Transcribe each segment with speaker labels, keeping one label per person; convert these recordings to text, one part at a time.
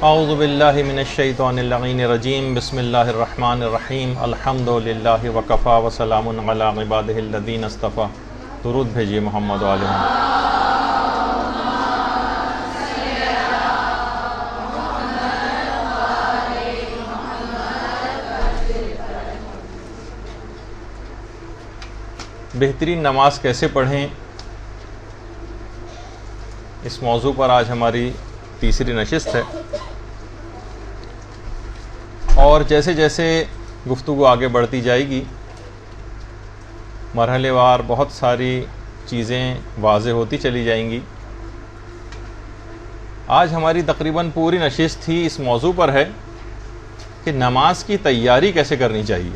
Speaker 1: اعوذ باللہ من الشیطان اللعین الرجیم بسم اللہ الرحمن الرحیم الحمد للہ وکفا وسلام علی عبادہ الذین اصطفیٰ. درود بھیجیے محمد و آل محمد. بہترین نماز کیسے پڑھیں، اس موضوع پر آج ہماری تیسری نشست ہے. اور جیسے جیسے گفتگو آگے بڑھتی جائے گی مرحلے وار بہت ساری چیزیں واضح ہوتی چلی جائیں گی. آج ہماری تقریباً پوری نشست ہی اس موضوع پر ہے کہ نماز کی تیاری کیسے کرنی چاہیے.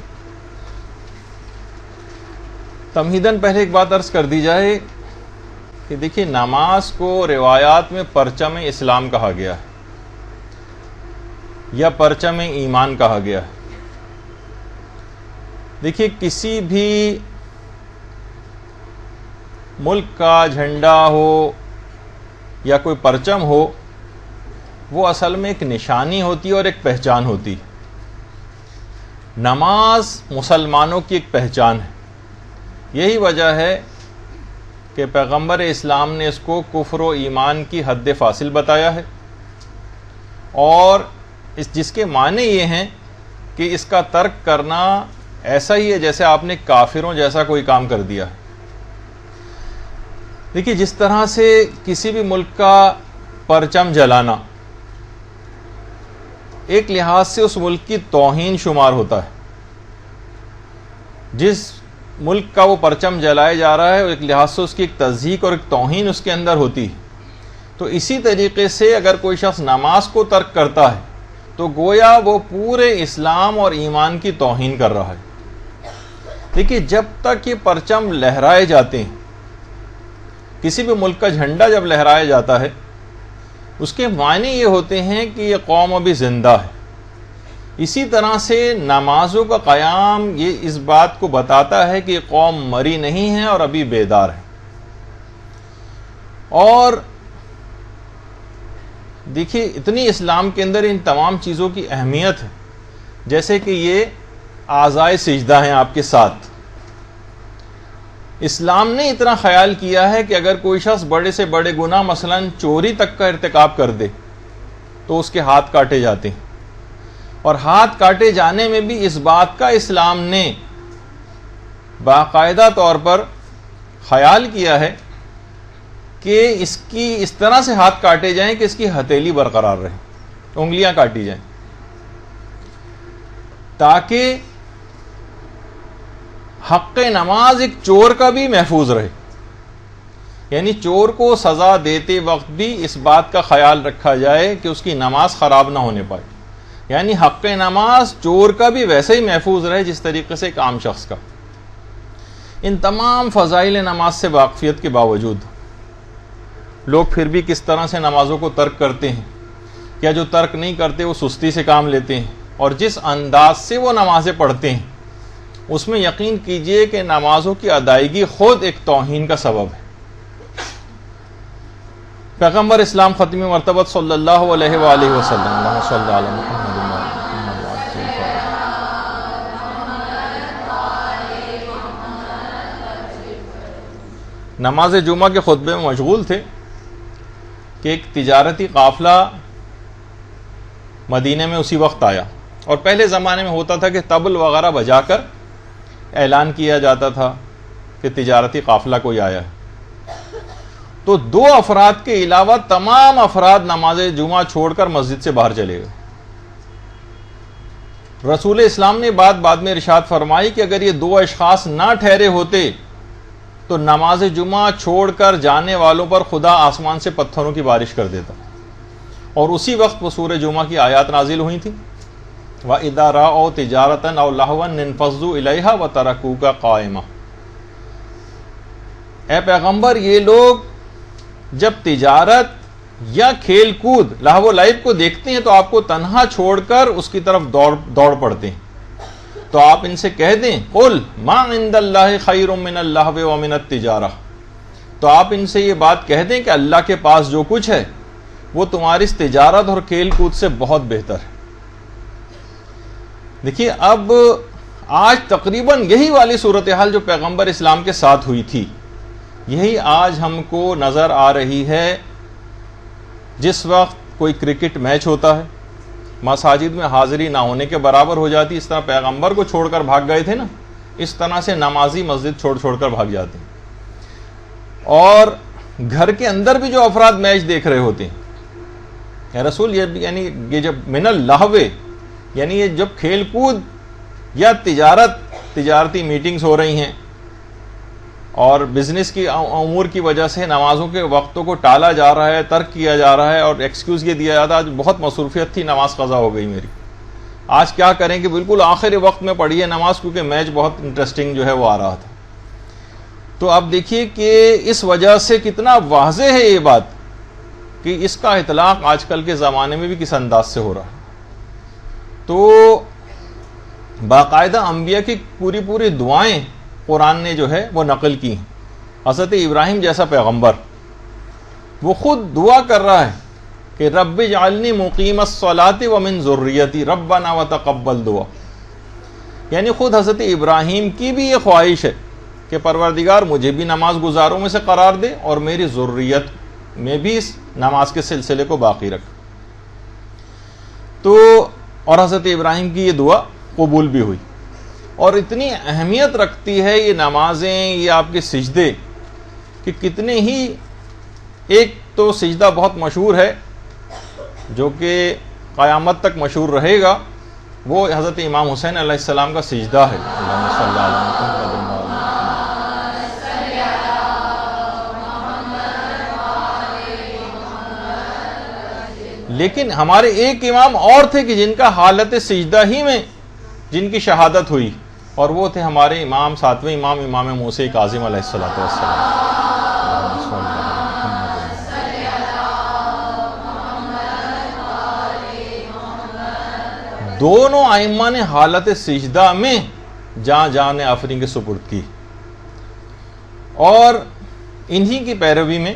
Speaker 1: تمہیداً پہلے ایک بات عرض کر دی جائے کہ دیکھیے، نماز کو روایات میں پرچم اسلام کہا گیا ہے یا پرچم ایمان کہا گیا ہے. دیکھیے، کسی بھی ملک کا جھنڈا ہو یا کوئی پرچم ہو، وہ اصل میں ایک نشانی ہوتی ہے اور ایک پہچان ہوتی ہے. نماز مسلمانوں کی ایک پہچان ہے. یہی وجہ ہے کہ پیغمبر اسلام نے اس کو کفر و ایمان کی حد فاصل بتایا ہے، اور جس کے معنی یہ ہیں کہ اس کا ترک کرنا ایسا ہی ہے جیسے آپ نے کافروں جیسا کوئی کام کر دیا ہے. دیکھیے، جس طرح سے کسی بھی ملک کا پرچم جلانا ایک لحاظ سے اس ملک کی توہین شمار ہوتا ہے. جس ملک کا وہ پرچم جلایا جا رہا ہے ایک لحاظ سے اس کی ایک تضحیک اور ایک توہین اس کے اندر ہوتی ہے. تو اسی طریقے سے اگر کوئی شخص نماز کو ترک کرتا ہے تو گویا وہ پورے اسلام اور ایمان کی توہین کر رہا ہے. دیکھیے، جب تک یہ پرچم لہرائے جاتے ہیں، کسی بھی ملک کا جھنڈا جب لہرایا جاتا ہے، اس کے معنی یہ ہوتے ہیں کہ یہ قوم ابھی زندہ ہے. اسی طرح سے نمازوں کا قیام یہ اس بات کو بتاتا ہے کہ یہ قوم مری نہیں ہے اور ابھی بیدار ہے. اور دیکھیے، اتنی اسلام کے اندر ان تمام چیزوں کی اہمیت ہے، جیسے کہ یہ اعضائے سجدہ ہیں آپ کے ساتھ. اسلام نے اتنا خیال کیا ہے کہ اگر کوئی شخص بڑے سے بڑے گناہ مثلا چوری تک کا ارتکاب کر دے تو اس کے ہاتھ کاٹے جاتے ہیں. اور ہاتھ کاٹے جانے میں بھی اس بات کا اسلام نے باقاعدہ طور پر خیال کیا ہے کہ اس کی اس طرح سے ہاتھ کاٹے جائیں کہ اس کی ہتھیلی برقرار رہے، انگلیاں کاٹی جائیں، تاکہ حق نماز ایک چور کا بھی محفوظ رہے. یعنی چور کو سزا دیتے وقت بھی اس بات کا خیال رکھا جائے کہ اس کی نماز خراب نہ ہونے پائے. یعنی حق نماز چور کا بھی ویسے ہی محفوظ رہے جس طریقے سے ایک عام شخص کا. ان تمام فضائل نماز سے واقفیت کے باوجود لوگ پھر بھی کس طرح سے نمازوں کو ترک کرتے ہیں، یا جو ترک نہیں کرتے وہ سستی سے کام لیتے ہیں، اور جس انداز سے وہ نمازیں پڑھتے ہیں اس میں یقین کیجئے کہ نمازوں کی ادائیگی خود ایک توہین کا سبب ہے. پیغمبر اسلام ختم مرتبت صلی اللہ علیہ وآلہ وسلم اللہم صلی علی محمد. نماز جمعہ کے خطبے میں مشغول تھے کہ ایک تجارتی قافلہ مدینے میں اسی وقت آیا. اور پہلے زمانے میں ہوتا تھا کہ طبل وغیرہ بجا کر اعلان کیا جاتا تھا کہ تجارتی قافلہ کوئی آیا ہے. تو 2 افراد کے علاوہ تمام افراد نماز جمعہ چھوڑ کر مسجد سے باہر چلے گئے. رسول اسلام نے بعد میں ارشاد فرمائی کہ اگر یہ 2 اشخاص نہ ٹھہرے ہوتے تو نماز جمعہ چھوڑ کر جانے والوں پر خدا آسمان سے پتھروں کی بارش کر دیتا. اور اسی وقت وہ سورہ جمعہ کی آیات نازل ہوئی تھیں، وَإِذَا رَأَوْا تِجَارَةً أَوْ لَهْوًا انفَضُّوا إِلَيْهَا وَتَرَكُوكَ قَائِمًا. اے پیغمبر، یہ لوگ جب تجارت یا کھیل کود لہو و لعب کو دیکھتے ہیں تو آپ کو تنہا چھوڑ کر اس کی طرف دوڑ پڑتے ہیں. تو آپ ان سے کہہ دیں قل ما عند اللہ خیر من اللہو ومن التجارہ. تو آپ ان سے یہ بات کہہ دیں کہ اللہ کے پاس جو کچھ ہے وہ تمہاری تجارت اور کھیل کود سے بہت بہتر ہے۔ دیکھیے اب آج تقریباً یہی والی صورتحال جو پیغمبر اسلام کے ساتھ ہوئی تھی، یہی آج ہم کو نظر آ رہی ہے۔ جس وقت کوئی کرکٹ میچ ہوتا ہے، مساجد میں حاضری نہ ہونے کے برابر ہو جاتی، اس طرح پیغمبر کو چھوڑ کر بھاگ گئے تھے نا، اس طرح سے نمازی مسجد چھوڑ کر بھاگ جاتے ہیں۔ اور گھر کے اندر بھی جو افراد میچ دیکھ رہے ہوتے ہیں، یا رسول یہ جب من اللہو، یعنی یہ جب کھیل کود یا تجارتی میٹنگز ہو رہی ہیں اور بزنس کی امور کی وجہ سے نمازوں کے وقتوں کو ٹالا جا رہا ہے، ترک کیا جا رہا ہے، اور ایکسکیوز یہ دیا جاتا ہے آج بہت مصروفیت تھی، نماز قضا ہو گئی میری، آج کیا کریں کہ بالکل آخری وقت میں پڑھی ہے نماز کیونکہ میچ بہت انٹرسٹنگ جو ہے وہ آ رہا تھا۔ تو اب دیکھیے کہ اس وجہ سے کتنا واضح ہے یہ بات کہ اس کا اطلاق آج کل کے زمانے میں بھی کس انداز سے ہو رہا ہے۔ تو باقاعدہ انبیاء کی پوری دعائیں قرآن نے جو ہے وہ نقل کی ہیں۔ حضرت ابراہیم جیسا پیغمبر وہ خود دعا کر رہا ہے کہ رب اجعلنی مقیم الصلاۃ ومن ذریتی ربنا وتقبل دعا، یعنی خود حضرت ابراہیم کی بھی یہ خواہش ہے کہ پروردگار مجھے بھی نماز گزاروں میں سے قرار دے اور میری ذریت میں بھی اس نماز کے سلسلے کو باقی رکھ۔ تو اور حضرت ابراہیم کی یہ دعا قبول بھی ہوئی، اور اتنی اہمیت رکھتی ہے یہ نمازیں، یہ آپ کے سجدے، کہ کتنے ہی، ایک تو سجدہ بہت مشہور ہے جو کہ قیامت تک مشہور رہے گا، وہ حضرت امام حسین علیہ السلام کا سجدہ ہے۔ اللہم صلی علی محمد۔ لیکن ہمارے ایک امام اور تھے کہ جن کا حالت سجدہ ہی میں جن کی شہادت ہوئی، اور وہ تھے ہمارے امام، ساتویں امام، امام موسیٰ کاظم علیہ السلام۔ دونوں ائمہ نے حالت سجدہ میں جان آفرین کے سپرد کی، اور انہی کی پیروی میں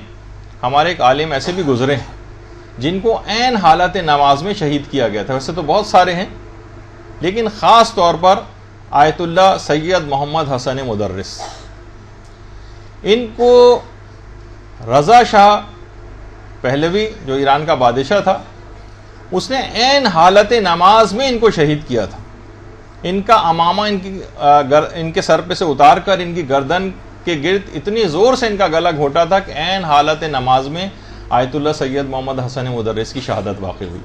Speaker 1: ہمارے ایک عالم ایسے بھی گزرے ہیں جن کو عین حالت نماز میں شہید کیا گیا تھا۔ ویسے تو بہت سارے ہیں، لیکن خاص طور پر آیت اللہ سید محمد حسن مدرس، ان کو رضا شاہ پہلوی جو ایران کا بادشاہ تھا، اس نے عین حالت نماز میں ان کو شہید کیا تھا۔ ان کا امامہ ان کے سر پہ سے اتار کر ان کی گردن کے گرد اتنی زور سے ان کا گلا گھونٹا تھا کہ عین حالت نماز میں آیت اللہ سید محمد حسن مدرس کی شہادت واقع ہوئی۔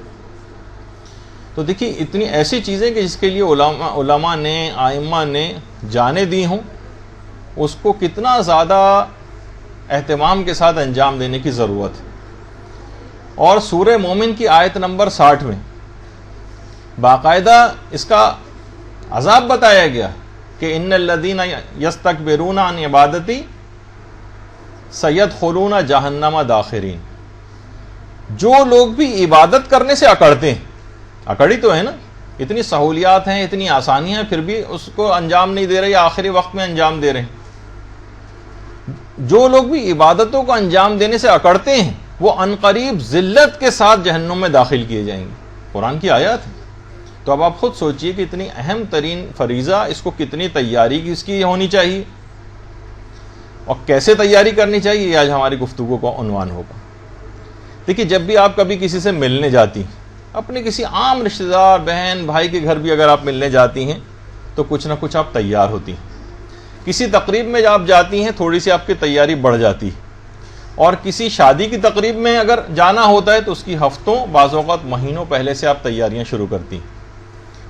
Speaker 1: تو دیکھیے اتنی ایسی چیزیں کہ جس کے لیے علماء نے، ائمہ نے جانیں دی ہوں، اس کو کتنا زیادہ اہتمام کے ساتھ انجام دینے کی ضرورت ہے۔ اور سورہ مومن کی آیت نمبر 60 میں باقاعدہ اس کا عذاب بتایا گیا کہ ان الذین یستکبرون عن عبادتی سیدخلون جہنم داخرین، جو لوگ بھی عبادت کرنے سے اکڑتے ہیں، اکڑی تو ہے نا، اتنی سہولیات ہیں، اتنی آسانیاں ہیں، پھر بھی اس کو انجام نہیں دے رہے یا آخری وقت میں انجام دے رہے ہیں، جو لوگ بھی عبادتوں کو انجام دینے سے اکڑتے ہیں وہ عنقریب ذلت کے ساتھ جہنم میں داخل کیے جائیں گے۔ قرآن کی آیات ہے۔ تو اب آپ خود سوچئے کہ اتنی اہم ترین فریضہ، اس کو کتنی تیاری کی اس کی ہونی چاہیے اور کیسے تیاری کرنی چاہیے، یہ آج ہماری گفتگو کا عنوان ہوگا۔ دیکھیے جب بھی آپ کبھی کسی سے ملنے جاتی ہیں، اپنے کسی عام رشتہ دار، بہن بھائی کے گھر بھی اگر آپ ملنے جاتی ہیں تو کچھ نہ کچھ آپ تیار ہوتی ہیں۔ کسی تقریب میں جب آپ جاتی ہیں تھوڑی سی آپ کی تیاری بڑھ جاتی ہے، اور کسی شادی کی تقریب میں اگر جانا ہوتا ہے تو اس کی ہفتوں، بعض اوقات مہینوں پہلے سے آپ تیاریاں شروع کرتی ہیں۔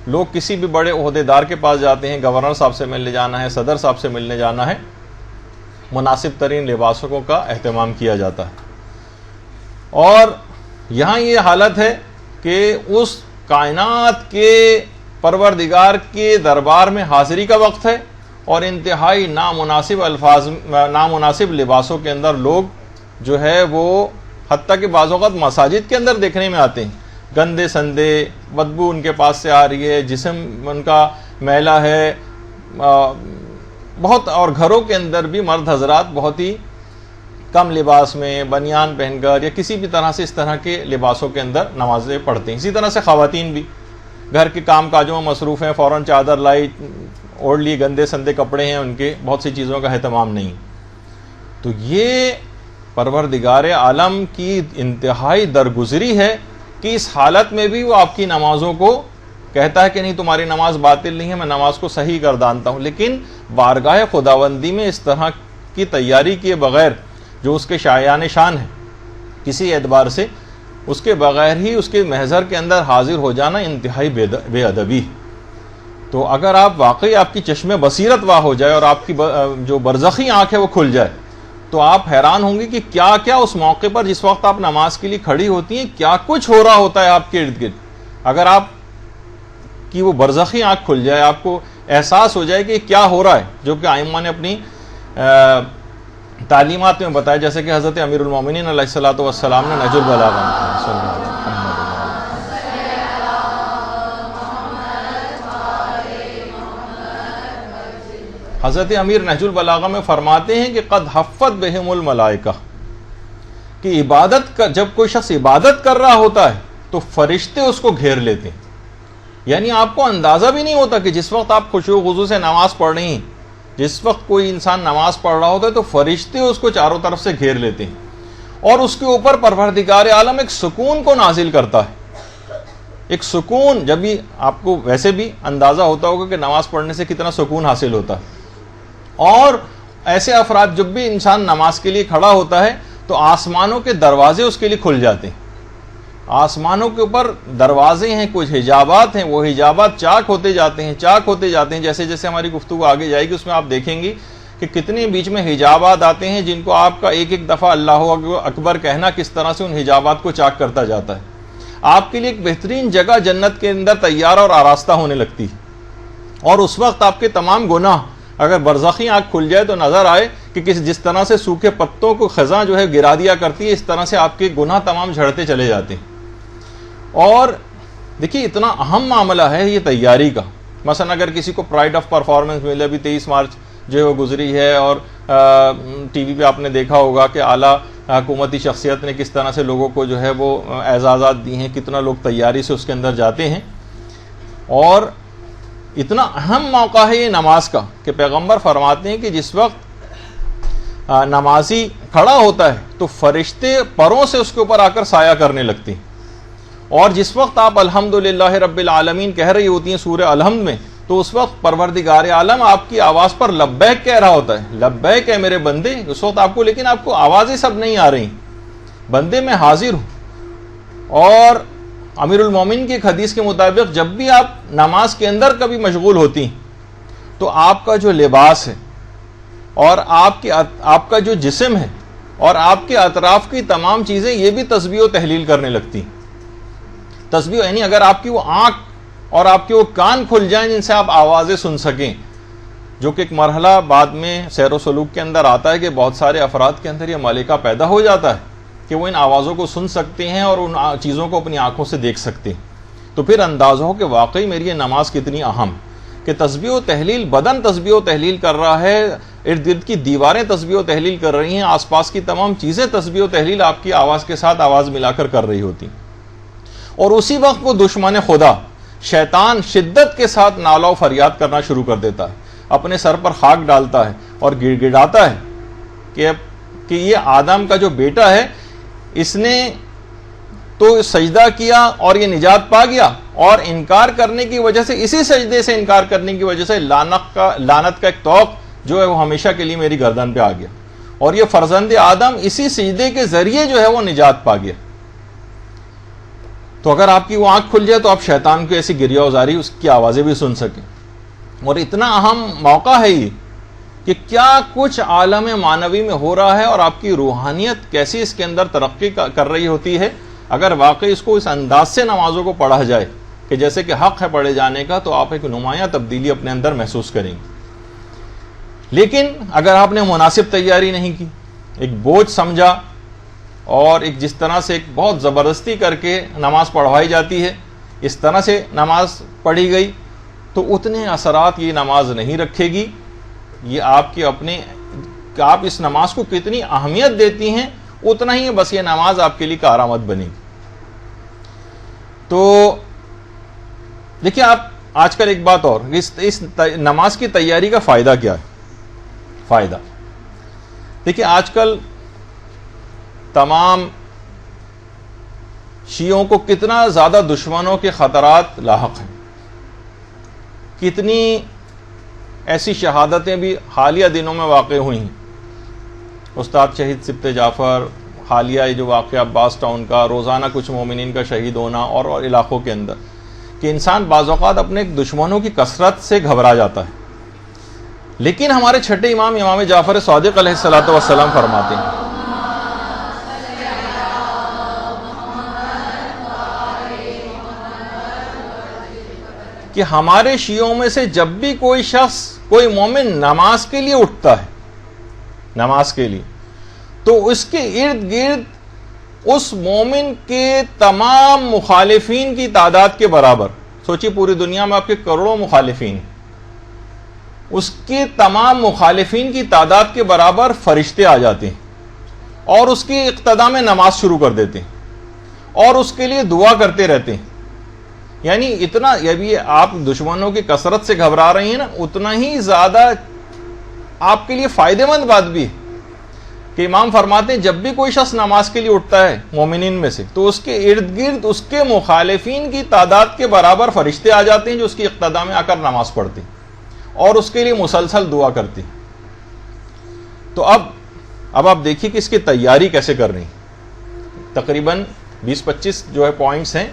Speaker 1: لوگ کسی بھی بڑے عہدیدار کے پاس جاتے ہیں، گورنر صاحب سے ملنے جانا ہے، صدر صاحب سے ملنے جانا ہے، مناسب ترین لباسوں کا اہتمام کیا جاتا ہے۔ اور یہاں یہ حالت ہے کہ اس کائنات کے پروردگار کے دربار میں حاضری کا وقت ہے، اور انتہائی نامناسب لباسوں کے اندر لوگ جو ہے وہ حتیٰ کہ بعض اوقات مساجد کے اندر دیکھنے میں آتے ہیں، گندے سندے، بدبو ان کے پاس سے آ رہی ہے، جسم ان کا میلا ہے بہت، اور گھروں کے اندر بھی مرد حضرات بہت ہی کم لباس میں بنیان پہن کر یا کسی بھی طرح سے اس طرح کے لباسوں کے اندر نمازیں پڑھتے ہیں. اسی طرح سے خواتین بھی گھر کے کام کاجوں میں مصروف ہیں, فوراً چادر لائی, اوڑھ لی, گندے سندے کپڑے ہیں ان کے, بہت سی چیزوں کا اہتمام نہیں. تو یہ پروردگار عالم کی انتہائی درگزری ہے کہ اس حالت میں بھی وہ آپ کی نمازوں کو کہتا ہے کہ نہیں تمہاری نماز باطل نہیں ہے, میں نماز کو صحیح کر دانتا ہوں, لیکن بارگاہ خداوندی میں اس طرح کی تیاری کیے بغیر, جو اس کے شایان شان ہے کسی اعتبار سے, اس کے بغیر ہی اس کے محضر کے اندر حاضر ہو جانا انتہائی بے ادبی. تو اگر آپ واقعی آپ کی چشم بصیرت واہ ہو جائے اور آپ کی جو برزخی آنکھ ہے وہ کھل جائے, تو آپ حیران ہوں گے کہ کیا کیا اس موقع پر جس وقت آپ نماز کے لیے کھڑی ہوتی ہیں کیا کچھ ہو رہا ہوتا ہے آپ کے ارد گرد. اگر آپ کی وہ برزخی آنکھ کھل جائے, آپ کو احساس ہو جائے کہ کیا ہو رہا ہے, جو کہ ائمہ نے اپنی تعلیمات میں بتایا, جیسے کہ حضرت امیر المومنین علیہ الصلوۃ والسلام نے نہج البلاغہ حضرت امیر نہج البلاغہ میں فرماتے ہیں کہ قد حفت بہم الملائکہ, کہ عبادت کا جب کوئی شخص عبادت کر رہا ہوتا ہے تو فرشتے اس کو گھیر لیتے ہیں. یعنی آپ کو اندازہ بھی نہیں ہوتا کہ جس وقت آپ خشوع و خضوع سے نماز پڑھ رہی ہیں, جس وقت کوئی انسان نماز پڑھ رہا ہوتا ہے تو فرشتے اس کو چاروں طرف سے گھیر لیتے ہیں, اور اس کے اوپر پروردگار عالم ایک سکون کو نازل کرتا ہے. ایک سکون, جب بھی آپ کو ویسے بھی اندازہ ہوتا ہوگا کہ نماز پڑھنے سے کتنا سکون حاصل ہوتا ہے, اور ایسے افراد جب بھی انسان نماز کے لیے کھڑا ہوتا ہے تو آسمانوں کے دروازے اس کے لیے کھل جاتے ہیں. آسمانوں کے اوپر دروازے ہیں, کچھ حجابات ہیں, وہ حجابات چاک ہوتے جاتے ہیں. جیسے جیسے ہماری گفتگو آگے جائے گی اس میں آپ دیکھیں گی کہ کتنے بیچ میں حجابات آتے ہیں جن کو آپ کا ایک ایک دفعہ اللہ اکبر کہنا کس طرح سے ان حجابات کو چاک کرتا جاتا ہے. آپ کے لیے ایک بہترین جگہ جنت کے اندر تیار اور آراستہ ہونے لگتی ہے, اور اس وقت آپ کے تمام گناہ اگر برزخی آنکھ کھل جائے تو نظر آئے کہ جس طرح سے سوکھے پتوں کو خزاں جو ہے گرا دیا کرتی ہے, اس طرح سے آپ کے گناہ تمام جھڑتے چلے جاتے ہیں. اور دیکھیے اتنا اہم معاملہ ہے یہ تیاری کا. مثلا اگر کسی کو پرائڈ آف پرفارمنس ملے, ابھی 23 مارچ جو ہے وہ گزری ہے, اور ٹی وی پہ آپ نے دیکھا ہوگا کہ اعلیٰ حکومتی شخصیت نے کس طرح سے لوگوں کو جو ہے وہ اعزازات دی ہیں, کتنا لوگ تیاری سے اس کے اندر جاتے ہیں. اور اتنا اہم موقع ہے یہ نماز کا کہ پیغمبر فرماتے ہیں کہ جس وقت نمازی کھڑا ہوتا ہے تو فرشتے پروں سے اس کے اوپر آ کر سایہ کرنے لگتے ہیں, اور جس وقت آپ الحمدللہ رب العالمین کہہ رہی ہوتی ہیں سورہ الحمد میں, تو اس وقت پروردگار عالم آپ کی آواز پر لبیک کہہ رہا ہوتا ہے, لبیک ہے میرے بندے. اس وقت آپ کو, لیکن آپ کو آوازیں سب نہیں آ رہی, بندے میں حاضر ہوں. اور امیر المومنین کی ایک حدیث کے مطابق جب بھی آپ نماز کے اندر کبھی مشغول ہوتی ہیں تو آپ کا جو لباس ہے اور آپ کا جو جسم ہے اور آپ کے اطراف کی تمام چیزیں یہ بھی تسبیح و تحلیل کرنے لگتی ہیں. تسبیح یعنی اگر آپ کی وہ آنکھ اور آپ کے وہ کان کھل جائیں جن سے آپ آوازیں سن سکیں, جو کہ ایک مرحلہ بعد میں سیر و سلوک کے اندر آتا ہے کہ بہت سارے افراد کے اندر یہ ملکہ پیدا ہو جاتا ہے کہ وہ ان آوازوں کو سن سکتے ہیں اور ان چیزوں کو اپنی آنکھوں سے دیکھ سکتے ہیں. تو پھر اندازہ ہو کہ واقعی میری یہ نماز کتنی اہم, کہ تسبیح و تحلیل, بدن تسبیح و تحلیل کر رہا ہے, ارد گرد کی دیواریں تسبیح و تحلیل کر رہی ہیں, آس پاس کی تمام چیزیں تسبیح و تحلیل آپ کی آواز کے ساتھ آواز ملا کر رہی ہوتی. اور اسی وقت وہ دشمن خدا شیطان شدت کے ساتھ نالہ و فریاد کرنا شروع کر دیتا ہے, اپنے سر پر خاک ڈالتا ہے اور گڑ گڑاتا ہے کہ یہ آدم کا جو بیٹا ہے اس نے تو سجدہ کیا اور یہ نجات پا گیا, اور انکار کرنے کی وجہ سے, اسی سجدے سے انکار کرنے کی وجہ سے لعنت کا ایک طوق جو ہے وہ ہمیشہ کے لیے میری گردن پہ آ گیا, اور یہ فرزند آدم اسی سجدے کے ذریعے جو ہے وہ نجات پا گیا. تو اگر آپ کی وہ آنکھ کھل جائے تو آپ شیطان کو ایسی گریہ وزاری اس کی آوازیں بھی سن سکیں. اور اتنا اہم موقع ہے یہ کہ کیا کچھ عالم معنوی میں ہو رہا ہے اور آپ کی روحانیت کیسی اس کے اندر ترقی کر رہی ہوتی ہے اگر واقعی اس کو اس انداز سے نمازوں کو پڑھا جائے کہ جیسے کہ حق ہے پڑھے جانے کا, تو آپ ایک نمایاں تبدیلی اپنے اندر محسوس کریں گے. لیکن اگر آپ نے مناسب تیاری نہیں کی, ایک بوجھ سمجھا اور ایک جس طرح سے ایک بہت زبردستی کر کے نماز پڑھوائی جاتی ہے اس طرح سے نماز پڑھی گئی, تو اتنے اثرات یہ نماز نہیں رکھے گی. یہ آپ کے اپنے کہ آپ اس نماز کو کتنی اہمیت دیتی ہیں اتنا ہی بس یہ نماز آپ کے لیے کارآمد بنے گی. تو دیکھیے آپ آج کل ایک بات اور، اس نماز کی تیاری کا فائدہ کیا ہے؟ فائدہ دیکھیے آج کل تمام شیعوں کو کتنا زیادہ دشمنوں کے خطرات لاحق ہیں. کتنی ایسی شہادتیں بھی حالیہ دنوں میں واقع ہوئی ہیں. استاد شہید سبط جعفر، حالیہ جو واقعہ عباس ٹاؤن کا، روزانہ کچھ مومنین کا شہید ہونا اور علاقوں کے اندر، کہ انسان بعض اوقات اپنے دشمنوں کی کثرت سے گھبرا جاتا ہے. لیکن ہمارے چھٹے امام جعفر صادق علیہ الصلوۃ والسلام فرماتے ہیں کہ ہمارے شیعوں میں سے جب بھی کوئی شخص، کوئی مومن نماز کے لیے اٹھتا ہے، نماز کے لیے، تو اس کے ارد گرد اس مومن کے تمام مخالفین کی تعداد کے برابر، سوچیے پوری دنیا میں آپ کے کروڑوں مخالفین، اس کے تمام مخالفین کی تعداد کے برابر فرشتے آ جاتے ہیں اور اس کی اقتدا میں نماز شروع کر دیتے ہیں اور اس کے لیے دعا کرتے رہتے ہیں. یعنی اتنا، یہ بھی آپ دشمنوں کی کثرت سے گھبرا رہی ہیں نا، اتنا ہی زیادہ آپ کے لیے فائدہ مند بات بھی ہے کہ امام فرماتے ہیں جب بھی کوئی شخص نماز کے لیے اٹھتا ہے مومنین میں سے، تو اس کے ارد گرد اس کے مخالفین کی تعداد کے برابر فرشتے آ جاتے ہیں جو اس کی اقتدا میں آ کر نماز پڑھتے ہیں اور اس کے لیے مسلسل دعا کرتے ہیں. تو اب آپ دیکھیے کہ اس کی تیاری کیسے کر رہی ہیں. تقریباً 20-25 جو ہے پوائنٹس ہیں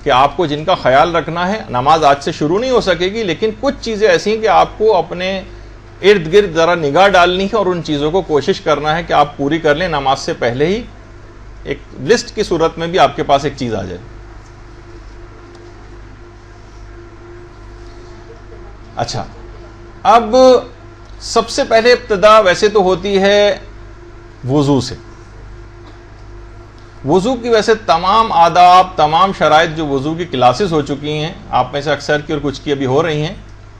Speaker 1: کہ آپ کو جن کا خیال رکھنا ہے. نماز آج سے شروع نہیں ہو سکے گی، لیکن کچھ چیزیں ایسی ہیں کہ آپ کو اپنے ارد گرد ذرا نگاہ ڈالنی ہے اور ان چیزوں کو کوشش کرنا ہے کہ آپ پوری کر لیں نماز سے پہلے ہی. ایک لسٹ کی صورت میں بھی آپ کے پاس ایک چیز آ جائے. اچھا، اب سب سے پہلے ابتدا ویسے تو ہوتی ہے وضو سے. وضو کی ویسے تمام آداب، تمام شرائط جو وضو کی کلاسز ہو چکی ہیں، آپ میں سے اکثر کی اور کچھ کی ابھی ہو رہی ہیں،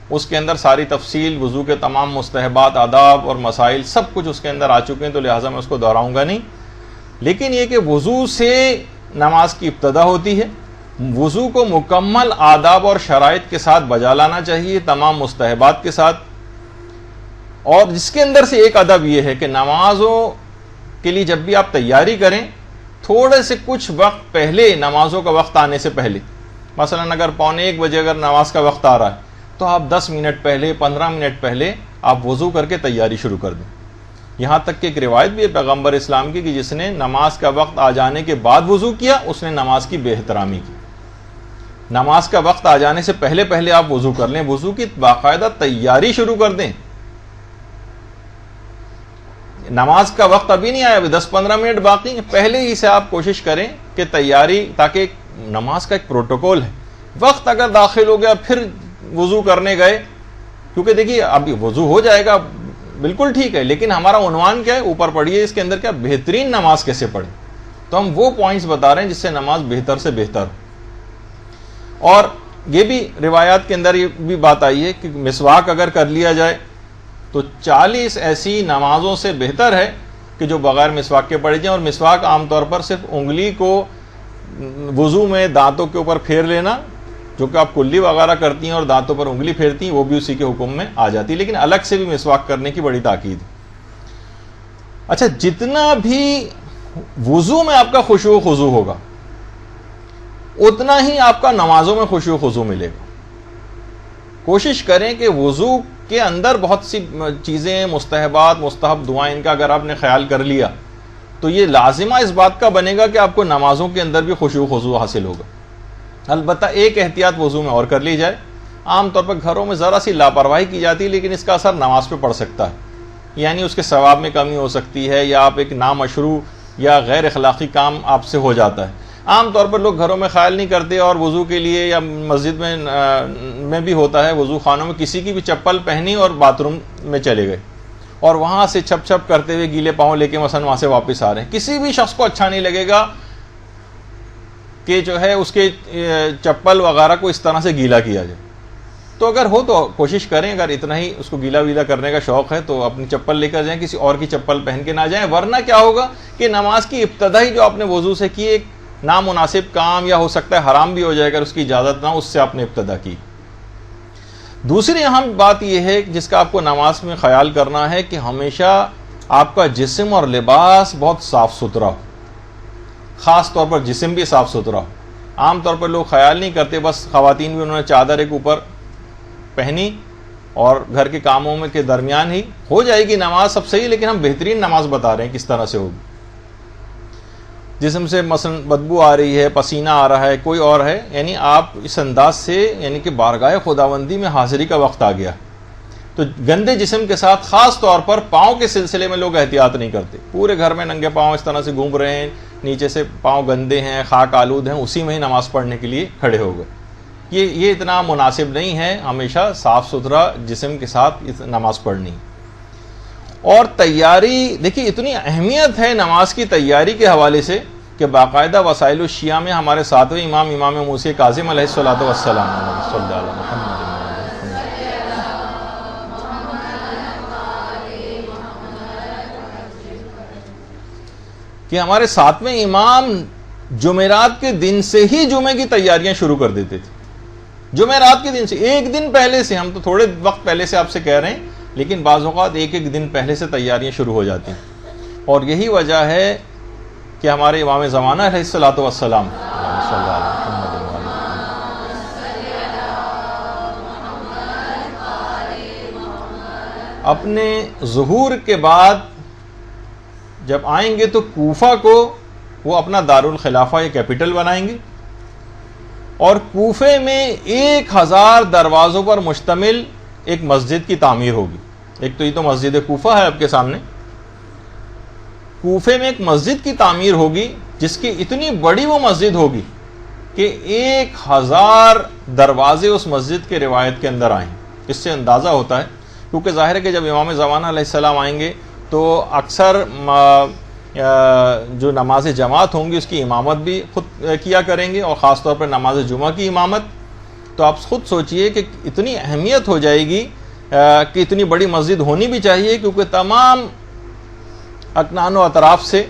Speaker 1: اس کے اندر ساری تفصیل وضو کے تمام مستحبات، آداب اور مسائل سب کچھ اس کے اندر آ چکے ہیں، تو لہٰذا میں اس کو دہراؤں گا نہیں. لیکن یہ کہ وضو سے نماز کی ابتدا ہوتی ہے. وضو کو مکمل آداب اور شرائط کے ساتھ بجا لانا چاہیے، تمام مستحبات کے ساتھ. اور جس کے اندر سے ایک ادب یہ ہے کہ نمازوں کے لیے جب بھی آپ تیاری کریں، تھوڑے سے کچھ وقت پہلے، نمازوں کا وقت آنے سے پہلے، مثلا اگر 1:45 اگر نماز کا وقت آ رہا ہے تو آپ 10 منٹ پہلے، 15 منٹ پہلے آپ وضو کر کے تیاری شروع کر دیں. یہاں تک کہ ایک روایت بھی ہے پیغمبر اسلام کی کہ جس نے نماز کا وقت آ جانے کے بعد وضو کیا اس نے نماز کی بے احترامی کی. نماز کا وقت آ جانے سے پہلے پہلے آپ وضو کر لیں، وضو کی باقاعدہ تیاری شروع کر دیں. نماز کا وقت ابھی نہیں آیا، ابھی 10-15 منٹ باقی ہیں، پہلے ہی سے آپ کوشش کریں کہ تیاری، تاکہ نماز کا ایک پروٹوکول ہے. وقت اگر داخل ہو گیا پھر وضو کرنے گئے، کیونکہ دیکھیے ابھی وضو ہو جائے گا بالکل ٹھیک ہے، لیکن ہمارا عنوان کیا ہے اوپر پڑھیے اس کے اندر، کیا بہترین نماز کیسے پڑھیں. تو ہم وہ پوائنٹس بتا رہے ہیں جس سے نماز بہتر سے بہتر ہو. اور یہ بھی روایات کے اندر یہ بھی بات آئی ہے کہ مسواک اگر کر لیا جائے تو 40 ایسی نمازوں سے بہتر ہے کہ جو بغیر مسواک کے پڑھی جائیں. اور مسواک عام طور پر صرف انگلی کو وضو میں دانتوں کے اوپر پھیر لینا، جو کہ آپ کلی وغیرہ کرتی ہیں اور دانتوں پر انگلی پھیرتی ہیں، وہ بھی اسی کے حکم میں آ جاتی ہے، لیکن الگ سے بھی مسواک کرنے کی بڑی تاکید ہے. اچھا، جتنا بھی وضو میں آپ کا خشوع و خضوع ہوگا اتنا ہی آپ کا نمازوں میں خشوع و خضوع ملے گا. کوشش کریں کہ وضو کے اندر بہت سی چیزیں، مستحبات، مستحب دعائیں، ان کا اگر آپ نے خیال کر لیا تو یہ لازمہ اس بات کا بنے گا کہ آپ کو نمازوں کے اندر بھی خشوع و خضوع حاصل ہوگا. البتہ ایک احتیاط وضو میں اور کر لی جائے. عام طور پر گھروں میں ذرا سی لاپرواہی کی جاتی ہے، لیکن اس کا اثر نماز پہ پڑ سکتا ہے. یعنی اس کے ثواب میں کمی ہو سکتی ہے، یا آپ ایک نامشروع یا غیر اخلاقی کام آپ سے ہو جاتا ہے. عام طور پر لوگ گھروں میں خیال نہیں کرتے اور وضو کے لیے، یا مسجد میں بھی ہوتا ہے، وضو خانوں میں کسی کی بھی چپل پہنی اور باتھ روم میں چلے گئے اور وہاں سے چھپ چھپ کرتے ہوئے گیلے پاؤں لے کے مثلا وہاں سے واپس آ رہے ہیں. کسی بھی شخص کو اچھا نہیں لگے گا کہ جو ہے اس کے چپل وغیرہ کو اس طرح سے گیلا کیا جائے. تو اگر ہو تو کوشش کریں، اگر اتنا ہی اس کو گیلا ویلا کرنے کا شوق ہے تو اپنی چپل لے کر جائیں، کسی اور کی چپل پہن کے نہ جائیں، ورنہ کیا ہوگا کہ نماز کی ابتدا ہی جو آپ نے وضو سے کی ایک نامناسب کام یا ہو سکتا ہے حرام بھی ہو جائے، اگر اس کی اجازت نہ ہو، اس سے آپ نے ابتدا کی۔ دوسری اہم بات یہ ہے جس کا آپ کو نماز میں خیال کرنا ہے کہ ہمیشہ آپ کا جسم اور لباس بہت صاف ستھرا ہو، خاص طور پر جسم بھی صاف ستھرا ہو۔ عام طور پر لوگ خیال نہیں کرتے، بس خواتین بھی انہوں نے چادر ایک اوپر پہنی اور گھر کے کاموں میں کے درمیان ہی ہو جائے گی نماز، سب صحیح، لیکن ہم بہترین نماز بتا رہے ہیں کس طرح سے ہوگی۔ جسم سے مثلا بدبو آ رہی ہے، پسینہ آ رہا ہے، کوئی اور ہے، یعنی آپ اس انداز سے یعنی کہ بارگاہ خداوندی میں حاضری کا وقت آ گیا، تو گندے جسم کے ساتھ خاص طور پر پاؤں کے سلسلے میں لوگ احتیاط نہیں کرتے، پورے گھر میں ننگے پاؤں اس طرح سے گھوم رہے ہیں، نیچے سے پاؤں گندے ہیں، خاک آلود ہیں، اسی میں ہی نماز پڑھنے کے لیے کھڑے ہو گئے۔ یہ اتنا مناسب نہیں ہے، ہمیشہ صاف ستھرا جسم کے ساتھ نماز پڑھنی۔ اور تیاری، دیکھیے اتنی اہمیت ہے نماز کی تیاری کے حوالے سے کہ باقاعدہ وسائل الشیعہ میں ہمارے ساتویں امام موسی کاظم علیہ الصلوۃ والسلام کہ ہمارے ساتویں امام جمعرات کے دن سے ہی جمعے کی تیاریاں شروع کر دیتے تھے، جمعرات کے دن سے، ایک دن پہلے سے، ہم تو تھوڑے وقت پہلے سے آپ سے کہہ رہے ہیں، لیکن بعض اوقات ایک دن پہلے سے تیاریاں شروع ہو جاتی ہیں۔ اور یہی وجہ ہے کہ ہمارے امام زمانہ علیہ الصلوۃ والسلام اپنے ظہور کے بعد جب آئیں گے تو کوفہ کو وہ اپنا دارالخلافہ یا کیپٹل بنائیں گے، اور کوفے میں 1000 دروازوں پر مشتمل ایک مسجد کی تعمیر ہوگی۔ ایک تو یہ تو مسجد کوفہ ہے آپ کے سامنے، کوفے میں ایک مسجد کی تعمیر ہوگی جس کی اتنی بڑی وہ مسجد ہوگی کہ 1000 دروازے اس مسجد کے روایت کے اندر آئیں۔ اس سے اندازہ ہوتا ہے، کیونکہ ظاہر ہے کہ جب امام زمانہ علیہ السلام آئیں گے تو اکثر جو نماز جماعت ہوں گی اس کی امامت بھی خود کیا کریں گے، اور خاص طور پر نماز جمعہ کی امامت۔ تو آپ خود سوچئے کہ اتنی اہمیت ہو جائے گی کہ اتنی بڑی مسجد ہونی بھی چاہیے، کیونکہ تمام اکنان و اطراف سے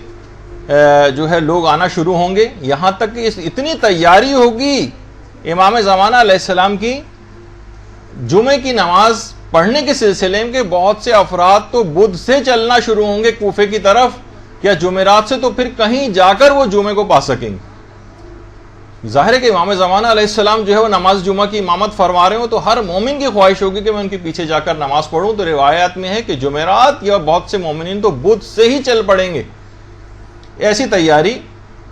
Speaker 1: جو ہے لوگ آنا شروع ہوں گے، یہاں تک کہ اتنی تیاری ہوگی امام زمانہ علیہ السلام کی جمعے کی نماز پڑھنے کے سلسلے میں کہ بہت سے افراد تو بدھ سے چلنا شروع ہوں گے کوفے کی طرف، یا جمعرات سے تو پھر کہیں جا کر وہ جمعے کو پا سکیں گے۔ ظاہر ہے کہ امام زمانہ علیہ السلام جو ہے وہ نماز جمعہ کی امامت فرما رہے ہوں تو ہر مومن کی خواہش ہوگی کہ میں ان کے پیچھے جا کر نماز پڑھوں، تو روایات میں ہے کہ جمعرات یا بہت سے مومنین تو بدھ سے ہی چل پڑیں گے۔ ایسی تیاری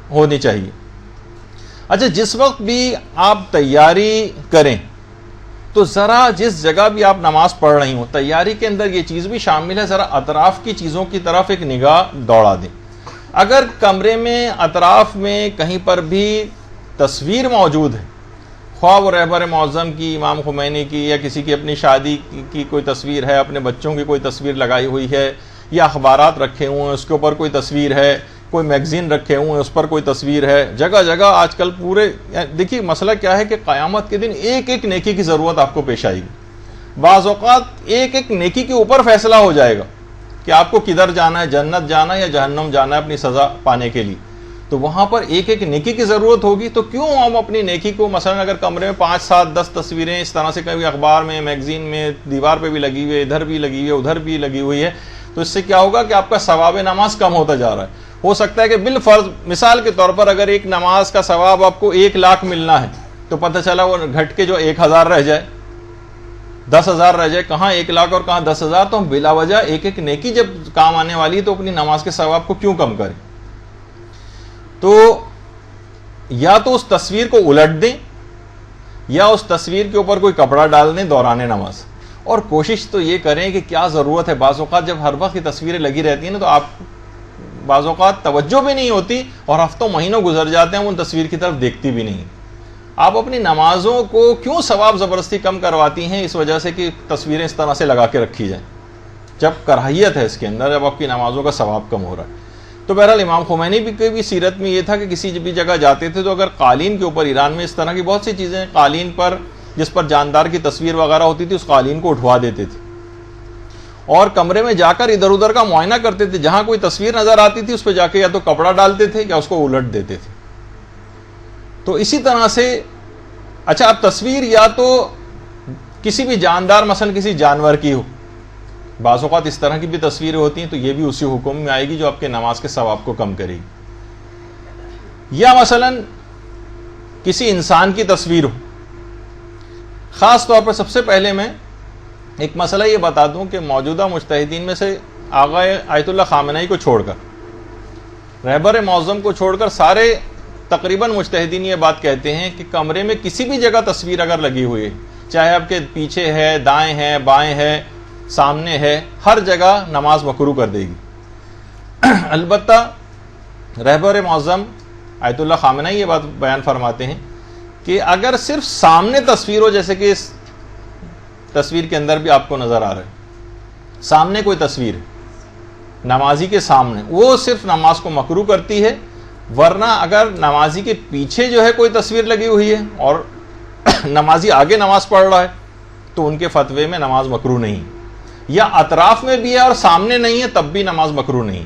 Speaker 1: ہونی چاہیے۔ اچھا، جس وقت بھی آپ تیاری کریں تو ذرا جس جگہ بھی آپ نماز پڑھ رہی ہوں، تیاری کے اندر یہ چیز بھی شامل ہے، ذرا اطراف کی چیزوں کی طرف ایک نگاہ دوڑا دیں۔ اگر کمرے میں اطراف میں کہیں پر بھی تصویر موجود ہے، خواہ وہ رہبر معظم کی، امام خمینی کی، یا کسی کی اپنی شادی کی کوئی تصویر ہے، اپنے بچوں کی کوئی تصویر لگائی ہوئی ہے، یا اخبارات رکھے ہوئے ہیں اس کے اوپر کوئی تصویر ہے، کوئی میگزین رکھے ہوئے ہیں اس پر کوئی تصویر ہے، جگہ جگہ آج کل پورے، دیکھیے مسئلہ کیا ہے کہ قیامت کے دن ایک ایک نیکی کی ضرورت آپ کو پیش آئے گی۔ بعض اوقات ایک ایک نیکی کے اوپر فیصلہ ہو جائے گا کہ آپ کو کدھر جانا ہے، جنت جانا ہے یا جہنم جانا ہے اپنی سزا پانے کے لیے، تو وہاں پر ایک ایک نیکی کی ضرورت ہوگی۔ تو کیوں ہم اپنی نیکی کو، مثلا اگر کمرے میں 5 7 10 تصویریں اس طرح سے کبھی اخبار میں، میگزین میں، دیوار پہ بھی لگی ہوئی ہے، ادھر بھی لگی ہوئی ہے، ادھر بھی لگی ہوئی ہے، تو اس سے کیا ہوگا کہ آپ کا ثواب نماز کم ہوتا جا رہا ہے۔ ہو سکتا ہے کہ بالفرض مثال کے طور پر اگر ایک نماز کا ثواب آپ کو 1 لاکھ ملنا ہے تو پتہ چلا وہ گھٹ کے جو 1000 رہ جائے، 10,000 رہ جائے، کہاں 1 لاکھ اور کہاں 10,000، تو ہم بلا وجہ ایک ایک نیکی جب کام آنے والی ہے تو اپنی نماز کے ثواب کو کیوں کم کریں؟ تو یا تو اس تصویر کو الٹ دیں یا اس تصویر کے اوپر کوئی کپڑا ڈال دیں دوران نماز، اور کوشش تو یہ کریں کہ کیا ضرورت ہے۔ بعض اوقات جب ہر وقت یہ تصویریں لگی رہتی ہیں نا تو آپ بعض اوقات توجہ بھی نہیں ہوتی اور ہفتوں مہینوں گزر جاتے ہیں، ان تصویر کی طرف دیکھتی بھی نہیں۔ آپ اپنی نمازوں کو کیوں ثواب زبردستی کم کرواتی ہیں؟ اس وجہ سے کہ تصویریں اس طرح سے لگا کے رکھی جائیں، جب کراہیت ہے اس کے اندر، جب آپ کی نمازوں کا ثواب کم ہو رہا ہے۔ تو بہرحال امام خمینی بھی سیرت میں یہ تھا کہ کسی بھی جگہ جاتے تھے تو اگر قالین کے اوپر، ایران میں اس طرح کی بہت سی چیزیں قالین پر جس پر جاندار کی تصویر وغیرہ ہوتی تھی اس قالین کو اٹھوا دیتے تھے اور کمرے میں جا کر ادھر ادھر کا معائنہ کرتے تھے. جہاں کوئی تصویر نظر آتی تھی اس پہ جا کے یا تو کپڑا ڈالتے تھے یا اس کو الٹ دیتے تھے. تو اسی طرح سے اچھا اب تصویر یا تو کسی بھی جاندار مثلا کسی جانور کی ہو, بعض اوقات اس طرح کی بھی تصویریں ہوتی ہیں, تو یہ بھی اسی حکم میں آئے گی جو آپ کے نماز کے ثواب کو کم کرے گی. یا مثلا کسی انسان کی تصویر ہو. خاص طور پر سب سے پہلے میں ایک مسئلہ یہ بتا دوں کہ موجودہ مجتہدین میں سے آغا آیت اللہ خامنہئی کو چھوڑ کر, رہبر معظم کو چھوڑ کر سارے تقریباً مجتہدین یہ بات کہتے ہیں کہ کمرے میں کسی بھی جگہ تصویر اگر لگی ہوئی ہے, چاہے آپ کے پیچھے ہے, دائیں ہے, بائیں ہے, سامنے ہے, ہر جگہ نماز مکروہ کر دے گی. البتہ رہبر معظم آیت اللہ خامنہئی یہ بات بیان فرماتے ہیں کہ اگر صرف سامنے تصویر ہو, جیسے کہ اس تصویر کے اندر بھی آپ کو نظر آ رہا ہے, سامنے کوئی تصویر ہے نمازی کے سامنے, وہ صرف نماز کو مکروہ کرتی ہے. ورنہ اگر نمازی کے پیچھے جو ہے کوئی تصویر لگی ہوئی ہے اور نمازی آگے نماز پڑھ رہا ہے تو ان کے فتوے میں نماز مکروہ نہیں. یا اطراف میں بھی ہے اور سامنے نہیں ہے تب بھی نماز مکروہ نہیں.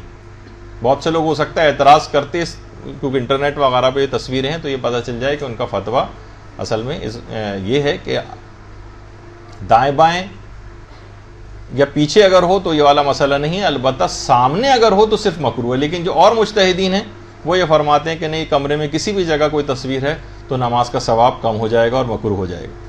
Speaker 1: بہت سے لوگ ہو سکتا ہے اعتراض کرتے, کیونکہ انٹرنیٹ وغیرہ پہ یہ تصویریں ہیں تو یہ پتہ چل جائے کہ ان کا فتویٰ اصل میں یہ ہے کہ دائیں بائیں یا پیچھے اگر ہو تو یہ والا مسئلہ نہیں ہے, البتہ سامنے اگر ہو تو صرف مکروہ ہے. لیکن جو اور مجتہدین ہیں وہ یہ فرماتے ہیں کہ نہیں, کمرے میں کسی بھی جگہ کوئی تصویر ہے تو نماز کا ثواب کم ہو جائے گا اور مکروہ ہو جائے گا.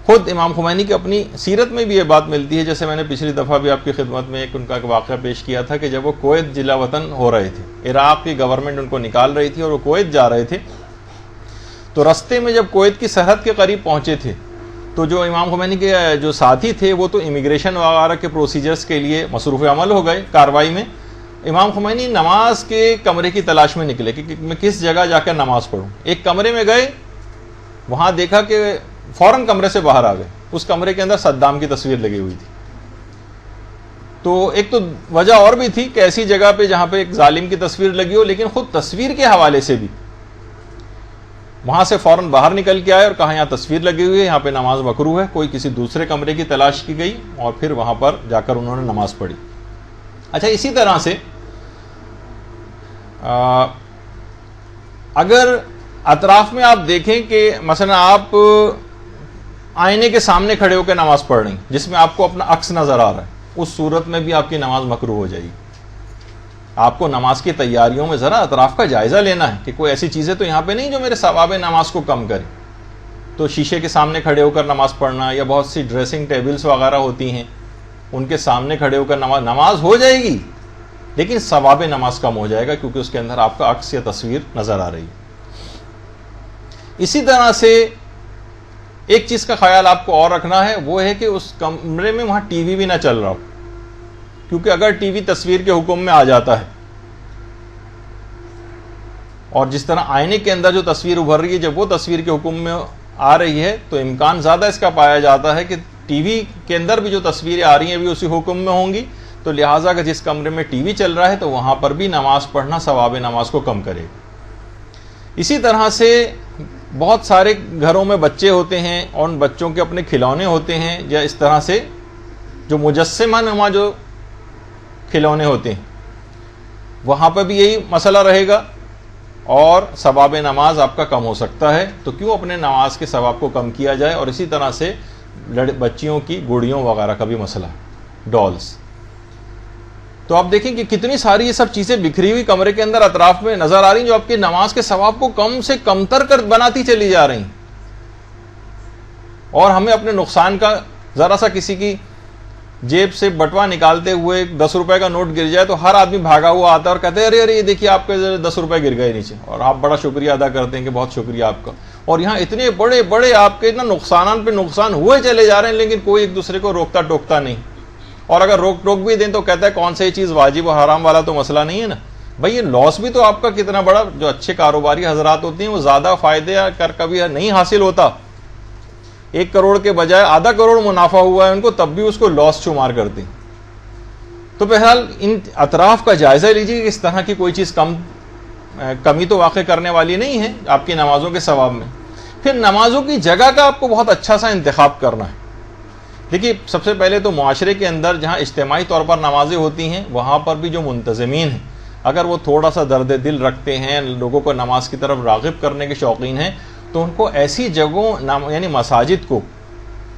Speaker 1: خود امام خمینی کی اپنی سیرت میں بھی یہ بات ملتی ہے, جیسے میں نے پچھلی دفعہ بھی آپ کی خدمت میں ایک ان کا واقعہ پیش کیا تھا کہ جب وہ کویت جلا وطن ہو رہے تھے, عراق کی گورنمنٹ ان کو نکال رہی تھی اور وہ کویت جا رہے تھے, تو رستے میں جب کویت کی سرحد کے قریب پہنچے تھے تو جو امام خمینی کے جو ساتھی تھے وہ تو امیگریشن وغیرہ کے پروسیجرز کے لیے مصروف عمل ہو گئے کارروائی میں. امام خمینی نماز کے کمرے کی تلاش میں نکلے کہ میں کس جگہ جا کر نماز پڑھوں. ایک کمرے میں گئے, وہاں دیکھا کہ فوراً کمرے سے باہر آ گئے. اس کمرے کے اندر صدام کی تصویر لگی ہوئی تھی. تو ایک تو وجہ اور بھی تھی کہ ایسی جگہ پہ جہاں پہ ایک ظالم کی تصویر لگی ہو, لیکن خود تصویر کے حوالے سے بھی وہاں سے فوراً باہر نکل کے آئے اور کہا یہاں تصویر لگی ہوئی ہے, یہاں پہ نماز مکروہ ہے. کوئی کسی دوسرے کمرے کی تلاش کی گئی اور پھر وہاں پر جا کر انہوں نے نماز پڑھی. اچھا اسی طرح سے اگر اطراف میں آپ دیکھیں کہ مثلا آپ آئینے کے سامنے کھڑے ہو کے نماز پڑھ رہے ہیں جس میں آپ کو اپنا عکس نظر آ رہا ہے, اس صورت میں بھی آپ کی نماز مکروہ ہو جائے گی. آپ کو نماز کی تیاریوں میں ذرا اطراف کا جائزہ لینا ہے کہ کوئی ایسی چیزیں تو یہاں پہ نہیں جو میرے ثواب نماز کو کم کرے. تو شیشے کے سامنے کھڑے ہو کر نماز پڑھنا, یا بہت سی ڈریسنگ ٹیبلز وغیرہ ہوتی ہیں ان کے سامنے کھڑے ہو کر نماز ہو جائے گی, لیکن ثواب نماز کم ہو جائے گا کیونکہ اس کے اندر آپ کا عکس یا تصویر نظر آ رہی ہے. اسی طرح سے ایک چیز کا خیال آپ کو اور رکھنا ہے, وہ ہے کہ اس کمرے میں وہاں ٹی وی بھی نہ چل رہا ہو, کیونکہ اگر ٹی وی تصویر کے حکم میں آ جاتا ہے, اور جس طرح آئینے کے اندر جو تصویر ابھر رہی ہے جب وہ تصویر کے حکم میں آ رہی ہے تو امکان زیادہ اس کا پایا جاتا ہے کہ ٹی وی کے اندر بھی جو تصویریں آ رہی ہیں بھی اسی حکم میں ہوں گی. تو لہٰذا اگر جس کمرے میں ٹی وی چل رہا ہے تو وہاں پر بھی نماز پڑھنا ثواب نماز کو کم کرے گا. اسی طرح سے بہت سارے گھروں میں بچے ہوتے ہیں اور ان بچوں کے اپنے کھلونے ہوتے ہیں, یا اس طرح سے جو مجسمہ نما جو کھلونے ہوتے ہیں وہاں پہ بھی یہی مسئلہ رہے گا اور ثواب نماز آپ کا کم ہو سکتا ہے. تو کیوں اپنے نماز کے ثواب کو کم کیا جائے. اور اسی طرح سے بچیوں کی گڑیوں وغیرہ کا بھی مسئلہ, ڈالز. تو آپ دیکھیں کہ کتنی ساری یہ سب چیزیں بکھری ہوئی کمرے کے اندر اطراف میں نظر آ رہی ہیں جو آپ کی نماز کے ثواب کو کم سے کم تر کر بناتی چلی جا رہی ہیں. اور ہمیں اپنے نقصان کا ذرا سا کسی کی جیب سے بٹوا نکالتے ہوئے 10 روپے کا نوٹ گر جائے تو ہر آدمی بھاگا ہوا آتا ہے اور کہتے ہیں ارے ارے یہ دیکھیے آپ کے 10 روپے گر گئے نیچے, اور آپ بڑا شکریہ ادا کرتے ہیں کہ بہت شکریہ آپ کا. اور یہاں اتنے بڑے بڑے آپ کے اتنا نقصانات پہ نقصان ہوئے چلے جا رہے ہیں, لیکن کوئی ایک دوسرے کو روکتا ٹوکتا نہیں. اور اگر روک بھی دیں تو کہتا ہے کون سے چیز واجب و حرام والا تو مسئلہ نہیں ہے نا بھائی. یہ لاس بھی تو آپ کا کتنا بڑا, جو اچھے کاروباری حضرات ہوتے ہیں وہ زیادہ فائدے کر کبھی نہیں حاصل ہوتا. 1 کروڑ کے بجائے آدھا کروڑ منافع ہوا ہے ان کو, تب بھی اس کو لاس شمار کرتے ہیں. تو بہرحال ان اطراف کا جائزہ لیجیے کہ اس طرح کی کوئی چیز کمی تو واقع کرنے والی نہیں ہے آپ کی نمازوں کے ثواب میں. پھر نمازوں کی جگہ کا آپ کو بہت اچھا سا انتخاب کرنا ہے. دیکھیے سب سے پہلے تو معاشرے کے اندر جہاں اجتماعی طور پر نمازیں ہوتی ہیں وہاں پر بھی جو منتظمین ہیں اگر وہ تھوڑا سا درد دل رکھتے ہیں, لوگوں کو نماز کی طرف راغب کرنے کے شوقین ہیں, تو ان کو ایسی جگہوں یعنی مساجد کو,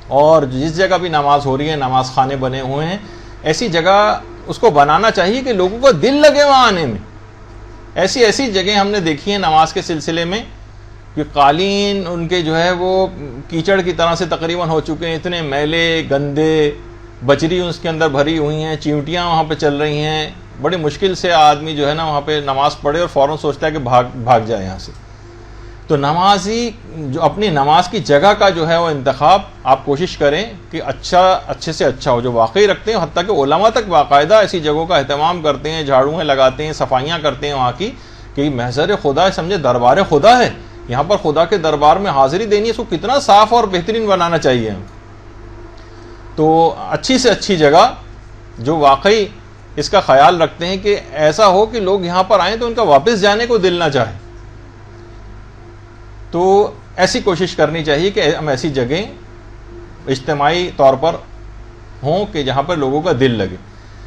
Speaker 1: اور جس جگہ بھی نماز ہو رہی ہے نماز خانے بنے ہوئے ہیں, ایسی جگہ اس کو بنانا چاہیے کہ لوگوں کو دل لگے وہاں آنے میں. ایسی جگہیں ہم نے دیکھی ہیں نماز کے سلسلے میں کہ قالین ان کے جو ہے وہ کیچڑ کی طرح سے تقریباً ہو چکے ہیں, اتنے میلے گندے, بجری اس کے اندر بھری ہوئی ہیں, چیونٹیاں وہاں پہ چل رہی ہیں. بڑی مشکل سے آدمی جو ہے نا وہاں پہ نماز پڑھے اور فوراً سوچتا ہے کہ بھاگ جائے یہاں سے. تو نمازی جو اپنی نماز کی جگہ کا جو ہے وہ انتخاب آپ کوشش کریں کہ اچھے سے اچھا ہو, جو واقعی رکھتے ہیں. حتیٰ کہ علماء تک باقاعدہ ایسی جگہوں کا اہتمام کرتے ہیں, جھاڑویں لگاتے ہیں, صفائیاں کرتے ہیں وہاں کی, کہ محضر خدا ہے, سمجھے دربار خدا ہے, یہاں پر خدا کے دربار میں حاضری دینی ہے, اس کو کتنا صاف اور بہترین بنانا چاہیے. تو اچھی سے اچھی جگہ جو واقعی اس کا خیال رکھتے ہیں کہ ایسا ہو کہ لوگ یہاں پر آئیں تو ان کا واپس جانے کو دل نہ چاہے, تو ایسی کوشش کرنی چاہیے کہ ہم ایسی جگہیں اجتماعی طور پر ہوں کہ جہاں پر لوگوں کا دل لگے.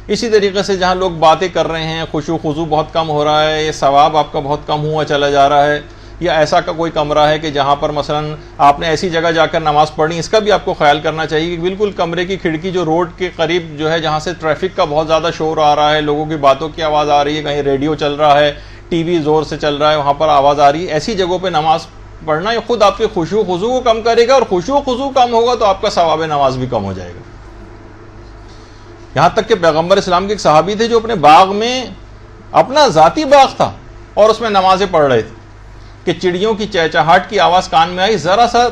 Speaker 1: اسی طریقے سے جہاں لوگ باتیں کر رہے ہیں, خشوع خضوع بہت کم ہو رہا ہے, یہ ثواب آپ کا بہت کم ہوا چلا جا رہا ہے, یا ایسا کا کوئی کمرہ ہے کہ جہاں پر مثلا آپ نے ایسی جگہ جا کر نماز پڑھنی, اس کا بھی آپ کو خیال کرنا چاہیے کہ بالکل کمرے کی کھڑکی جو روڈ کے قریب جو ہے, جہاں سے ٹریفک کا بہت زیادہ شور آ رہا ہے, لوگوں کی باتوں کی آواز آ رہی ہے, کہیں ریڈیو چل رہا ہے, ٹی وی زور سے چل رہا ہے, وہاں پر آواز آ رہی ہے, ایسی جگہوں پہ نماز پڑھنا یہ خود آپ کے خشوع خضوع کو کم کرے گا, اور خشوع خضوع کم ہوگا تو آپ کا ثواب نماز بھی کم ہو جائے گا. یہاں تک کہ پیغمبر اسلام کے ایک صحابی تھے جو اپنے باغ میں, اپنا ذاتی باغ تھا, اور اس میں نمازیں پڑھ رہے تھے کہ چڑیوں کی چہچہاٹ کی آواز کان میں آئی, ذرا سا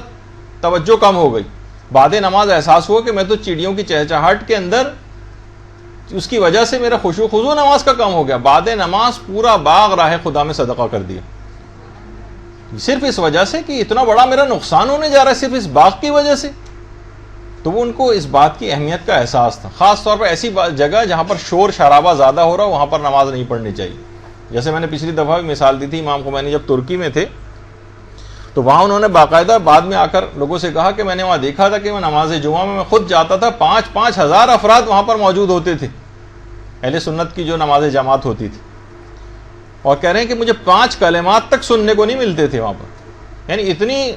Speaker 1: توجہ کم ہو گئی, بعد نماز احساس ہوا کہ میں تو چڑیوں کی چہچہاٹ کے اندر, اس کی وجہ سے میرا خشوع خضوع نماز کا کم ہو گیا. بعد نماز پورا باغ راہ خدا میں صدقہ کر دیا, صرف اس وجہ سے کہ اتنا بڑا میرا نقصان ہونے جا رہا ہے صرف اس باغ کی وجہ سے. تو وہ ان کو اس بات کی اہمیت کا احساس تھا. خاص طور پر ایسی جگہ جہاں پر شور شرابہ زیادہ ہو رہا وہاں پر نماز نہیں پڑھنی چاہیے. جیسے میں نے پچھلی دفعہ بھی مثال دی تھی, امام خمینی جب ترکی میں تھے تو وہاں انہوں نے باقاعدہ بعد میں آ کر لوگوں سے کہا کہ میں نے وہاں دیکھا تھا کہ وہ نماز جمعہ میں خود جاتا تھا, 5,000 افراد وہاں پر موجود ہوتے تھے, اہل سنت کی جو نماز جماعت ہوتی تھی, اور کہہ رہے ہیں کہ مجھے 5 کلمات تک سننے کو نہیں ملتے تھے وہاں پر. یعنی اتنی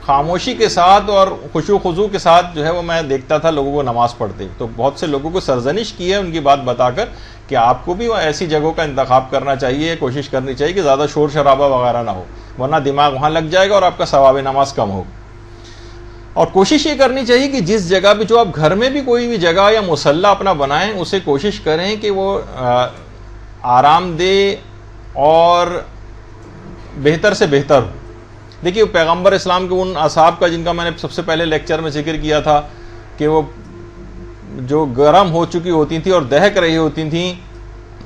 Speaker 1: خاموشی کے ساتھ اور خشوع خضوع کے ساتھ جو ہے وہ میں دیکھتا تھا لوگوں کو نماز پڑھتے. تو بہت سے لوگوں کو سرزنش کی ہے ان کی بات بتا کر کہ آپ کو بھی ایسی جگہوں کا انتخاب کرنا چاہیے, کوشش کرنی چاہیے کہ زیادہ شور شرابہ وغیرہ نہ ہو, ورنہ دماغ وہاں لگ جائے گا اور آپ کا ثواب نماز کم ہوگا. اور کوشش یہ کرنی چاہیے کہ جس جگہ بھی, جو آپ گھر میں بھی کوئی بھی جگہ یا مصلی اپنا بنائیں, اسے کوشش کریں کہ وہ آرام دہ اور بہتر سے بہتر ہو. دیکھیے پیغمبر اسلام کے ان اصحاب کا جن کا میں نے سب سے پہلے لیکچر میں ذکر کیا تھا کہ وہ جو گرم ہو چکی ہوتی تھیں اور دہک رہی ہوتی تھیں,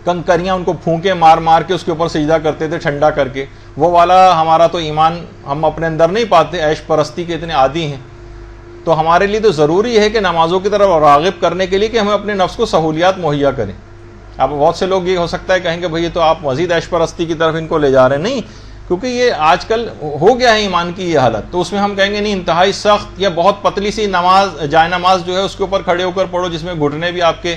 Speaker 1: کنکریاں ان کو پھونکے مار مار کے اس کے اوپر سجدہ کرتے تھے ٹھنڈا کر کے, وہ والا ہمارا تو ایمان ہم اپنے اندر نہیں پاتے, عیش پرستی کے اتنے عادی ہیں. تو ہمارے لیے تو ضروری ہے کہ نمازوں کی طرف راغب کرنے کے لیے کہ ہمیں اپنے نفس کو سہولیات مہیا کریں. اب بہت سے لوگ یہ ہو سکتا ہے کہیں گے بھئی تو آپ مزید عیش پرستی کی طرف ان کو لے جا رہے ہیں. نہیں, کیونکہ یہ آج کل ہو گیا ہے ایمان کی یہ حالت, تو اس میں ہم کہیں گے نہیں انتہائی سخت یا بہت پتلی سی نماز, جائے نماز جو ہے اس کے اوپر کھڑے ہو کر پڑھو جس میں گھٹنے بھی آپ کے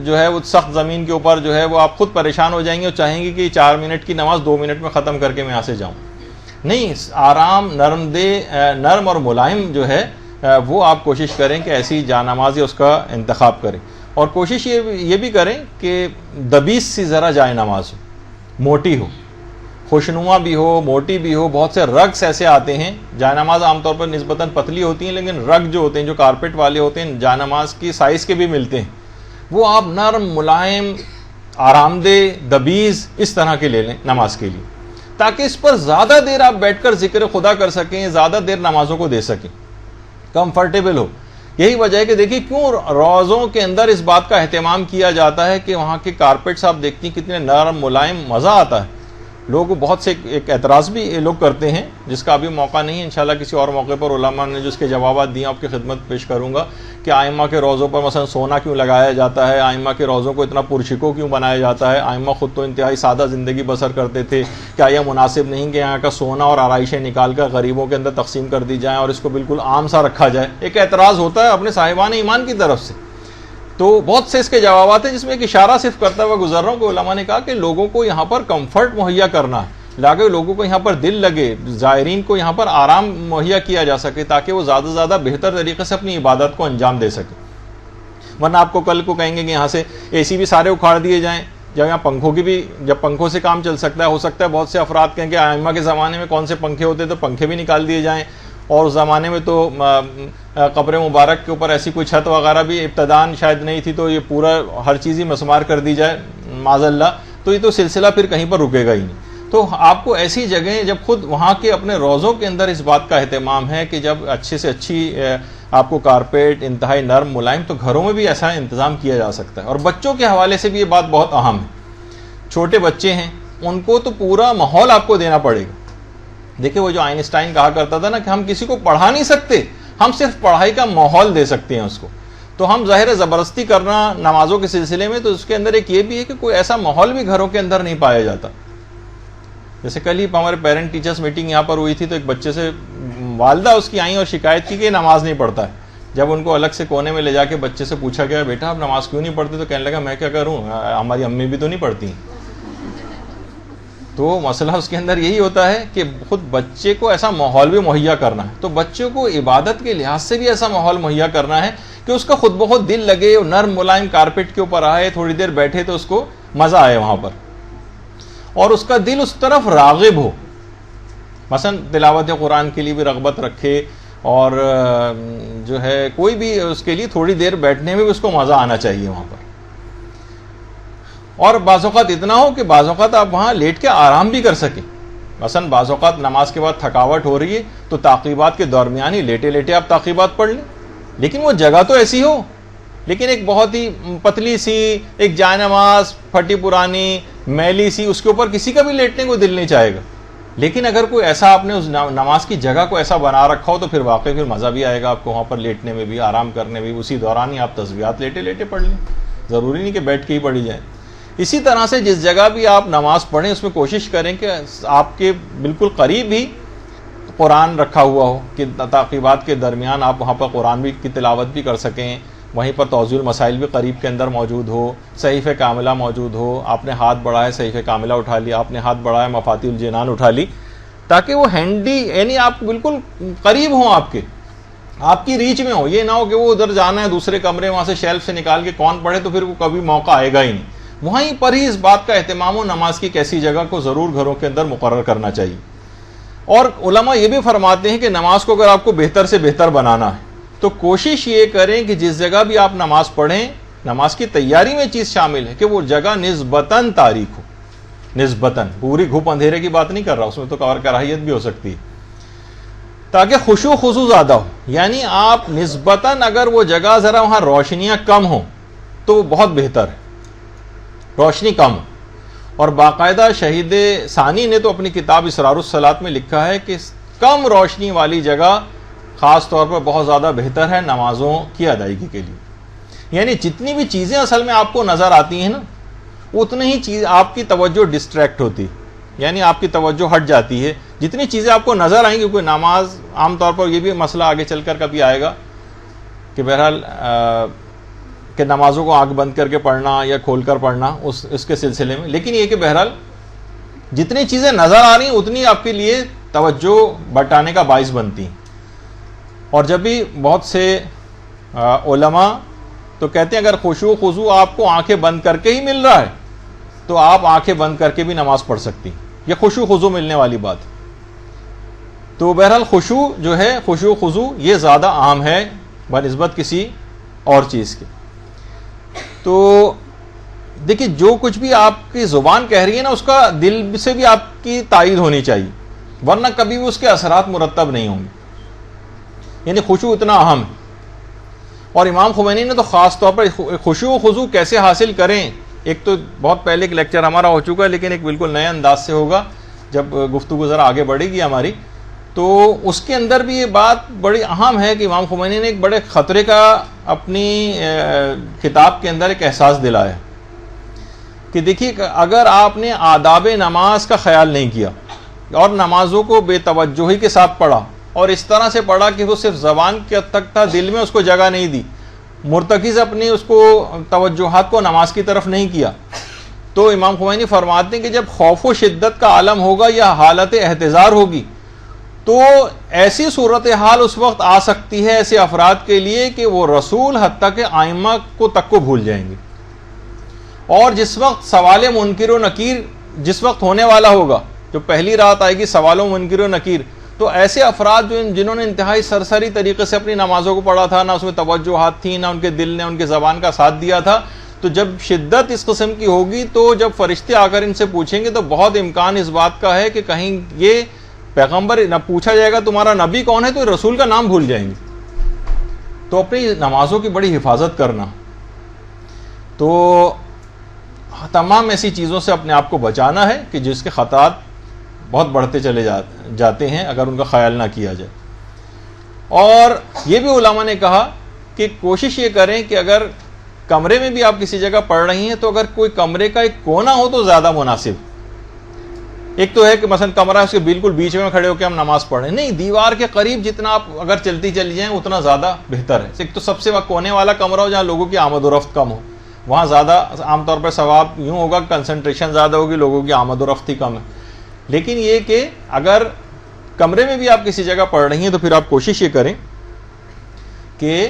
Speaker 1: جو ہے وہ سخت زمین کے اوپر جو ہے وہ آپ خود پریشان ہو جائیں گے اور چاہیں گے کہ 4 منٹ کی نماز 2 منٹ میں ختم کر کے میں یہاں سے جاؤں. نہیں, آرام نرم اور ملائم جو ہے وہ آپ کوشش کریں کہ ایسی جا نماز اس کا انتخاب کریں. اور کوشش یہ بھی کریں کہ دبیس سی ذرا جائے نماز ہو, موٹی ہو, خوشنما بھی ہو, موٹی بھی ہو. بہت سے رگز ایسے آتے ہیں, جائے نماز عام طور پر نسبتاً پتلی ہوتی ہیں, لیکن رگ جو ہوتے ہیں جو کارپیٹ والے ہوتے ہیں جائے نماز کی سائز کے بھی ملتے ہیں, وہ آپ نرم ملائم آرام دہ دبیز اس طرح کے لے لیں نماز کے لیے, تاکہ اس پر زیادہ دیر آپ بیٹھ کر ذکر خدا کر سکیں, زیادہ دیر نمازوں کو دے سکیں, کمفرٹیبل ہو. یہی وجہ ہے کہ دیکھیے کیوں روزوں کے اندر اس بات کا اہتمام کیا جاتا ہے کہ وہاں کے کارپیٹس آپ دیکھتی ہیں کتنے نرم ملائم, مزہ آتا ہے. لوگ بہت سے ایک اعتراض بھی لوگ کرتے ہیں جس کا ابھی موقع نہیں ہے، انشاءاللہ کسی اور موقع پر علماء نے جو اس کے جوابات دیے آپ کی خدمت پیش کروں گا، کہ آئمہ کے روضوں پر مثلا سونا کیوں لگایا جاتا ہے، آئمہ کے روضوں کو اتنا پرشکو کیوں بنایا جاتا ہے، آئمہ خود تو انتہائی سادہ زندگی بسر کرتے تھے، کیا یہ مناسب نہیں کہ یہاں کا سونا اور آرائشیں نکال کر غریبوں کے اندر تقسیم کر دی جائیں اور اس کو بالکل عام سا رکھا جائے؟ ایک اعتراض ہوتا ہے اپنے صاحبان ایمان کی طرف سے. تو بہت سے اس کے جوابات ہیں جس میں ایک اشارہ صرف کرتا ہوا گزر رہا ہوں کہ علماء نے کہا کہ لوگوں کو یہاں پر کمفرٹ مہیا کرنا ہے، لاگے لوگوں کو یہاں پر دل لگے، زائرین کو یہاں پر آرام مہیا کیا جا سکے تاکہ وہ زیادہ سے زیادہ بہتر طریقے سے اپنی عبادت کو انجام دے سکے. ورنہ آپ کو کل کو کہیں گے کہ یہاں سے اے سی بھی سارے اکھاڑ دیے جائیں، جب یہاں پنکھوں کی بھی، جب پنکھوں سے کام چل سکتا ہے، ہو سکتا ہے بہت سے افراد کہیں کہ ائمہ کے زمانے میں کون سے پنکھے ہوتے تو پنکھے بھی نکال دیے جائیں، اور اس زمانے میں تو قبر مبارک کے اوپر ایسی کوئی چھت وغیرہ بھی ابتداً شاید نہیں تھی، تو یہ پورا ہر چیز ہی مسمار کر دی جائے معاذ اللہ، تو یہ تو سلسلہ پھر کہیں پر رکے گا ہی نہیں. تو آپ کو ایسی جگہیں جب خود وہاں کے اپنے روضوں کے اندر اس بات کا اہتمام ہے کہ جب اچھے سے اچھی آپ کو کارپیٹ انتہائی نرم ملائم، تو گھروں میں بھی ایسا انتظام کیا جا سکتا ہے. اور بچوں کے حوالے سے بھی یہ بات بہت اہم ہے. چھوٹے بچے ہیں ان کو تو پورا ماحول آپ کو دینا پڑے گا. دیکھیں وہ جو آئنسٹائن کہا کرتا تھا نا کہ ہم کسی کو پڑھا نہیں سکتے، ہم صرف پڑھائی کا ماحول دے سکتے ہیں اس کو. تو ہم ظاہر ہے زبردستی کرنا نمازوں کے سلسلے میں، تو اس کے اندر ایک یہ بھی ہے کہ کوئی ایسا ماحول بھی گھروں کے اندر نہیں پایا جاتا. جیسے کل ہی ہمارے پیرنٹ ٹیچرز میٹنگ یہاں پر ہوئی تھی، تو ایک بچے سے والدہ اس کی آئیں اور شکایت کی کہ یہ نماز نہیں پڑھتا ہے. جب ان کو الگ سے کونے میں لے جا کے بچے سے پوچھا گیا بیٹا آپ نماز کیوں نہیں پڑھتے، تو کہنے لگا میں کیا کروں، ہماری امی بھی تو نہیں پڑھتی. تو مسئلہ اس کے اندر یہی ہوتا ہے کہ خود بچے کو ایسا ماحول بھی مہیا کرنا ہے. تو بچوں کو عبادت کے لحاظ سے بھی ایسا ماحول مہیا کرنا ہے کہ اس کا خود بخود دل لگے، نرم ملائم کارپیٹ کے اوپر آئے، تھوڑی دیر بیٹھے تو اس کو مزہ آئے وہاں پر، اور اس کا دل اس طرف راغب ہو. مثلا تلاوت قرآن کے لیے بھی رغبت رکھے، اور جو ہے کوئی بھی اس کے لیے تھوڑی دیر بیٹھنے میں بھی اس کو مزہ آنا چاہیے وہاں پر. اور بعض اوقات اتنا ہو کہ بعض اوقات آپ وہاں لیٹ کے آرام بھی کر سکیں. مثلا بعض اوقات نماز کے بعد تھکاوٹ ہو رہی ہے تو تعقیبات کے درمیان ہی لیٹے لیٹے آپ تعقیبات پڑھ لیں، لیکن وہ جگہ تو ایسی ہو، لیکن ایک بہت ہی پتلی سی ایک جائے نماز پھٹی پرانی میلی سی، اس کے اوپر کسی کا بھی لیٹنے کو دل نہیں چاہے گا. لیکن اگر کوئی ایسا آپ نے اس نماز کی جگہ کو ایسا بنا رکھا ہو تو پھر واقعی پھر مزہ بھی آئے گا آپ کو وہاں پر لیٹنے میں بھی، آرام کرنے میں بھی. اسی دوران ہی آپ تسبیحات لیٹے لیٹے پڑھ لیں، ضروری نہیں کہ بیٹھ کے ہی پڑھی جائیں. اسی طرح سے جس جگہ بھی آپ نماز پڑھیں اس میں کوشش کریں کہ آپ کے بالکل قریب ہی قرآن رکھا ہوا ہو کہ تعقیبات کے درمیان آپ وہاں پر قرآن بھی کی تلاوت بھی کر سکیں. وہیں پر توضیح المسائل بھی قریب کے اندر موجود ہو، صحیفہ کاملہ موجود ہو، آپ نے ہاتھ بڑھایا صحیفہ کاملہ اٹھا لیا، آپ نے ہاتھ بڑھایا مفاتیح الجنان اٹھا لی، تاکہ وہ ہینڈی یعنی آپ بالکل قریب ہوں، آپ کی ریچ میں ہو. یہ نہ ہو کہ وہ ادھر جانا ہے دوسرے کمرے، وہاں سے شیلف سے نکال کے کون پڑھے تو پھر وہ کبھی موقع آئے گا ہی نہیں. وہیں پر ہی اس بات کا اہتمام ہو نماز کی کیسی جگہ کو ضرور گھروں کے اندر مقرر کرنا چاہیے. اور علماء یہ بھی فرماتے ہیں کہ نماز کو اگر آپ کو بہتر سے بہتر بنانا ہے تو کوشش یہ کریں کہ جس جگہ بھی آپ نماز پڑھیں، نماز کی تیاری میں چیز شامل ہے کہ وہ جگہ نسبتاً تاریک ہو. نسبتاً پوری گھوپ اندھیرے کی بات نہیں کر رہا، اس میں تو کراہیت بھی ہو سکتی ہے، تاکہ خشوع خضوع زیادہ ہو. یعنی آپ نسبتاً اگر وہ جگہ ذرا وہاں روشنیاں کم ہوں تو وہ بہت بہتر ہے، روشنی کم. اور باقاعدہ شہید ثانی نے تو اپنی کتاب اسرار الصلاۃ میں لکھا ہے کہ کم روشنی والی جگہ خاص طور پر بہت زیادہ بہتر ہے نمازوں کی ادائیگی کے لیے. یعنی جتنی بھی چیزیں اصل میں آپ کو نظر آتی ہیں نا، اتنی ہی چیز آپ کی توجہ ڈسٹریکٹ ہوتی، یعنی آپ کی توجہ ہٹ جاتی ہے. جتنی چیزیں آپ کو نظر آئیں گی، کیونکہ نماز عام طور پر یہ بھی مسئلہ آگے چل کر کبھی آئے گا کہ بہرحال کہ نمازوں کو آنکھ بند کر کے پڑھنا یا کھول کر پڑھنا اس کے سلسلے میں. لیکن یہ کہ بہرحال جتنی چیزیں نظر آ رہی ہیں اتنی آپ کے لیے توجہ بٹانے کا باعث بنتی ہیں. اور جب بھی بہت سے علماء تو کہتے ہیں اگر خشوع خضوع آپ کو آنکھیں بند کر کے ہی مل رہا ہے تو آپ آنکھیں بند کر کے بھی نماز پڑھ سکتی ہیں. یہ خشوع خضوع ملنے والی بات. تو بہرحال خشوع جو ہے، خشوع خضوع یہ زیادہ عام ہے بنسبت کسی اور چیز کے. تو دیکھیں جو کچھ بھی آپ کی زبان کہہ رہی ہے نا، اس کا دل سے بھی آپ کی تائید ہونی چاہیے، ورنہ کبھی بھی اس کے اثرات مرتب نہیں ہوں گے. یعنی خشوع اتنا اہم ہے. اور امام خمینی نے تو خاص طور پر خشوع و خضوع کیسے حاصل کریں ایک تو بہت پہلے ایک لیکچر ہمارا ہو چکا ہے، لیکن ایک بالکل نئے انداز سے ہوگا جب گفتگو ذرا آگے بڑھے گی ہماری، تو اس کے اندر بھی یہ بات بڑی اہم ہے کہ امام خمینی نے ایک بڑے خطرے کا اپنی کتاب کے اندر ایک احساس دلایا کہ دیکھیے اگر آپ نے آداب نماز کا خیال نہیں کیا اور نمازوں کو بے توجہی کے ساتھ پڑھا اور اس طرح سے پڑھا کہ وہ صرف زبان کے تک تھا، دل میں اس کو جگہ نہیں دی، مرتکز اپنی اس کو توجہات کو نماز کی طرف نہیں کیا، تو امام خمینی فرماتے ہیں کہ جب خوف و شدت کا عالم ہوگا یا حالت احتضار ہوگی تو ایسی صورتحال اس وقت آ سکتی ہے ایسے افراد کے لیے کہ وہ رسول حتیٰ کہ ائمہ کو تک کو بھول جائیں گے، اور جس وقت سوال منکر و نکیر جس وقت ہونے والا ہوگا، جو پہلی رات آئے گی سوال و منکر و نکیر، تو ایسے افراد جنہوں نے انتہائی سرسری طریقے سے اپنی نمازوں کو پڑھا تھا، نہ اس میں توجہات تھی، نہ ان کے دل نے ان کے زبان کا ساتھ دیا تھا، تو جب شدت اس قسم کی ہوگی تو جب فرشتے آ کر ان سے پوچھیں گے تو بہت امکان اس بات کا ہے کہ کہیں یہ پیغمبر نہ پوچھا جائے گا تمہارا نبی کون ہے تو رسول کا نام بھول جائیں گے۔ تو اپنی نمازوں کی بڑی حفاظت کرنا، تو تمام ایسی چیزوں سے اپنے آپ کو بچانا ہے کہ جس کے خطرات بہت بڑھتے چلے جاتے ہیں اگر ان کا خیال نہ کیا جائے۔ اور یہ بھی علماء نے کہا کہ کوشش یہ کریں کہ اگر کمرے میں بھی آپ کسی جگہ پڑھ رہی ہیں تو اگر کوئی کمرے کا ایک کونا ہو تو زیادہ مناسب۔ ایک تو ہے کہ مثلا کمرہ ہے اس کے بالکل بیچ میں کھڑے ہو کے ہم نماز پڑھیں، نہیں، دیوار کے قریب جتنا آپ اگر چلتی چلی جائیں اتنا زیادہ بہتر ہے۔ ایک تو سب سے کونے والا کمرہ ہو جہاں لوگوں کی آمد و رفت کم ہو، وہاں زیادہ عام طور پر ثواب یوں ہوگا، کنسنٹریشن زیادہ ہوگی، لوگوں کی آمد و رفت ہی کم ہے۔ لیکن یہ کہ اگر کمرے میں بھی آپ کسی جگہ پڑھ رہی ہیں تو پھر آپ کوشش یہ کریں کہ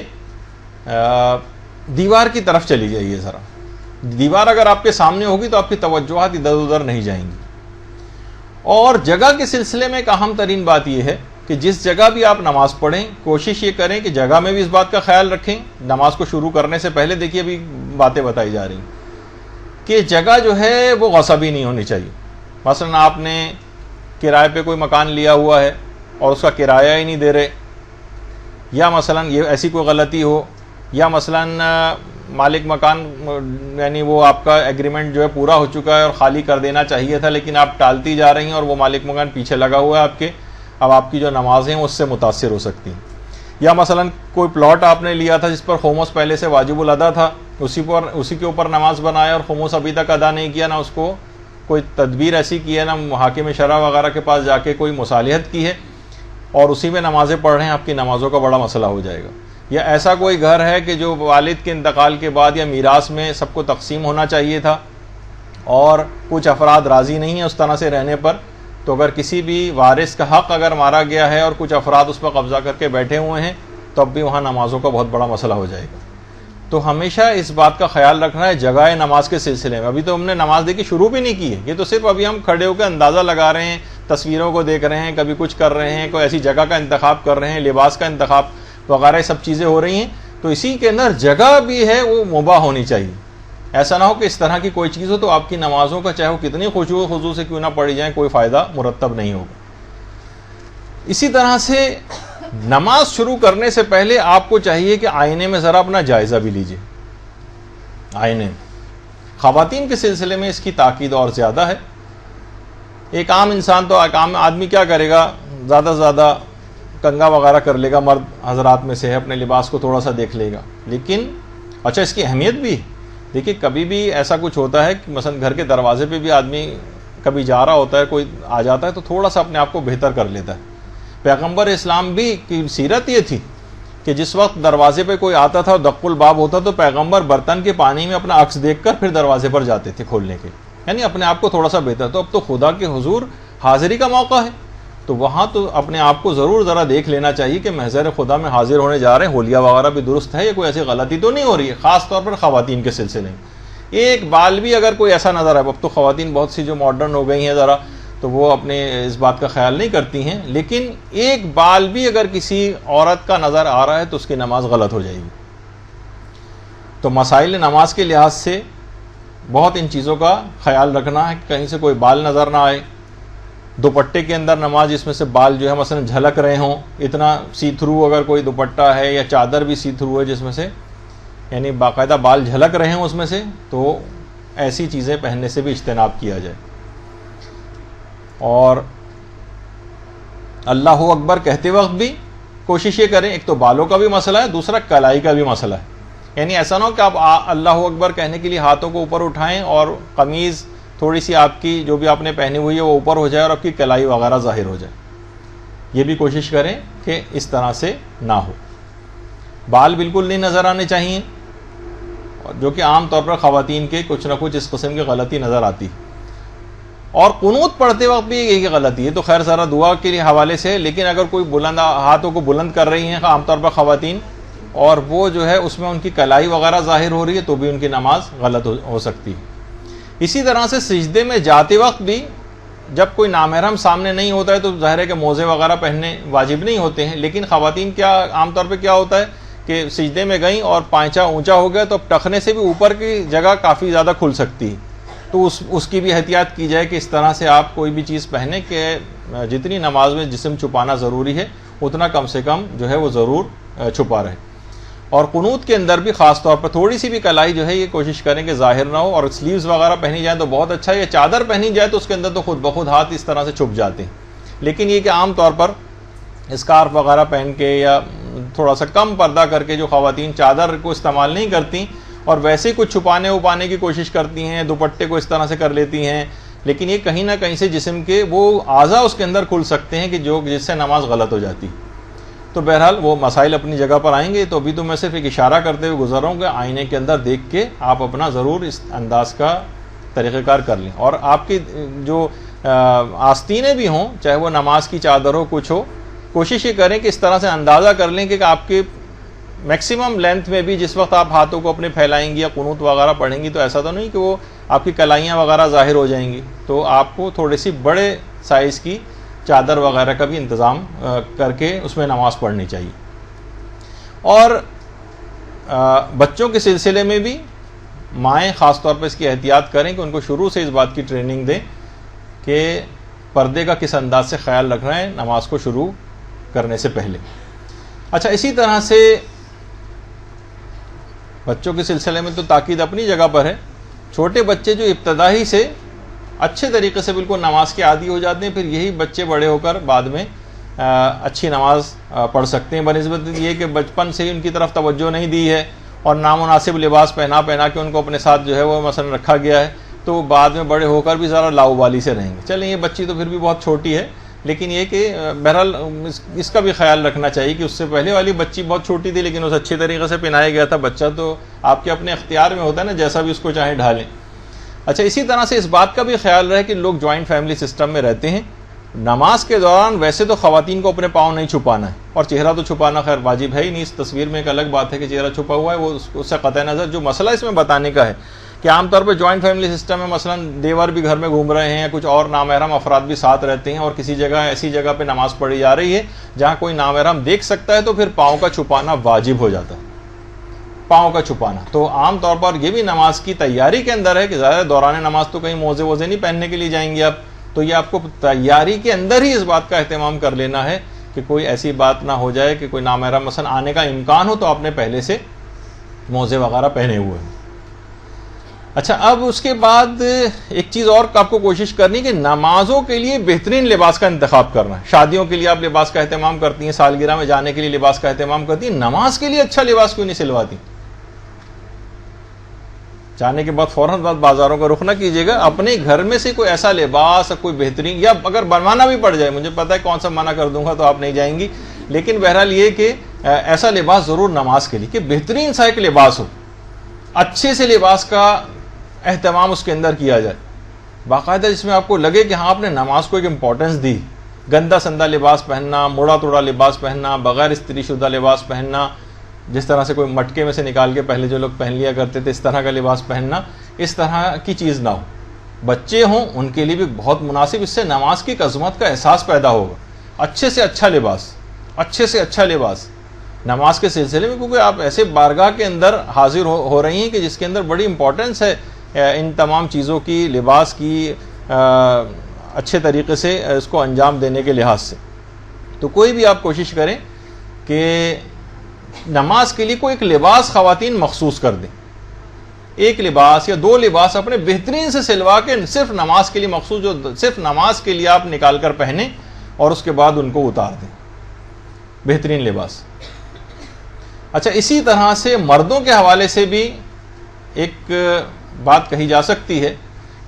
Speaker 1: دیوار کی طرف چلی جائیے ذرا۔ دیوار اگر آپ کے سامنے ہوگی تو آپ کی توجہات ادھر ادھر نہیں جائیں گی۔ اور جگہ کے سلسلے میں ایک اہم ترین بات یہ ہے کہ جس جگہ بھی آپ نماز پڑھیں کوشش یہ کریں کہ جگہ میں بھی اس بات کا خیال رکھیں۔ نماز کو شروع کرنے سے پہلے دیکھیے ابھی باتیں بتائی جا رہی ہیں کہ جگہ جو ہے وہ غصبی نہیں ہونی چاہیے۔ مثلا آپ نے کرائے پہ کوئی مکان لیا ہوا ہے اور اس کا کرایہ ہی نہیں دے رہے، یا مثلا یہ ایسی کوئی غلطی ہو، یا مثلا مالک مکان یعنی وہ آپ کا ایگریمنٹ جو ہے پورا ہو چکا ہے اور خالی کر دینا چاہیے تھا لیکن آپ ٹالتی جا رہی ہیں اور وہ مالک مکان پیچھے لگا ہوا ہے آپ کے، اب آپ کی جو نمازیں ہیں اس سے متاثر ہو سکتی ہیں۔ یا مثلا کوئی پلاٹ آپ نے لیا تھا جس پر خمس پہلے سے واجب الادا تھا، اسی کے اوپر نماز بنایا اور خمس ابھی تک ادا نہیں کیا، نہ اس کو کوئی تدبیر ایسی کی ہے، نہ حاکم شرع وغیرہ کے پاس جا کے کوئی مصالحت کی ہے، اور اسی میں نمازیں پڑھ رہے ہیں، آپ کی نمازوں کا بڑا مسئلہ ہو جائے گا۔ یا ایسا کوئی گھر ہے کہ جو والد کے انتقال کے بعد یا میراث میں سب کو تقسیم ہونا چاہیے تھا اور کچھ افراد راضی نہیں ہیں اس طرح سے رہنے پر، تو اگر کسی بھی وارث کا حق اگر مارا گیا ہے اور کچھ افراد اس پر قبضہ کر کے بیٹھے ہوئے ہیں تو اب بھی وہاں نمازوں کا بہت بڑا مسئلہ ہو جائے گا۔ تو ہمیشہ اس بات کا خیال رکھنا ہے جگہ نماز کے سلسلے میں۔ ابھی تو ہم نے نماز دیکھی شروع بھی نہیں کی ہے، یہ تو صرف ابھی ہم کھڑے ہو کے اندازہ لگا رہے ہیں، تصویروں کو دیکھ رہے ہیں، کبھی کچھ کر رہے ہیں، کوئی ایسی جگہ کا انتخاب کر رہے ہیں، لباس کا انتخاب وغیرہ سب چیزیں ہو رہی ہیں، تو اسی کے اندر جگہ بھی ہے وہ مباح ہونی چاہیے۔ ایسا نہ ہو کہ اس طرح کی کوئی چیز ہو تو آپ کی نمازوں کا چاہے وہ کتنی خشوع و خضوع سے کیوں نہ پڑھی جائیں کوئی فائدہ مرتب نہیں ہوگا۔ اسی طرح سے نماز شروع کرنے سے پہلے آپ کو چاہیے کہ آئینے میں ذرا اپنا جائزہ بھی لیجیے۔ آئینے خواتین کے سلسلے میں اس کی تاکید اور زیادہ ہے۔ ایک عام انسان تو عام آدمی کیا کرے گا، زیادہ سے زیادہ کنگا وغیرہ کر لے گا، مرد حضرات میں سے ہے، اپنے لباس کو تھوڑا سا دیکھ لے گا، لیکن اچھا اس کی اہمیت بھی دیکھیے، کبھی بھی ایسا کچھ ہوتا ہے کہ مثلا گھر کے دروازے پہ بھی آدمی کبھی جا رہا ہوتا ہے، کوئی آ جاتا ہے تو تھوڑا سا اپنے آپ کو بہتر کر لیتا ہے۔ پیغمبر اسلام بھی کی سیرت یہ تھی کہ جس وقت دروازے پہ کوئی آتا تھا اور دق الباب ہوتا تو پیغمبر برتن کے پانی میں اپنا عکس دیکھ کر پھر دروازے پر جاتے تھے کھولنے کے، یعنی اپنے آپ کو تھوڑا سا بہتر۔ تو اب تو خدا کے حضور حاضری کا موقع ہے تو وہاں تو اپنے آپ کو ضرور ذرا دیکھ لینا چاہیے کہ محضر خدا میں حاضر ہونے جا رہے ہیں، حلیہ وغیرہ بھی درست ہے، یا کوئی ایسی غلطی تو نہیں ہو رہی ہے، خاص طور پر خواتین کے سلسلے میں۔ ایک بال بھی اگر کوئی ایسا نظر آئے، اب تو خواتین بہت سی جو ماڈرن ہو گئی ہیں ذرا تو وہ اپنے اس بات کا خیال نہیں کرتی ہیں، لیکن ایک بال بھی اگر کسی عورت کا نظر آ رہا ہے تو اس کی نماز غلط ہو جائے گی۔ تو مسائل نماز کے لحاظ سے بہت ان چیزوں کا خیال رکھنا ہے کہ کہیں سے کوئی بال نظر نہ آئے۔ دوپٹے کے اندر نماز جس میں سے بال جو ہے مثلا جھلک رہے ہوں، اتنا سی تھرو اگر کوئی دوپٹہ ہے یا چادر بھی سی تھرو ہے جس میں سے یعنی باقاعدہ بال جھلک رہے ہوں اس میں سے، تو ایسی چیزیں پہننے سے بھی اجتناب کیا جائے. اور اللہ اکبر کہتے وقت بھی کوشش یہ کریں، ایک تو بالوں کا بھی مسئلہ ہے، دوسرا کلائی کا بھی مسئلہ ہے. یعنی ایسا نہ ہو کہ آپ اللہ اکبر کہنے کے لیے ہاتھوں کو اوپر اٹھائیں اور قمیض تھوڑی سی آپ کی جو بھی آپ نے پہنی ہوئی ہے وہ اوپر ہو جائے اور آپ کی کلائی وغیرہ ظاہر ہو جائے. یہ بھی کوشش کریں کہ اس طرح سے نہ ہو. بال بالکل نہیں نظر آنے چاہیے، جو کہ عام طور پر خواتین کے کچھ نہ کچھ اس قسم کی غلطی نظر آتی. اور قنوت پڑھتے وقت بھی یہی غلطی ہے. تو خیر ذرا دعا کے لیے حوالے سے، لیکن اگر کوئی بلند ہاتھوں کو بلند کر رہی ہیں عام طور پر خواتین، اور وہ جو ہے اس میں ان کی کلائی وغیرہ ظاہر ہو رہی ہے، تو بھی ان کی نماز غلط ہو سکتی ہے. اسی طرح سے سجدے میں جاتے وقت بھی جب کوئی نامحرم سامنے نہیں ہوتا ہے تو ظاہر ہے کہ موزے وغیرہ پہننے واجب نہیں ہوتے ہیں. لیکن خواتین کیا عام طور پہ کیا ہوتا ہے کہ سجدے میں گئیں اور پائچہ اونچا ہو گیا تو اب ٹخنے سے بھی اوپر کی جگہ کافی زیادہ کھل سکتی ہے. تو اس کی بھی احتیاط کی جائے کہ اس طرح سے آپ کوئی بھی چیز پہنیں کہ جتنی نماز میں جسم چھپانا ضروری ہے اتنا کم سے کم جو ہے وہ ضرور چھپا رہے. اور قنوت کے اندر بھی خاص طور پر تھوڑی سی بھی کلائی جو ہے یہ کوشش کریں کہ ظاہر نہ ہو. اور سلیوز وغیرہ پہنی جائیں تو بہت اچھا ہے. یہ چادر پہنی جائے تو اس کے اندر تو خود بخود ہاتھ اس طرح سے چھپ جاتے ہیں. لیکن یہ کہ عام طور پر اسکارف وغیرہ پہن کے یا تھوڑا سا کم پردہ کر کے جو خواتین چادر کو استعمال نہیں کرتی اور ویسے کچھ چھپانے اپانے کی کوشش کرتی ہیں، دوپٹے کو اس طرح سے کر لیتی ہیں، لیکن یہ کہیں نہ کہیں سے جسم کے وہ اعضاء اس کے اندر کھل سکتے ہیں کہ جس سے نماز غلط ہو جاتی. تو بہرحال وہ مسائل اپنی جگہ پر آئیں گے. تو ابھی تو میں صرف ایک اشارہ کرتے ہوئے گزر رہا ہوں کہ آئینے کے اندر دیکھ کے آپ اپنا ضرور اس انداز کا طریقہ کار کر لیں. اور آپ کی جو آستینیں بھی ہوں، چاہے وہ نماز کی چادر ہو کچھ ہو، کوشش یہ کریں کہ اس طرح سے اندازہ کر لیں کہ آپ کے میکسیمم لینتھ میں بھی جس وقت آپ ہاتھوں کو اپنے پھیلائیں گی یا قنوت وغیرہ پڑھیں گی تو ایسا تو نہیں کہ وہ آپ کی کلائیاں وغیرہ ظاہر ہو جائیں گی. تو آپ کو تھوڑی سی بڑے سائز کی چادر وغیرہ کا بھی انتظام کر کے اس میں نماز پڑھنی چاہیے. اور بچوں کے سلسلے میں بھی مائیں خاص طور پہ اس کی احتیاط کریں کہ ان کو شروع سے اس بات کی ٹریننگ دیں کہ پردے کا کس انداز سے خیال رکھنا ہے نماز کو شروع کرنے سے پہلے. اچھا، اسی طرح سے بچوں کے سلسلے میں تو تاکید اپنی جگہ پر ہے. چھوٹے بچے جو ابتدائی سے اچھے طریقے سے بالکل نماز کے عادی ہو جاتے ہیں، پھر یہی بچے بڑے ہو کر بعد میں اچھی نماز پڑھ سکتے ہیں، بنسبت یہ کہ بچپن سے ہی ان کی طرف توجہ نہیں دی ہے اور نامناسب لباس پہنا کے ان کو اپنے ساتھ جو ہے وہ مثلا رکھا گیا ہے، تو بعد میں بڑے ہو کر بھی ذرا لاؤبالی سے رہیں گے. چلیں، یہ بچی تو پھر بھی بہت چھوٹی ہے، لیکن یہ کہ بہرحال اس کا بھی خیال رکھنا چاہیے کہ اس سے پہلے والی بچی بہت چھوٹی تھی لیکن اس اچھے طریقے سے پہنایا گیا تھا. بچہ تو آپ کے اپنے اختیار میں ہوتا ہے نا، جیسا بھی اس کو چاہیں ڈھالیں. اچھا، اسی طرح سے اس بات کا بھی خیال رہے کہ لوگ جوائنٹ فیملی سسٹم میں رہتے ہیں. نماز کے دوران ویسے تو خواتین کو اپنے پاؤں نہیں چھپانا ہے، اور چہرہ تو چھپانا خیر واجب ہے ہی نہیں. اس تصویر میں ایک الگ بات ہے کہ چہرہ چھپا ہوا ہے، وہ اس سے قطع نظر. جو مسئلہ اس میں بتانے کا ہے کہ عام طور پہ جوائنٹ فیملی سسٹم میں مثلا دیور بھی گھر میں گھوم رہے ہیں، کچھ اور نامحرم افراد بھی ساتھ رہتے ہیں، اور کسی جگہ ایسی جگہ پہ نماز پڑھی جا رہی ہے جہاں کوئی نامحرم دیکھ سکتا ہے، تو پھر پاؤں کا چھپانا واجب ہو جاتا ہے. پاؤں کا چھپانا تو عام طور پر یہ بھی نماز کی تیاری کے اندر ہے کہ زیادہ دوران نماز تو کہیں موزے ووزے نہیں پہننے کے لیے جائیں گے آپ. تو یہ آپ کو تیاری کے اندر ہی اس بات کا اہتمام کر لینا ہے کہ کوئی ایسی بات نہ ہو جائے کہ کوئی نامحرم مثلا آنے کا امکان ہو تو آپ نے پہلے سے موزے وغیرہ پہنے ہوئے ہیں. اچھا، اب اس کے بعد ایک چیز اور آپ کو کوشش کرنی کہ نمازوں کے لیے بہترین لباس کا انتخاب کرنا ہے. شادیوں کے لیے آپ لباس کا اہتمام کرتی ہیں، سالگرہ میں جانے کے لیے لباس کا اہتمام کرتی ہیں، نماز کے لیے اچھا لباس کیوں نہیں سلواتی؟ جانے کے بعد فوراً بازاروں کا رخ نہ کیجیے گا. اپنے گھر میں سے کوئی ایسا لباس کوئی بہترین، یا اگر بنوانا بھی پڑ جائے، مجھے پتہ ہے کون سا منع کر دوں گا تو آپ نہیں جائیں گی، لیکن بہرحال یہ کہ ایسا لباس ضرور نماز کے لیے کہ بہترین سا ایک لباس ہو، اچھے سے لباس کا اہتمام اس کے اندر کیا جائے باقاعدہ، جس میں آپ کو لگے کہ ہاں آپ نے نماز کو ایک امپورٹنس دی. گندا سندا لباس پہننا، موڑا توڑا لباس پہننا، بغیر استری شدہ لباس پہننا، جس طرح سے کوئی مٹکے میں سے نکال کے پہلے جو لوگ پہن لیا کرتے تھے اس طرح کا لباس پہننا، اس طرح کی چیز نہ ہو. بچے ہوں ان کے لیے بھی بہت مناسب، اس سے نماز کی عظمت کا احساس پیدا ہوگا. اچھے سے اچھا لباس، اچھے سے اچھا لباس نماز کے سلسلے میں، کیونکہ آپ ایسے بارگاہ کے اندر حاضر ہو رہی ہیں کہ جس کے اندر بڑی امپورٹنس ہے ان تمام چیزوں کی، لباس کی اچھے طریقے سے اس کو انجام دینے کے لحاظ سے. تو کوئی بھی آپ کوشش کریں کہ نماز کے لیے کوئی ایک لباس خواتین مخصوص کر دیں. ایک لباس یا دو لباس اپنے بہترین سے سلوا کے صرف نماز کے لیے مخصوص، جو صرف نماز کے لیے آپ نکال کر پہنیں اور اس کے بعد ان کو اتار دیں، بہترین لباس۔ اچھا، اسی طرح سے مردوں کے حوالے سے بھی ایک بات کہی جا سکتی ہے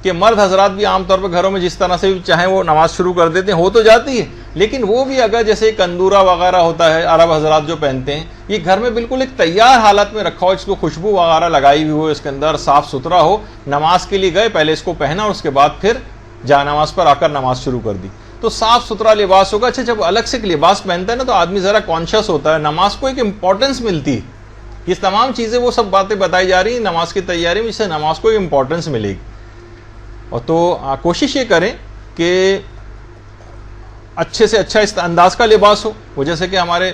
Speaker 1: کہ مرد حضرات بھی عام طور پر گھروں میں جس طرح سے بھی چاہیں وہ نماز شروع کر دیتے ہیں، ہو تو جاتی ہے، لیکن وہ بھی اگر جیسے کندورہ وغیرہ ہوتا ہے عرب حضرات جو پہنتے ہیں، یہ گھر میں بالکل ایک تیار حالت میں رکھا ہو، اس کو خوشبو وغیرہ لگائی ہوئی ہو، اس کے اندر صاف ستھرا ہو، نماز کے لیے گئے پہلے اس کو پہنا اور اس کے بعد پھر جا نماز پر آ کر نماز شروع کر دی، تو صاف ستھرا لباس ہوگا۔ اچھا، جب الگ سے ایک لباس پہنتا ہے نا تو آدمی ذرا کانشیس ہوتا ہے، نماز کو ایک امپورٹنس ملتی ہے۔ یہ تمام چیزیں وہ سب باتیں بتائی جا رہی ہیں نماز کی تیاری میں، جس سے نماز کو ایک امپورٹنس ملے گی۔ اور تو کوشش یہ کریں کہ اچھے سے اچھا اس انداز کا لباس ہو، وہ جیسے کہ ہمارے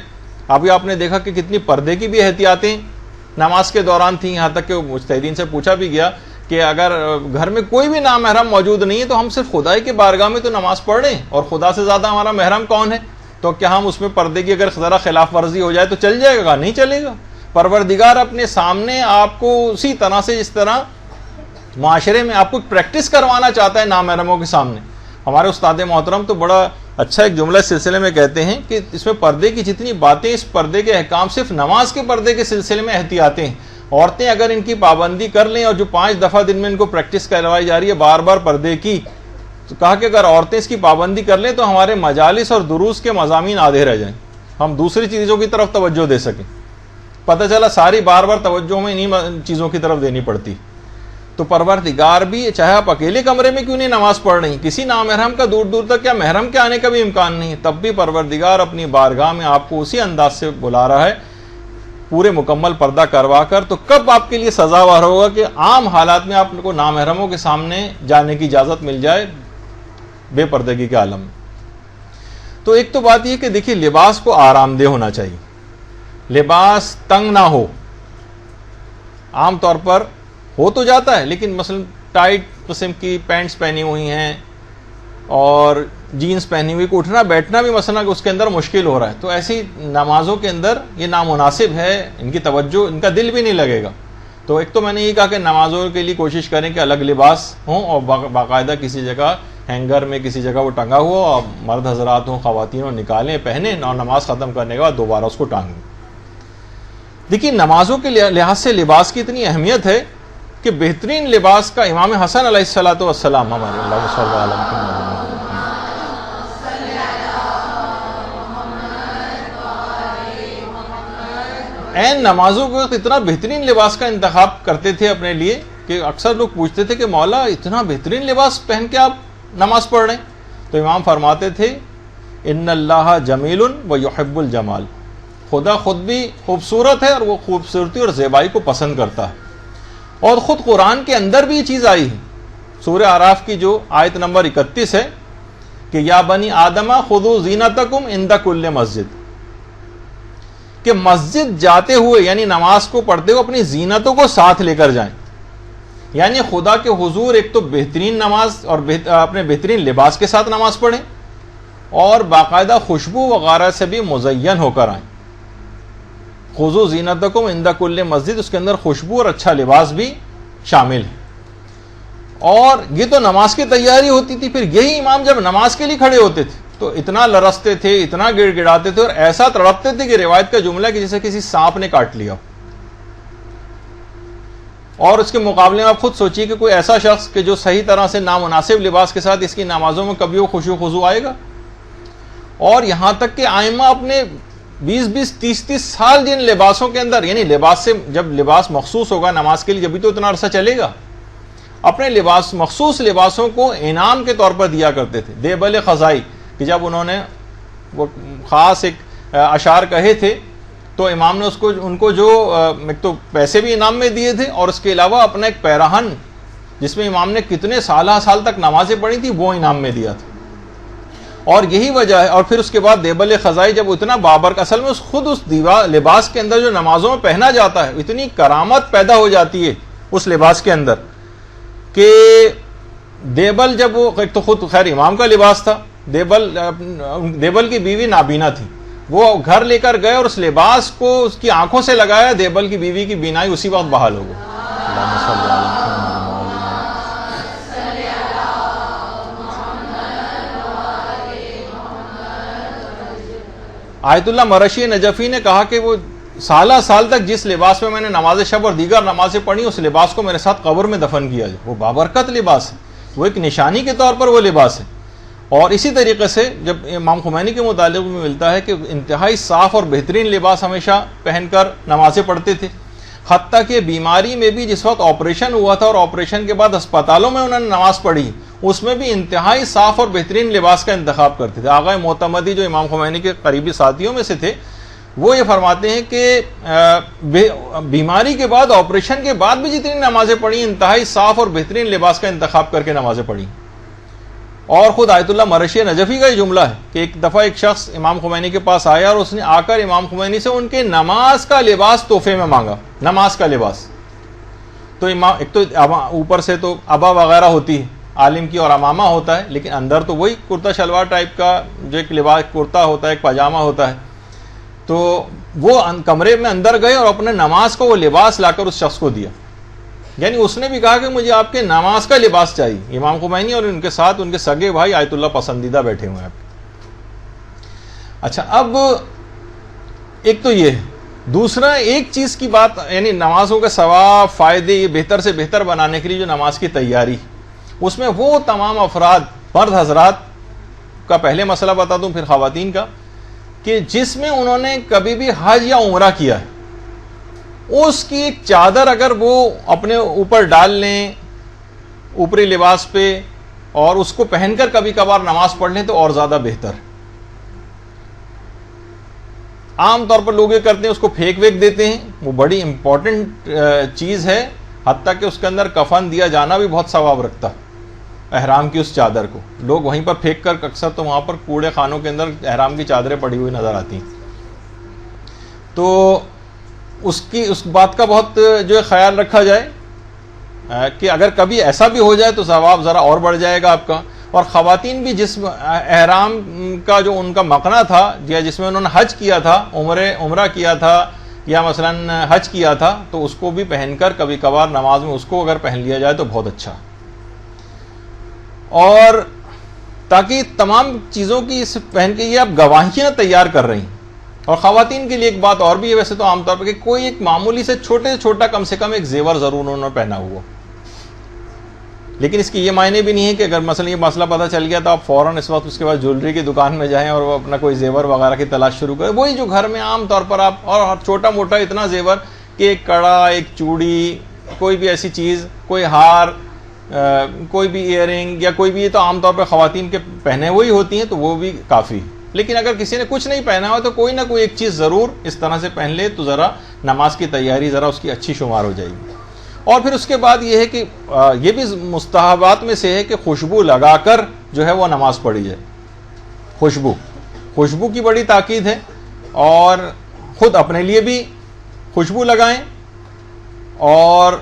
Speaker 1: ابھی آپ نے دیکھا کہ کتنی پردے کی بھی احتیاطیں نماز کے دوران تھیں، یہاں تک کہ مجتہدین سے پوچھا بھی گیا کہ اگر گھر میں کوئی بھی نامحرم موجود نہیں ہے تو ہم صرف خدائی کے بارگاہ میں تو نماز پڑھ رہے ہیں، اور خدا سے زیادہ ہمارا محرم کون ہے، تو کیا ہم اس میں پردے کی اگر ذرا خلاف ورزی ہو جائے تو چل جائے گا؟ نہیں چلے گا۔ پروردگار اپنے سامنے آپ کو اسی طرح سے جس طرح معاشرے میں آپ کو پریکٹس کروانا چاہتا ہے نامحرموں کے سامنے۔ ہمارے استاد محترم تو بڑا اچھا ایک جملہ اس سلسلے میں کہتے ہیں کہ اس میں پردے کی جتنی باتیں، اس پردے کے احکام صرف نماز کے پردے کے سلسلے میں احتیاطیں ہیں۔ عورتیں اگر ان کی پابندی کر لیں، اور جو 5 دفعہ دن میں ان کو پریکٹس کروائی جا رہی ہے بار بار پردے کی، تو کہا کہ اگر عورتیں اس کی پابندی کر لیں تو ہمارے مجالس اور دروس کے مضامین آدھے رہ جائیں، ہم دوسری چیزوں کی طرف توجہ دے سکیں۔ پتہ چلا ساری بار بار توجہ میں انہی چیزوں کی طرف دینی پڑتی۔ تو پروردگار بھی چاہے آپ اکیلے کمرے میں کیوں نہیں نماز پڑھ رہی، کسی نامحرم کا دور دور تک یا محرم کے آنے کا بھی امکان نہیں ہے، تب بھی پروردگار اپنی بارگاہ میں آپ کو اسی انداز سے بلا رہا ہے، پورے مکمل پردہ کروا کر۔ تو کب آپ کے لیے سزاوار ہوگا کہ عام حالات میں آپ کو نامحرموں کے سامنے جانے کی اجازت مل جائے بے پردگی کے عالم میں۔ تو ایک تو بات یہ کہ دیکھیے لباس کو آرام دہ ہونا چاہیے، لباس تنگ نہ ہو۔ عام طور پر ہو تو جاتا ہے، لیکن مثلا ٹائٹ قسم کی پینٹس پہنی ہوئی ہیں اور جینز پہنی ہوئی، اٹھنا بیٹھنا بھی مثلا اس کے اندر مشکل ہو رہا ہے، تو ایسی نمازوں کے اندر یہ نامناسب ہے، ان کی توجہ، ان کا دل بھی نہیں لگے گا۔ تو ایک تو میں نے یہ کہا کہ نمازوں کے لیے کوشش کریں کہ الگ لباس ہوں، اور باقاعدہ کسی جگہ ہینگر میں کسی جگہ وہ ٹنگا ہوا، اور مرد حضرات ہوں خواتین ہوں نکالیں پہنیں، اور نماز ختم کرنے کے بعد دوبارہ اس کو ٹانگیں۔ دیکھیے نمازوں کے لحاظ سے لباس کی اتنی اہمیت ہے کہ بہترین لباس کا امام حسن علیہ الصلوۃ والسلام، ہمارے اللہ صلی اللہ علیہ وسلم، این نمازوں کے وقت اتنا بہترین لباس کا انتخاب کرتے تھے اپنے لیے کہ اکثر لوگ پوچھتے تھے کہ مولا اتنا بہترین لباس پہن کے آپ نماز پڑھ رہے ہیں؟ تو امام فرماتے تھے ان اللہ جمیل و یحب الجمال، خدا خود بھی خوبصورت ہے اور وہ خوبصورتی اور زیبائی کو پسند کرتا ہے۔ اور خود قرآن کے اندر بھی یہ چیز آئی ہے، سورہ اعراف کی جو آیت نمبر 31 ہے کہ یا بنی آدم خذوا زینتکم عند کل مسجد، کہ مسجد جاتے ہوئے یعنی نماز کو پڑھتے ہوئے اپنی زینتوں کو ساتھ لے کر جائیں، یعنی خدا کے حضور ایک تو بہترین نماز اور اپنے بہترین لباس کے ساتھ نماز پڑھیں، اور باقاعدہ خوشبو وغیرہ سے بھی مزین ہو کر آئیں۔ خذوا زینتکم عند کل مسجد، اس کے اندر خوشبو اور اچھا لباس بھی شامل ہے۔ اور یہ تو نماز کی تیاری ہوتی تھی، پھر یہی امام جب نماز کے لیے کھڑے ہوتے تھے تو اتنا لرزتے تھے، اتنا گڑ گڑاتے تھے، اور ایسا تڑپتے تھے کہ روایت کا جملہ کہ جیسے کسی سانپ نے کاٹ لیا۔ اور اس کے مقابلے میں آپ خود سوچیے کہ کوئی ایسا شخص کہ جو صحیح طرح سے نامناسب لباس کے ساتھ اس کی نمازوں میں کبھی وہ خشوع خضوع آئے گا؟ اور یہاں تک کہ آئمہ اپنے 20-20 30-30 سال جن لباسوں کے اندر، یعنی لباس سے جب لباس مخصوص ہوگا نماز کے لیے جبھی تو اتنا عرصہ چلے گا، اپنے لباس مخصوص لباسوں کو انعام کے طور پر دیا کرتے تھے۔ دیبل خزائی کہ جب انہوں نے وہ خاص ایک اشعار کہے تھے تو امام نے ان کو جو ایک تو پیسے بھی انعام میں دیے تھے، اور اس کے علاوہ اپنا ایک پیراہن جس میں امام نے کتنے سال تک نمازیں پڑھی تھی وہ انعام میں دیا تھا۔ اور یہی وجہ ہے، اور پھر اس کے بعد دیبل خزائی جب اتنا بابر، اصل میں خود اس لباس کے اندر جو نمازوں میں پہنا جاتا ہے اتنی کرامت پیدا ہو جاتی ہے اس لباس کے اندر کہ دیبل جب وہ ایک تو خود خیر امام کا لباس تھا، دیبل کی بیوی نابینا تھی، وہ گھر لے کر گئے اور اس لباس کو اس کی آنکھوں سے لگایا، دیبل کی بیوی کی بینائی اسی وقت بحال ہو گئی۔ آیت اللہ مرشی نجفی نے کہا کہ وہ سالہ سال تک جس لباس میں نے نماز شب اور دیگر نمازیں پڑھی اس لباس کو میرے ساتھ قبر میں دفن کیا جائے. وہ بابرکت لباس ہے, وہ ایک نشانی کے طور پر وہ لباس ہے. اور اسی طریقے سے جب امام خمینی کے متعلق میں ملتا ہے کہ انتہائی صاف اور بہترین لباس ہمیشہ پہن کر نمازیں پڑھتے تھے, حتیٰ کہ بیماری میں بھی جس وقت آپریشن ہوا تھا اور آپریشن کے بعد اسپتالوں میں انہوں نے نماز پڑھی, اس میں بھی انتہائی صاف اور بہترین لباس کا انتخاب کرتے تھے. آغا معتمدی جو امام خمینی کے قریبی ساتھیوں میں سے تھے, وہ یہ فرماتے ہیں کہ بیماری کے بعد آپریشن کے بعد بھی جتنی نمازیں پڑھی انتہائی صاف اور بہترین لباس کا انتخاب کر کے نمازیں پڑھی. اور خود آیت اللہ مرشی نجفی کا یہ جملہ ہے کہ ایک دفعہ ایک شخص امام خمینی کے پاس آیا اور اس نے آ کر امام خمینی سے ان کے نماز کا لباس تحفے میں مانگا. نماز کا لباس تو امام ایک تو اوپر سے تو ابا وغیرہ ہوتی ہے عالم کی اور امامہ ہوتا ہے, لیکن اندر تو وہی کرتا شلوار ٹائپ کا جو ایک لباس کرتا ہوتا ہے, ایک پاجامہ ہوتا ہے. تو وہ کمرے میں اندر گئے اور اپنے نماز کو وہ لباس لا کر اس شخص کو دیا. یعنی اس نے بھی کہا کہ مجھے آپ کے نماز کا لباس چاہیے. امام خمینی اور ان کے ساتھ ان کے سگے بھائی آیت اللہ پسندیدہ بیٹھے ہوئے ہیں. اچھا, اب ایک تو یہ دوسرا ایک چیز کی بات, یعنی نمازوں کے ثواب فائدے یہ بہتر سے بہتر بنانے کے لیے جو نماز کی تیاری, اس میں وہ تمام افراد مرد حضرات کا پہلے مسئلہ بتا دوں پھر خواتین کا, کہ جس میں انہوں نے کبھی بھی حج یا عمرہ کیا ہے, اس کی ایک چادر اگر وہ اپنے اوپر ڈال لیں اوپری لباس پہ اور اس کو پہن کر کبھی کبھار نماز پڑھ لیں تو اور زیادہ بہتر. عام طور پر لوگ یہ کرتے ہیں اس کو پھینک ویک دیتے ہیں, وہ بڑی امپورٹنٹ چیز ہے, حتیٰ کہ اس کے اندر کفن دیا جانا بھی بہت ثواب رکھتا ہے. احرام کی اس چادر کو لوگ وہیں پر پھینک کر, اکثر تو وہاں پر کوڑے خانوں کے اندر احرام کی چادریں پڑی ہوئی نظر آتی ہیں. تو اس بات کا بہت جو ہے خیال رکھا جائے کہ اگر کبھی ایسا بھی ہو جائے تو ثواب ذرا اور بڑھ جائے گا آپ کا. اور خواتین بھی جس احرام کا جو ان کا مقنع تھا یا جس میں انہوں نے حج کیا تھا, عمرہ کیا تھا یا مثلا حج کیا تھا, تو اس کو بھی پہن کر کبھی کبھار نماز میں اس کو اگر پہن لیا جائے تو بہت اچھا. اور تاکہ تمام چیزوں کی پہن کے یہ آپ گواہیاں تیار کر رہی ہیں. اور خواتین کے لیے ایک بات اور بھی ہے ویسے تو عام طور پر, کہ کوئی ایک معمولی سے چھوٹا کم سے کم ایک زیور ضرور انہوں نے پہنا ہوا, لیکن اس کی یہ معنی بھی نہیں ہے کہ اگر مثلا یہ مسئلہ پتہ چل گیا تو آپ فوراً اس وقت اس کے بعد جیولری کی دکان میں جائیں اور وہ اپنا کوئی زیور وغیرہ کی تلاش شروع کریں. وہی جو گھر میں عام طور پر آپ, اور چھوٹا موٹا اتنا زیور کہ ایک کڑا, ایک چوڑی, کوئی بھی ایسی چیز, کوئی ہار, کوئی بھی ایئر رنگ یا کوئی بھی, یہ تو عام طور پر خواتین کے پہنے ہوئی ہوتی ہیں تو وہ بھی کافی. لیکن اگر کسی نے کچھ نہیں پہنا ہوا تو کوئی نہ کوئی ایک چیز ضرور اس طرح سے پہن لے تو ذرا نماز کی تیاری ذرا اس کی اچھی شمار ہو جائے گی. اور پھر اس کے بعد یہ ہے کہ یہ بھی مستحبات میں سے ہے کہ خوشبو لگا کر جو ہے وہ نماز پڑھی جائے. خوشبو کی بڑی تاکید ہے, اور خود اپنے لیے بھی خوشبو لگائیں, اور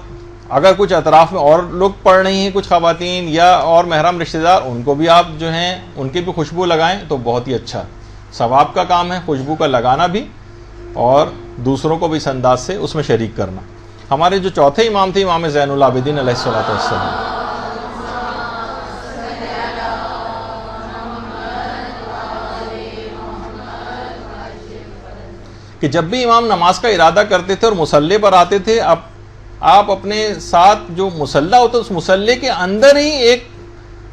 Speaker 1: اگر کچھ اطراف میں اور لوگ پڑھ رہی ہیں کچھ خواتین یا اور محرم رشتہ دار, ان کو بھی آپ جو ہیں ان کی بھی خوشبو لگائیں تو بہت ہی اچھا ثواب کا کام ہے خوشبو کا لگانا بھی, اور دوسروں کو بھی اس انداز سے اس میں شریک کرنا. ہمارے جو چوتھے امام تھے امام زین العابدین علیہ الصلوۃ والسلام, کہ جب بھی امام نماز کا ارادہ کرتے تھے اور مصلی پر آتے تھے, آپ اپنے ساتھ جو مصلی ہوتا اس مصلی کے اندر ہی ایک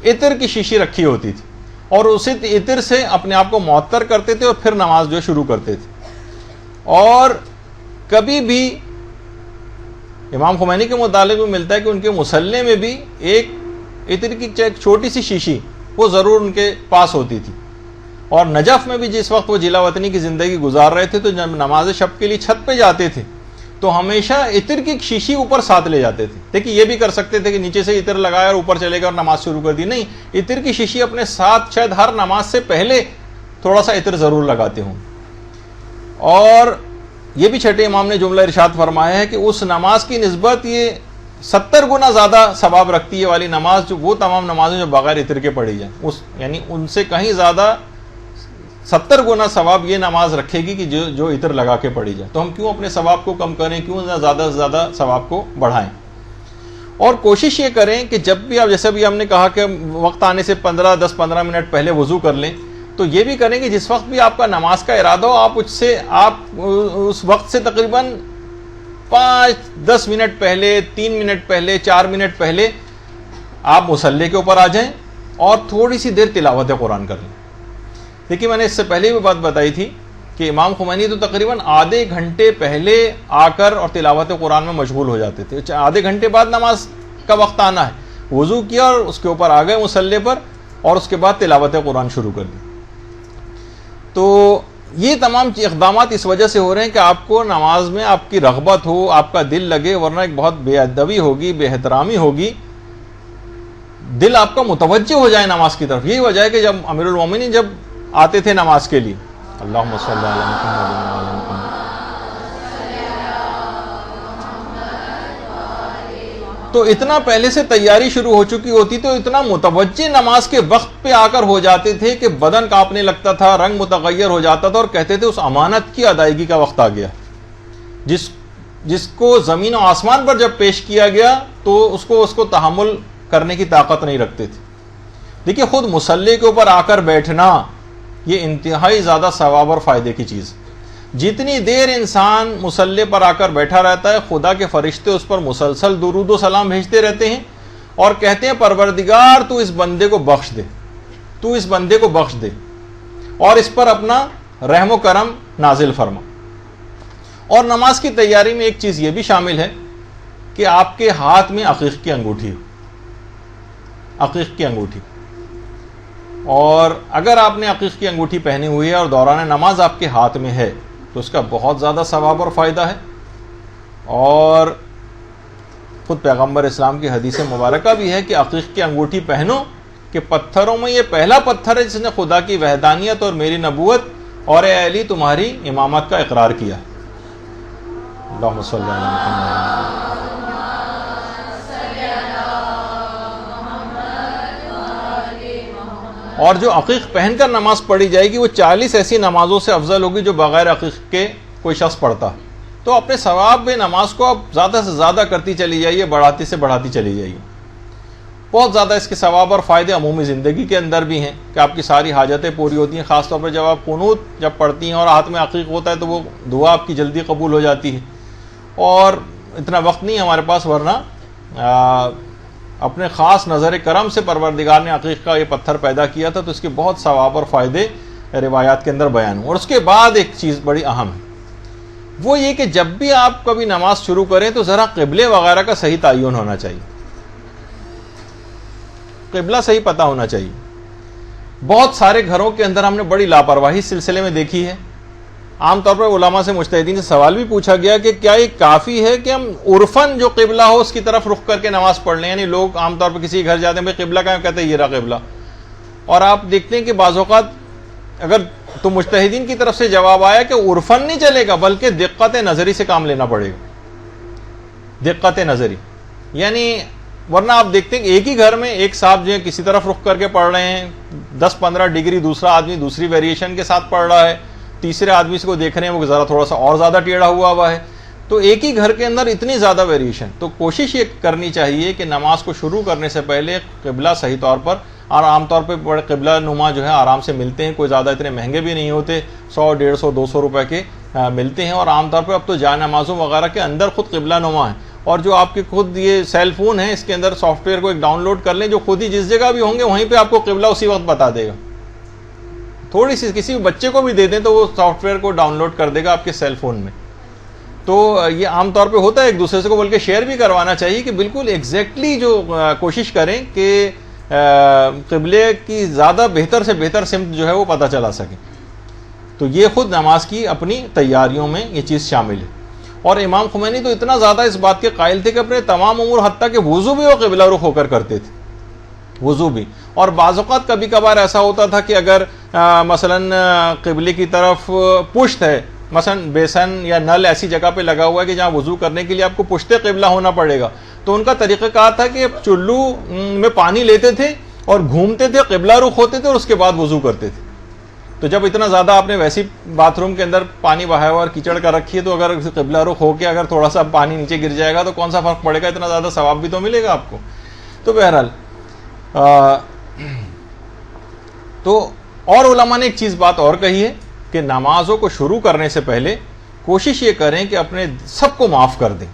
Speaker 1: عطر کی شیشی رکھی ہوتی تھی, اور اسی عطر سے اپنے آپ کو معطر کرتے تھے اور پھر نماز جو شروع کرتے تھے. اور کبھی بھی امام خمینی کے متعلق میں ملتا ہے کہ ان کے مصلی میں بھی ایک عطر کی چھوٹی سی شیشی وہ ضرور ان کے پاس ہوتی تھی. اور نجف میں بھی جس وقت وہ جلا وطنی کی زندگی گزار رہے تھے تو جب نماز شب کے لیے چھت پہ جاتے تھے تو ہمیشہ عطر کی شیشی اوپر ساتھ لے جاتے تھے. دیکھیے یہ بھی کر سکتے تھے کہ نیچے سے عطر لگایا اور اوپر چلے گئے اور نماز شروع کر دی, نہیں, عطر کی شیشی اپنے ساتھ شاید ہر نماز سے پہلے تھوڑا سا عطر ضرور لگاتے ہوں. اور یہ بھی چھٹے امام نے جملہ ارشاد فرمایا ہے کہ اس نماز کی نسبت یہ 70 گنا زیادہ ثواب رکھتی ہے والی نماز جو وہ تمام نمازیں جو بغیر عطر کے پڑھی جائیں, یعنی ان سے کہیں زیادہ 70 گنا ثواب یہ نماز رکھے گی کہ جو عطر لگا کے پڑھی جائے. تو ہم کیوں اپنے ثواب کو کم کریں, کیوں زیادہ سے زیادہ ثواب کو بڑھائیں. اور کوشش یہ کریں کہ جب بھی آپ, جیسے بھی ہم نے کہا کہ وقت آنے سے 10-15 منٹ پہلے وضو کر لیں, تو یہ بھی کریں کہ جس وقت بھی آپ کا نماز کا ارادہ ہو آپ اس وقت سے تقریباً 5-10 منٹ پہلے، 3 منٹ پہلے، 4 منٹ پہلے آپ مصلی کے اوپر آ جائیں اور تھوڑی سی دیر تلاوت قرآن کر لیں. دیکھیے میں نے اس سے پہلے بھی بات بتائی تھی کہ امام خمینی تو تقریباً آدھے گھنٹے پہلے آ کر اور تلاوت قرآن میں مشغول ہو جاتے تھے. آدھے گھنٹے بعد نماز کا وقت آنا ہے، وضو کیا اور اس کے اوپر آ گئے مصلی پر اور اس کے بعد تلاوت قرآن شروع کر دی. تو یہ تمام اقدامات اس وجہ سے ہو رہے ہیں کہ آپ کو نماز میں آپ کی رغبت ہو، آپ کا دل لگے، ورنہ ایک بہت بے ادبی ہوگی، بے احترامی ہوگی، دل آپ کا متوجہ ہو جائے نماز کی طرف. یہی وجہ ہے کہ جب امیر المومنین جب آتے تھے نماز کے لیے، اللہم صلی علی محمد وعلی محمد، تو اتنا پہلے سے تیاری شروع ہو چکی ہوتی تو اتنا متوجہ نماز کے وقت پہ آ کر ہو جاتے تھے کہ بدن کانپنے لگتا تھا، رنگ متغیر ہو جاتا تھا اور کہتے تھے اس امانت کی ادائیگی کا وقت آ گیا. جس کو زمین و آسمان پر جب پیش کیا گیا تو اس کو تحمل کرنے کی طاقت نہیں رکھتے تھے. دیکھیے خود مصلی کے اوپر آ کر بیٹھنا یہ انتہائی زیادہ ثواب اور فائدے کی چیز. جتنی دیر انسان مصلی پر آ کر بیٹھا رہتا ہے خدا کے فرشتے اس پر مسلسل درود و سلام بھیجتے رہتے ہیں اور کہتے ہیں پروردگار تو اس بندے کو بخش دے، تو اس بندے کو بخش دے اور اس پر اپنا رحم و کرم نازل فرما. اور نماز کی تیاری میں ایک چیز یہ بھی شامل ہے کہ آپ کے ہاتھ میں عقیق کی انگوٹھی ہو، عقیق کی انگوٹھی. اور اگر آپ نے عقیق کی انگوٹھی پہنی ہوئی ہے اور دوران نماز آپ کے ہاتھ میں ہے تو اس کا بہت زیادہ ثواب اور فائدہ ہے. اور خود پیغمبر اسلام کی حدیث مبارکہ بھی ہے کہ عقیق کی انگوٹھی پہنو کہ پتھروں میں یہ پہلا پتھر ہے جس نے خدا کی وحدانیت اور میری نبوت اور اے علی تمہاری امامت کا اقرار کیا. اللہم صلی علی محمد. اور جو عقیق پہن کر نماز پڑھی جائے گی وہ 40 ایسی نمازوں سے افضل ہوگی جو بغیر عقیق کے کوئی شخص پڑھتا. تو اپنے ثواب میں نماز کو آپ زیادہ سے زیادہ کرتی چلی جائیے، بڑھاتی سے بڑھاتی چلی جائیے. بہت زیادہ اس کے ثواب اور فائدے عمومی زندگی کے اندر بھی ہیں کہ آپ کی ساری حاجتیں پوری ہوتی ہیں. خاص طور پر جب آپ قنوت جب پڑھتی ہیں اور ہاتھ میں عقیق ہوتا ہے تو وہ دعا آپ کی جلدی قبول ہو جاتی ہے. اور اتنا وقت نہیں ہمارے پاس، ورنہ اپنے خاص نظر کرم سے پروردگار نے عقیق کا یہ پتھر پیدا کیا تھا تو اس کے بہت ثواب اور فائدے روایات کے اندر بیان ہوں. اور اس کے بعد ایک چیز بڑی اہم ہے، وہ یہ کہ جب بھی آپ کبھی نماز شروع کریں تو ذرا قبلے وغیرہ کا صحیح تعین ہونا چاہیے، قبلہ صحیح پتہ ہونا چاہیے. بہت سارے گھروں کے اندر ہم نے بڑی لاپرواہی اس سلسلے میں دیکھی ہے. عام طور پر علماء سے مجتہدین سے سوال بھی پوچھا گیا کہ کیا یہ کافی ہے کہ ہم عرفاً جو قبلہ ہو اس کی طرف رخ کر کے نماز پڑھ لیں. یعنی لوگ عام طور پر کسی گھر جاتے ہیں بھائی قبلہ کہاں، کہتے ہیں یہ رہا قبلہ. اور آپ دیکھتے ہیں کہ بعض اوقات اگر تو مجتہدین کی طرف سے جواب آیا کہ عرفاً نہیں چلے گا بلکہ دقت نظری سے کام لینا پڑے گا. دقت نظری یعنی ورنہ آپ دیکھتے ہیں کہ ایک ہی گھر میں ایک صاحب جو ہے کسی طرف رخ کر کے پڑھ رہے ہیں 10-15 ڈگری، دوسرا آدمی دوسری ویریشن کے ساتھ پڑھ رہا ہے، تیسرے آدمی سے کو دیکھ رہے ہیں وہ ذرا تھوڑا سا اور زیادہ ٹیڑھا ہوا ہے. تو ایک ہی گھر کے اندر اتنی زیادہ ویریشن. تو کوشش یہ کرنی چاہیے کہ نماز کو شروع کرنے سے پہلے قبلہ صحیح طور پر، اور عام طور پہ بڑے قبلہ نما جو ہے آرام سے ملتے ہیں، کوئی زیادہ اتنے مہنگے بھی نہیں ہوتے، 100، 150، 200 روپے کے ملتے ہیں. اور عام طور پہ اب تو جائے نمازوں وغیرہ کے اندر خود قبلہ نما ہے. اور جو آپ کے خود یہ سیل فون ہے اس کے اندر سافٹ ویئر کو ایک ڈاؤن لوڈ کر لیں جو خود ہی جس جگہ بھی ہوں گے وہیں پہ آپ کو قبلہ اسی وقت بتا دے گا. تھوڑی سی کسی بچے کو بھی دے دیں تو وہ سافٹ ویئر کو ڈاؤن لوڈ کر دے گا آپ کے سیل فون میں. تو یہ عام طور پہ ہوتا ہے، ایک دوسرے سے کو بلکہ شیئر بھی کروانا چاہیے کہ بالکل ایگزیکٹلی جو کوشش کریں کہ قبلے کی زیادہ بہتر سے بہتر سمت جو ہے وہ پتہ چلا سکے. تو یہ خود نماز کی اپنی تیاریوں میں یہ چیز شامل ہے. اور امام خمینی تو اتنا زیادہ اس بات کے قائل تھے کہ اپنے تمام امور حتیٰ کہ وضو بھی وہ قبلہ رخ ہو کر کرتے تھے، وضو بھی. اور بعض اوقات کبھی کبھار ایسا ہوتا تھا کہ اگر مثلاً قبلے کی طرف پشت ہے، مثلاً بیسن یا نل ایسی جگہ پہ لگا ہوا ہے کہ جہاں وضو کرنے کے لیے آپ کو پشت قبلہ ہونا پڑے گا، تو ان کا طریقہ کار تھا کہ چلو میں پانی لیتے تھے اور گھومتے تھے، قبلہ رخ ہوتے تھے اور اس کے بعد وضو کرتے تھے. تو جب اتنا زیادہ آپ نے ویسی باتھ روم کے اندر پانی بہایا ہوا اور کیچڑ کا رکھی ہے تو اگر قبلہ رخ ہو کے اگر تھوڑا سا پانی نیچے گر جائے گا تو کون سا فرق پڑے گا، اتنا زیادہ ثواب بھی تو ملے گا آپ کو. تو بہرحال تو اور علماء نے ایک چیز بات اور کہی ہے کہ نمازوں کو شروع کرنے سے پہلے کوشش یہ کریں کہ اپنے سب کو معاف کر دیں،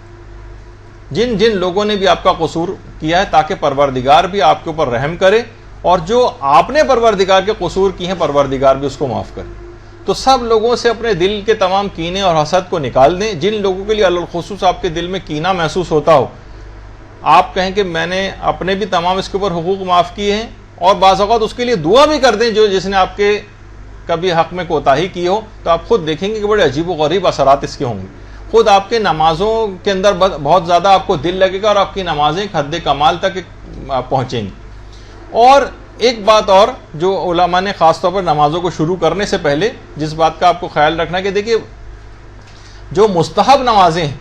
Speaker 1: جن جن لوگوں نے بھی آپ کا قصور کیا ہے، تاکہ پروردگار بھی آپ کے اوپر رحم کرے، اور جو آپ نے پروردگار کے قصور کی ہیں پروردگار بھی اس کو معاف کرے۔ تو سب لوگوں سے اپنے دل کے تمام کینے اور حسد کو نکال دیں۔ جن لوگوں کے لیے الخصوص آپ کے دل میں کینہ محسوس ہوتا ہو، آپ کہیں کہ میں نے اپنے بھی تمام اس کے اوپر حقوق معاف کیے ہیں، اور بعض اوقات اس کے لیے دعا بھی کر دیں جس نے آپ کے کبھی حق میں کوتاہی کی ہو، تو آپ خود دیکھیں گے کہ بڑے عجیب و غریب اثرات اس کے ہوں گے۔ خود آپ کے نمازوں کے اندر بہت زیادہ آپ کو دل لگے گا، اور آپ کی نمازیں حد کمال تک پہنچیں گی۔ اور ایک بات اور جو علماء نے خاص طور پر نمازوں کو شروع کرنے سے پہلے جس بات کا آپ کو خیال رکھنا ہے کہ دیکھیے جو مستحب نمازیں ہیں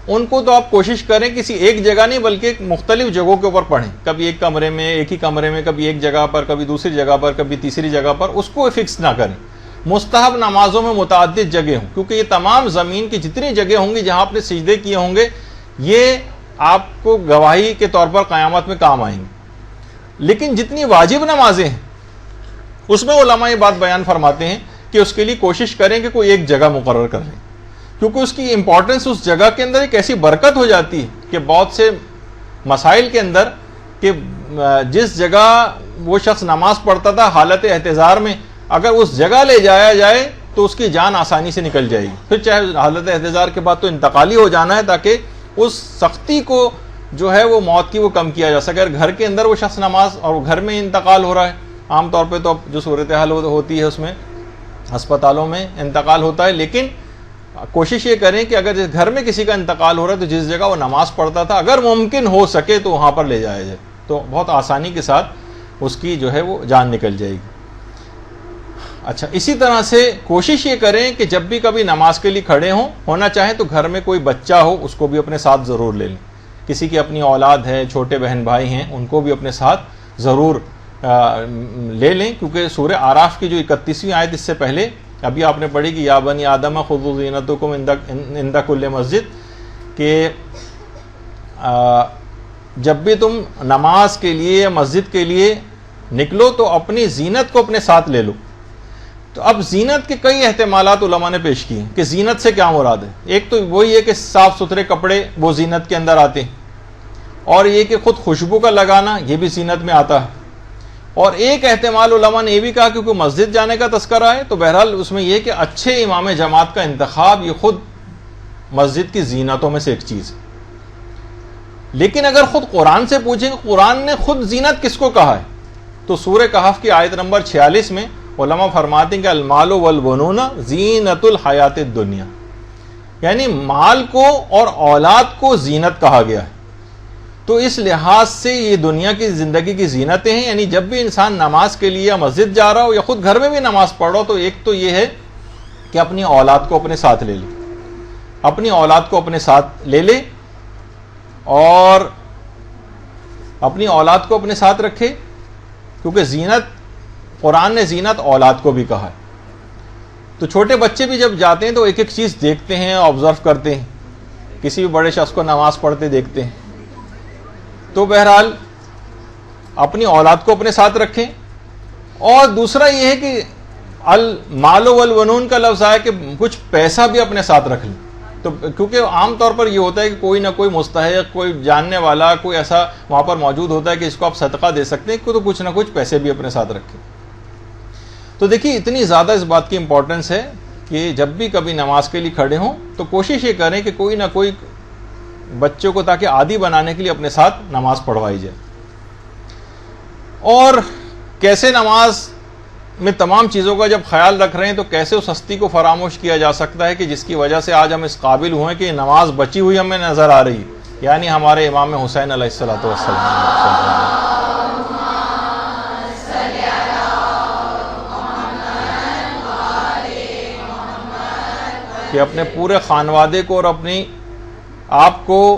Speaker 1: ان کو تو آپ کوشش کریں کسی ایک جگہ نہیں بلکہ مختلف جگہوں کے اوپر پڑھیں، کبھی ایک کمرے میں، ایک ہی کمرے میں، کبھی ایک جگہ پر، کبھی دوسری جگہ پر، کبھی تیسری جگہ پر، اس کو فکس نہ کریں۔ مستحب نمازوں میں متعدد جگہ ہوں، کیونکہ یہ تمام زمین کی جتنی جگہ ہوں گی جہاں آپ نے سجدے کیے ہوں گے یہ آپ کو گواہی کے طور پر قیامت میں کام آئیں گے۔ لیکن جتنی واجب نمازیں ہیں اس میں علماء یہ بات بیان فرماتے ہیں کہ اس کے لیے کوشش کریں کہ کوئی ایک جگہ مقرر کر لیں، کیونکہ اس کی امپورٹنس اس جگہ کے اندر ایک ایسی برکت ہو جاتی ہے کہ بہت سے مسائل کے اندر کہ جس جگہ وہ شخص نماز پڑھتا تھا حالت احتضار میں، اگر اس جگہ لے جایا جائے تو اس کی جان آسانی سے نکل جائے گی، پھر چاہے حالت احتضار کے بعد تو انتقالی ہو جانا ہے تاکہ اس سختی کو جو ہے وہ موت کی وہ کم کیا جا سکے۔ اگر گھر کے اندر وہ شخص نماز اور گھر میں انتقال ہو رہا ہے، عام طور پہ تو جو صورتحال ہوتی ہے اس میں ہسپتالوں میں انتقال ہوتا ہے، لیکن کوشش یہ کریں کہ اگر گھر میں کسی کا انتقال ہو رہا ہے تو جس جگہ وہ نماز پڑھتا تھا اگر ممکن ہو سکے تو وہاں پر لے جایا جائے، تو بہت آسانی کے ساتھ اس کی جو ہے وہ جان نکل جائے گی۔ اچھا، اسی طرح سے کوشش یہ کریں کہ جب بھی کبھی نماز کے لیے کھڑے ہوں، ہونا چاہے تو گھر میں کوئی بچہ ہو اس کو بھی اپنے ساتھ ضرور لے لیں، کسی کی اپنی اولاد ہے، چھوٹے بہن بھائی ہیں، ان کو بھی اپنے ساتھ ضرور لے لیں، کیونکہ سورہ اعراف کی جو 31ویں آیت اس سے پہلے ابھی آپ نے پڑھی کہ یا بنی آدم خذوا زینتکم عند کل مسجد، کہ جب بھی تم نماز کے لیے یا مسجد کے لیے نکلو تو اپنی زینت کو اپنے ساتھ لے لو۔ تو اب زینت کے کئی احتمالات علماء نے پیش کیے ہیں کہ زینت سے کیا مراد ہے۔ ایک تو وہی ہے کہ صاف ستھرے کپڑے وہ زینت کے اندر آتے ہیں، اور یہ کہ خود خوشبو کا لگانا یہ بھی زینت میں آتا ہے، اور ایک احتمال علماء نے یہ بھی کہا کیونکہ مسجد جانے کا تذکرہ ہے تو بہرحال اس میں یہ کہ اچھے امام جماعت کا انتخاب یہ خود مسجد کی زینتوں میں سے ایک چیز ہے۔ لیکن اگر خود قرآن سے پوچھیں کہ قرآن نے خود زینت کس کو کہا ہے، تو سورہ کہف کی آیت نمبر 46 میں علماء فرماتے ہیں کہ المال والبنون زینت الحیات الدنیا، یعنی مال کو اور اولاد کو زینت کہا گیا ہے۔ تو اس لحاظ سے یہ دنیا کی زندگی کی زینتیں ہیں، یعنی جب بھی انسان نماز کے لیے یا مسجد جا رہا ہو یا خود گھر میں بھی نماز پڑھ رہا ہو تو ایک تو یہ ہے کہ اپنی اولاد کو اپنے ساتھ لے لے، اپنی اولاد کو اپنے ساتھ لے لے اور اپنی اولاد کو اپنے ساتھ رکھے، کیونکہ زینت قرآن نے زینت اولاد کو بھی کہا ہے۔ تو چھوٹے بچے بھی جب جاتے ہیں تو ایک ایک چیز دیکھتے ہیں، آبزرو کرتے ہیں، کسی بھی بڑے شخص کو نماز پڑھتے دیکھتے ہیں، تو بہرحال اپنی اولاد کو اپنے ساتھ رکھیں۔ اور دوسرا یہ ہے کہ المال والبنون کا لفظ آیا کہ کچھ پیسہ بھی اپنے ساتھ رکھ لیں، تو کیونکہ عام طور پر یہ ہوتا ہے کہ کوئی نہ کوئی مستحق، کوئی جاننے والا، کوئی ایسا وہاں پر موجود ہوتا ہے کہ اس کو آپ صدقہ دے سکتے ہیں، تو کچھ نہ کچھ پیسے بھی اپنے ساتھ رکھیں۔ تو دیکھیے اتنی زیادہ اس بات کی امپورٹنس ہے کہ جب بھی کبھی نماز کے لیے کھڑے ہوں تو کوشش یہ کریں کہ کوئی نہ کوئی بچوں کو تاکہ عادی بنانے کے لیے اپنے ساتھ نماز پڑھوائی جائے۔ اور کیسے نماز میں تمام چیزوں کا جب خیال رکھ رہے ہیں تو کیسے اس ہستی کو فراموش کیا جا سکتا ہے کہ جس کی وجہ سے آج ہم اس قابل ہوئے کہ نماز بچی ہوئی ہمیں نظر آ رہی ہے، یعنی ہمارے امام حسین علیہ الصلوۃ والسلام، کہ اپنے پورے خانوادے کو اور اپنی آپ کو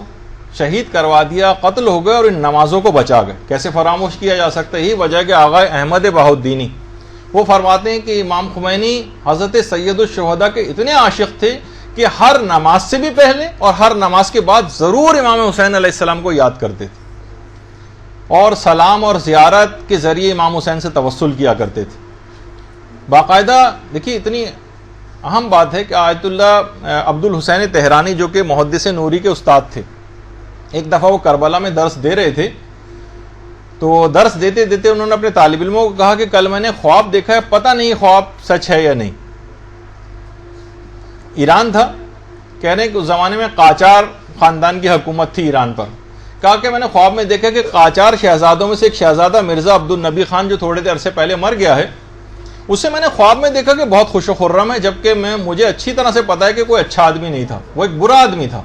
Speaker 1: شہید کروا دیا، قتل ہو گئے اور ان نمازوں کو بچا گئے۔ کیسے فراموش کیا جا سکتا ہے؟ یہی وجہ کہ آغا احمد بہاؤالدینی وہ فرماتے ہیں کہ امام خمینی حضرت سید الشہداء کے اتنے عاشق تھے کہ ہر نماز سے بھی پہلے اور ہر نماز کے بعد ضرور امام حسین علیہ السلام کو یاد کرتے تھے اور سلام اور زیارت کے ذریعے امام حسین سے توسل کیا کرتے تھے۔ باقاعدہ دیکھیے اتنی اہم بات ہے کہ آیت اللہ عبد الحسین تہرانی جو کہ محدث نوری کے استاد تھے، ایک دفعہ وہ کربلا میں درس دے رہے تھے، تو درس دیتے دیتے انہوں نے اپنے طالب علموں کو کہا کہ کل میں نے خواب دیکھا ہے، پتہ نہیں خواب سچ ہے یا نہیں۔ ایران تھا، کہہ رہے ہیں کہ اس زمانے میں قاجار خاندان کی حکومت تھی ایران پر، کہا کہ میں نے خواب میں دیکھا کہ قاجار شہزادوں میں سے ایک شہزادہ مرزا عبد النبی خان جو تھوڑے دیر عرصے پہلے مر گیا ہے، اسے میں نے خواب میں دیکھا کہ بہت خوش و خرم ہے، جبکہ مجھے اچھی طرح سے پتا ہے کہ کوئی اچھا آدمی نہیں تھا، وہ ایک برا آدمی تھا۔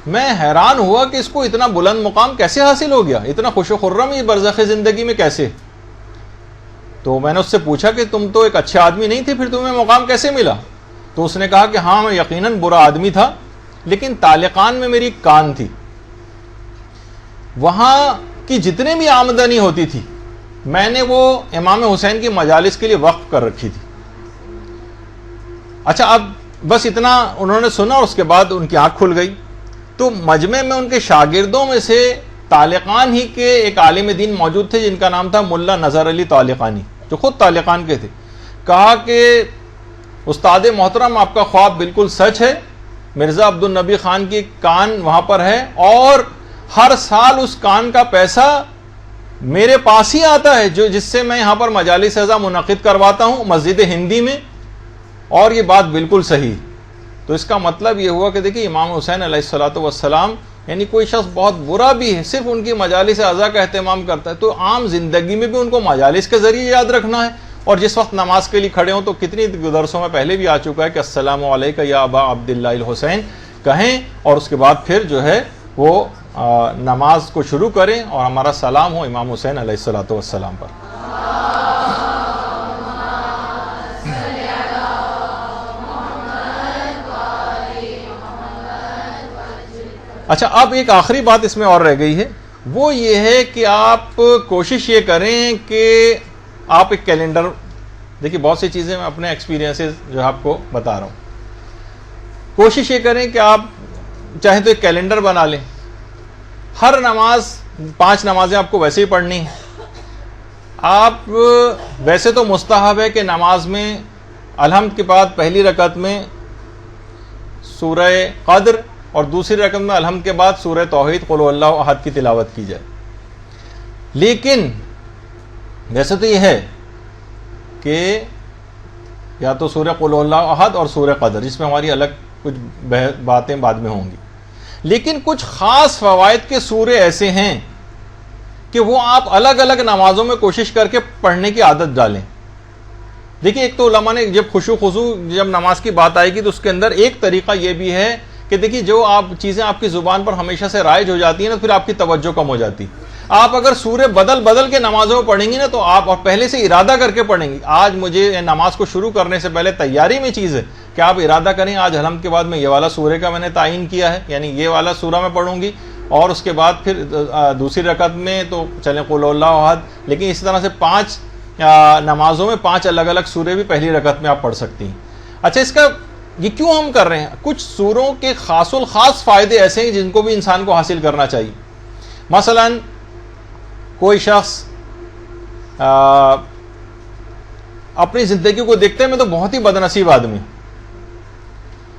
Speaker 1: میں حیران ہوا کہ اس کو اتنا بلند مقام کیسے حاصل ہو گیا، اتنا خوش و خرم یہ برزخ زندگی میں کیسے؟ تو میں نے اس سے پوچھا کہ تم تو ایک اچھا آدمی نہیں تھے، پھر تمہیں مقام کیسے ملا؟ تو اس نے کہا کہ ہاں میں یقیناً برا آدمی تھا، لیکن طالقان میں میری کان تھی، وہاں کی جتنے بھی آمدنی ہوتی تھی میں نے وہ امام حسین کی مجالس کے لیے وقف کر رکھی تھی۔ اچھا، اب بس اتنا انہوں نے سنا اور اس کے بعد ان کی آنکھ کھل گئی۔ تو مجمع میں ان کے شاگردوں میں سے طالقان ہی کے ایک عالم دین موجود تھے جن کا نام تھا ملا نظر علی طالقانی، جو خود طالقان کے تھے۔ کہا کہ استاد محترم، آپ کا خواب بالکل سچ ہے، مرزا عبد النبی خان کی کان وہاں پر ہے، اور ہر سال اس کان کا پیسہ میرے پاس ہی آتا ہے، جس سے میں یہاں پر مجالس اعظم منعقد کرواتا ہوں مسجد ہندی میں، اور یہ بات بالکل صحیح۔ تو اس کا مطلب یہ ہوا کہ دیکھیے امام حسین علیہ الصلوۃ والسلام یعنی کوئی شخص بہت برا بھی ہے، صرف ان کی مجالس اعضاء کا اہتمام کرتا ہے، تو عام زندگی میں بھی ان کو مجالس کے ذریعے یاد رکھنا ہے، اور جس وقت نماز کے لیے کھڑے ہوں تو کتنی درسوں میں پہلے بھی آ چکا ہے کہ السلام علیکم یا ابا عبداللہ الحسین کہیں، اور اس کے بعد پھر جو ہے وہ نماز کو شروع کریں اور ہمارا سلام ہو امام حسین علیہ الصلوۃ والسلام پر۔ اچھا، اب ایک آخری بات اس میں اور رہ گئی ہے، وہ یہ ہے کہ آپ کوشش یہ کریں کہ آپ ایک کیلنڈر، دیکھیے بہت سی چیزیں میں اپنے ایکسپیرینسز جو آپ کو بتا رہا ہوں، کوشش یہ کریں کہ آپ چاہیں تو ایک کیلنڈر بنا لیں، ہر نماز 5 نمازیں آپ کو ویسے ہی پڑھنی ہیں۔ آپ ویسے تو مستحب ہے کہ نماز میں الحمد کے بعد پہلی رکعت میں سورہ قدر اور دوسری رکعت میں الحمد کے بعد سورہ توحید قل هو اللہ احد کی تلاوت کی جائے، لیکن ویسے تو یہ ہے کہ یا تو سورہ قل هو اللہ احد اور سورہ قدر، جس میں ہماری الگ کچھ باتیں بعد میں ہوں گی، لیکن کچھ خاص فوائد کے سورے ایسے ہیں کہ وہ آپ الگ الگ نمازوں میں کوشش کر کے پڑھنے کی عادت ڈالیں۔ دیکھیے ایک تو علماء نے جب خشوع خضوع جب نماز کی بات آئے گی تو اس کے اندر ایک طریقہ یہ بھی ہے کہ دیکھیے جو چیزیں آپ کی زبان پر ہمیشہ سے رائج ہو جاتی ہیں نا، پھر آپ کی توجہ کم ہو جاتی۔ آپ اگر سورے بدل کے نمازوں میں پڑھیں گی نا تو آپ اور پہلے سے ارادہ کر کے پڑھیں گی، آج مجھے نماز کو شروع کرنے سے پہلے تیاری میں چیز ہے کہ آپ ارادہ کریں آج الحمد کے بعد میں یہ والا سورے کا میں نے تعین کیا ہے، یعنی یہ والا سورہ میں پڑھوں گی، اور اس کے بعد پھر دوسری رکعت میں تو چلیں قل هو اللہ احد، لیکن اسی طرح سے 5 نمازوں میں 5 الگ الگ سورے بھی پہلی رکعت میں آپ پڑھ سکتی ہیں۔ اچھا، اس کا یہ کیوں ہم کر رہے ہیں؟ کچھ سوروں کے خاص الخاص فائدے ایسے ہیں جن کو بھی انسان کو حاصل کرنا چاہیے۔ مثلا کوئی شخص اپنی زندگی کو دیکھتے ہیں میں تو بہت ہی بدنصیب آدمی،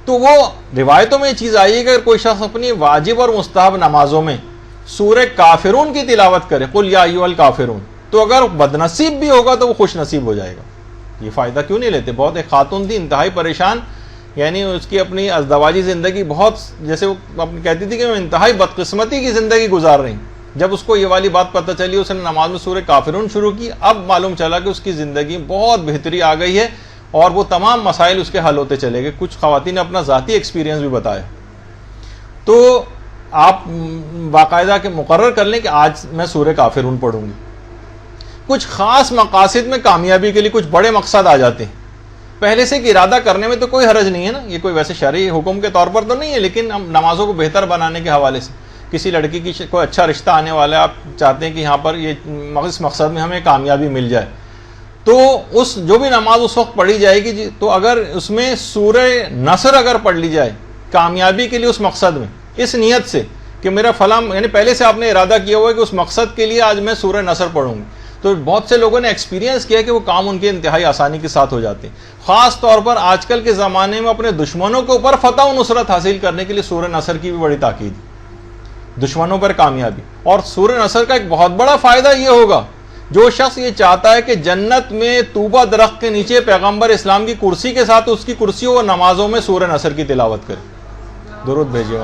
Speaker 1: تو وہ روایتوں میں یہ چیز آئی ہے کہ اگر کوئی شخص اپنی واجب اور مستحب نمازوں میں سورہ کافرون کی تلاوت کرے، قل یا ایھا الکافرون، تو اگر بدنصیب بھی ہوگا تو وہ خوش نصیب ہو جائے گا۔ یہ فائدہ کیوں نہیں لیتے؟ بہت ایک خاتون تھی انتہائی پریشان، یعنی اس کی اپنی ازدواجی زندگی بہت، جیسے وہ اپنی کہتی تھی کہ میں انتہائی بدقسمتی کی زندگی گزار رہی ہوں۔ جب اس کو یہ والی بات پتہ چلی، اس نے نماز میں سورہ کافرون شروع کی، اب معلوم چلا کہ اس کی زندگی بہت بہتری آ گئی ہے اور وہ تمام مسائل اس کے حل ہوتے چلے گئے۔ کچھ خواتین نے اپنا ذاتی ایکسپیرینس بھی بتایا۔ تو آپ باقاعدہ کہ مقرر کر لیں کہ آج میں سورہ کافرون پڑھوں گی۔ کچھ خاص مقاصد میں کامیابی کے لیے کچھ بڑے مقصد آ جاتے ہیں، پہلے سے کہ ارادہ کرنے میں تو کوئی حرج نہیں ہے نا، یہ کوئی ویسے شرعی حکم کے طور پر تو نہیں ہے، لیکن ہم نمازوں کو بہتر بنانے کے حوالے سے کسی لڑکی کی کوئی اچھا رشتہ آنے والا ہے، آپ چاہتے ہیں کہ یہاں پر یہ اس مقصد میں ہمیں کامیابی مل جائے، تو اس جو بھی نماز اس وقت پڑھی جائے گی تو اگر اس میں سورہ نصر اگر پڑھ لی جائے کامیابی کے لیے اس مقصد میں، اس نیت سے کہ میرا فلاں، یعنی پہلے سے آپ نے ارادہ کیا ہوا ہے کہ اس مقصد کے لیے آج میں سورہ نصر پڑھوں گی، تو بہت سے لوگوں نے ایکسپیرینس کیا کہ وہ کام ان کے انتہائی آسانی کے ساتھ ہو جاتے ہیں. خاص طور پر آج کل کے زمانے میں اپنے دشمنوں کے اوپر فتح و نصرت حاصل کرنے کے لیے سورہ نصر کی بھی بڑی تاکید ہے, دشمنوں پر کامیابی. اور سورہ نصر کا ایک بہت بڑا فائدہ یہ ہوگا, جو شخص یہ چاہتا ہے کہ جنت میں طوبہ درخت کے نیچے پیغمبر اسلام کی کرسی کے ساتھ اس کی کرسی ہو, وہ نمازوں میں سورہ نصر کی تلاوت کرے. درود بھیجیے.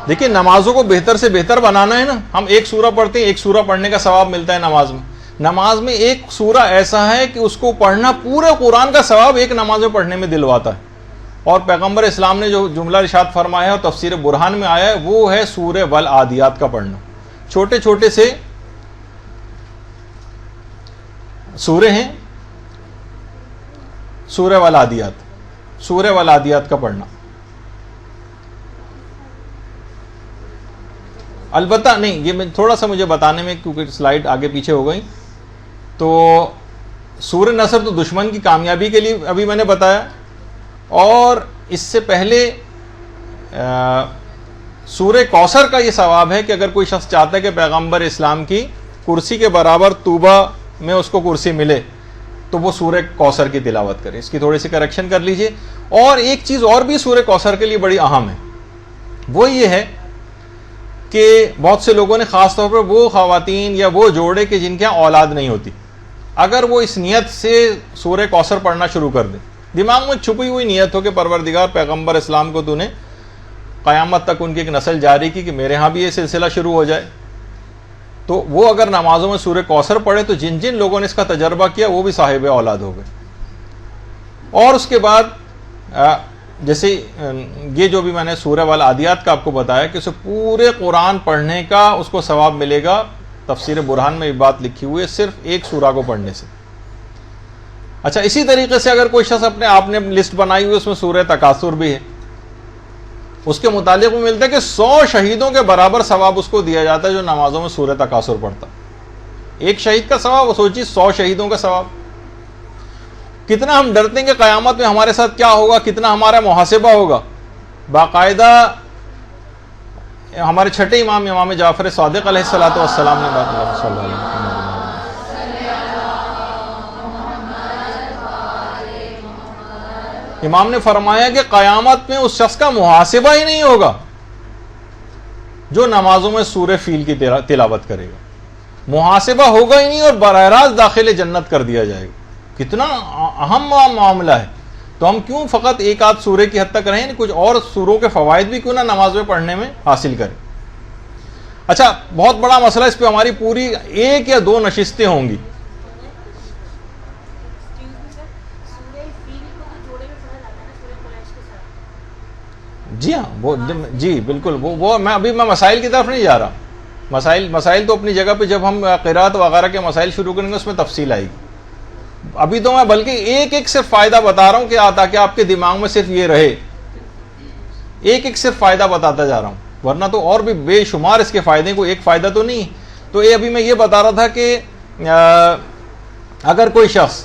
Speaker 1: دیکھیں نمازوں کو بہتر سے بہتر بنانا ہے نا. ہم ایک سورہ پڑھتے ہیں, ایک سورہ پڑھنے کا ثواب ملتا ہے نماز میں. نماز میں ایک سورہ ایسا ہے کہ اس کو پڑھنا پورے قرآن کا ثواب ایک نماز میں پڑھنے میں دلواتا ہے. اور پیغمبر اسلام نے جو جملہ ارشاد فرمایا ہے اور تفسیر برہان میں آیا ہے وہ ہے سورہ والعادیات کا پڑھنا. چھوٹے چھوٹے سے سورے ہیں, سورہ والعادیات, سورہ والعادیات کا پڑھنا. البتہ نہیں, یہ میں تھوڑا سا مجھے بتانے میں کیونکہ سلائیڈ آگے پیچھے ہو گئی, تو سورہ نصر تو دشمن کی کامیابی کے لیے ابھی میں نے بتایا, اور اس سے پہلے سورہ کوثر کا یہ ثواب ہے کہ اگر کوئی شخص چاہتا ہے کہ پیغمبر اسلام کی کرسی کے برابر طوبہ میں اس کو کرسی ملے تو وہ سورہ کوثر کی تلاوت کرے. اس کی تھوڑی سی کریکشن کر لیجئے. اور ایک چیز اور بھی سورہ کوثر کے لیے بڑی اہم ہے, وہ یہ ہے کہ بہت سے لوگوں نے خاص طور پر وہ خواتین یا وہ جوڑے کہ جن کے یہاں اولاد نہیں ہوتی, اگر وہ اس نیت سے سورہ کوثر پڑھنا شروع کر دیں, دماغ میں چھپی ہوئی نیت ہو کہ پروردگار پیغمبر اسلام کو تو نے قیامت تک ان کی ایک نسل جاری کی کہ میرے ہاں بھی یہ سلسلہ شروع ہو جائے, تو وہ اگر نمازوں میں سورہ کوثر پڑھے تو جن جن لوگوں نے اس کا تجربہ کیا وہ بھی صاحب اولاد ہو گئے. اور اس کے بعد جیسے یہ جو بھی میں نے سورہ والعادیات کا آپ کو بتایا کہ اسے پورے قرآن پڑھنے کا اس کو ثواب ملے گا, تفسیر برہان میں یہ بات لکھی ہوئی ہے, صرف ایک سورہ کو پڑھنے سے. اچھا, اسی طریقے سے اگر کوئی شخص اپنے آپ نے لسٹ بنائی ہوئی اس میں سورہ تکاثر بھی ہے, اس کے متعلق وہ ملتا ہے کہ 100 شہیدوں کے برابر ثواب اس کو دیا جاتا ہے جو نمازوں میں سورہ تکاثر پڑھتا. ایک شہید کا ثواب, وہ سوچیے 100 شہیدوں کا ثواب. کتنا ہم ڈرتے ہیں کہ قیامت میں ہمارے ساتھ کیا ہوگا, کتنا ہمارا محاسبہ ہوگا. باقاعدہ ہمارے چھٹے امام امام جعفر صادق علیہ الصلوۃ والسلام نے بات صلی اللہ علیہ وسلم امام نے فرمایا کہ قیامت میں اس شخص کا محاسبہ ہی نہیں ہوگا جو نمازوں میں سورہ فیل کی تلاوت کرے گا. محاسبہ ہوگا ہی نہیں اور براہ راست داخل جنت کر دیا جائے گا. کتنا اہم معاملہ ہے. تو ہم کیوں فقط ایک آدھ سورے کی حد تک رہیں, کچھ اور سوروں کے فوائد بھی کیوں نہ نماز میں پڑھنے میں حاصل کریں. اچھا, بہت بڑا مسئلہ, اس پہ ہماری پوری 1 یا 2 نشستیں ہوں گی. جی ہاں, جی بالکل, وہ میں مسائل کی طرف نہیں جا رہا. مسائل تو اپنی جگہ پہ جب ہم قرات وغیرہ کے مسائل شروع کریں گے اس میں تفصیل آئے گی. ابھی تو میں بلکہ ایک صرف فائدہ بتا رہا ہوں کہ تاکہ آپ کے دماغ میں صرف یہ رہے, ایک صرف فائدہ بتاتا جا رہا ہوں, ورنہ تو اور بھی بے شمار اس کے فائدے, کوئی ایک فائدہ تو نہیں. تو یہ ابھی میں یہ بتا رہا تھا کہ اگر کوئی شخص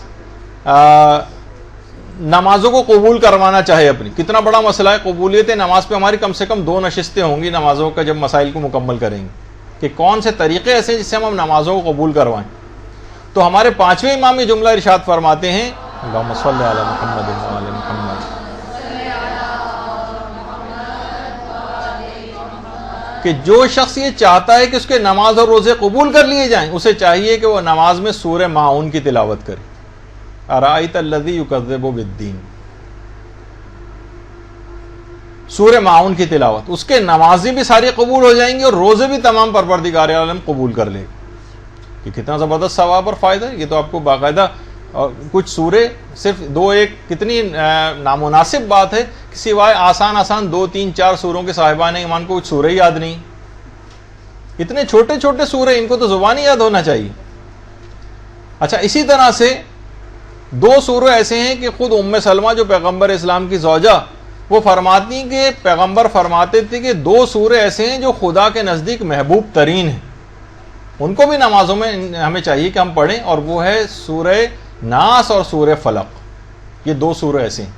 Speaker 1: نمازوں کو قبول کروانا چاہے اپنی, کتنا بڑا مسئلہ ہے قبولیت نماز پہ. ہماری کم سے کم 2 نشستیں ہوں گی نمازوں کا جب مسائل کو مکمل کریں گے کہ کون سے طریقے ایسے ہیں جس سے ہم نمازوں کو قبول کروائیں. تو ہمارے 5ویں امام یہ جملہ ارشاد فرماتے ہیں, اللہم صلی علی محمد و علی محمد, کہ جو شخص یہ چاہتا ہے کہ اس کے نماز اور روزے قبول کر لیے جائیں, اسے چاہیے کہ وہ نماز میں سورہ ماعون کی تلاوت کرے. ارائیت الذی یکذب بالدین, سورہ ماعون کی تلاوت, اس کے نمازیں بھی ساری قبول ہو جائیں گی اور روزے بھی تمام پروردگار عالم قبول کر لے گا. کہ کتنا زبردست ثواب اور فائدہ ہے. یہ تو آپ کو باقاعدہ کچھ سورے صرف 2-1, کتنی نامناسب بات ہے کہ سوائے آسان 2-3-4 سوروں کے صاحبان ایمان کو کچھ سورے ہی یاد نہیں. اتنے چھوٹے چھوٹے سورے, ان کو تو زبانی یاد ہونا چاہیے. اچھا, اسی طرح سے 2 سورے ایسے ہیں کہ خود ام سلمہ جو پیغمبر اسلام کی زوجہ, وہ فرماتی ہیں کہ پیغمبر فرماتے تھے کہ 2 سورے ایسے ہیں جو خدا کے نزدیک محبوب ترین ہیں, ان کو بھی نمازوں میں ہمیں چاہیے کہ ہم پڑھیں, اور وہ ہے سورہ ناس اور سورہ فلق. یہ 2 سورے ایسے ہیں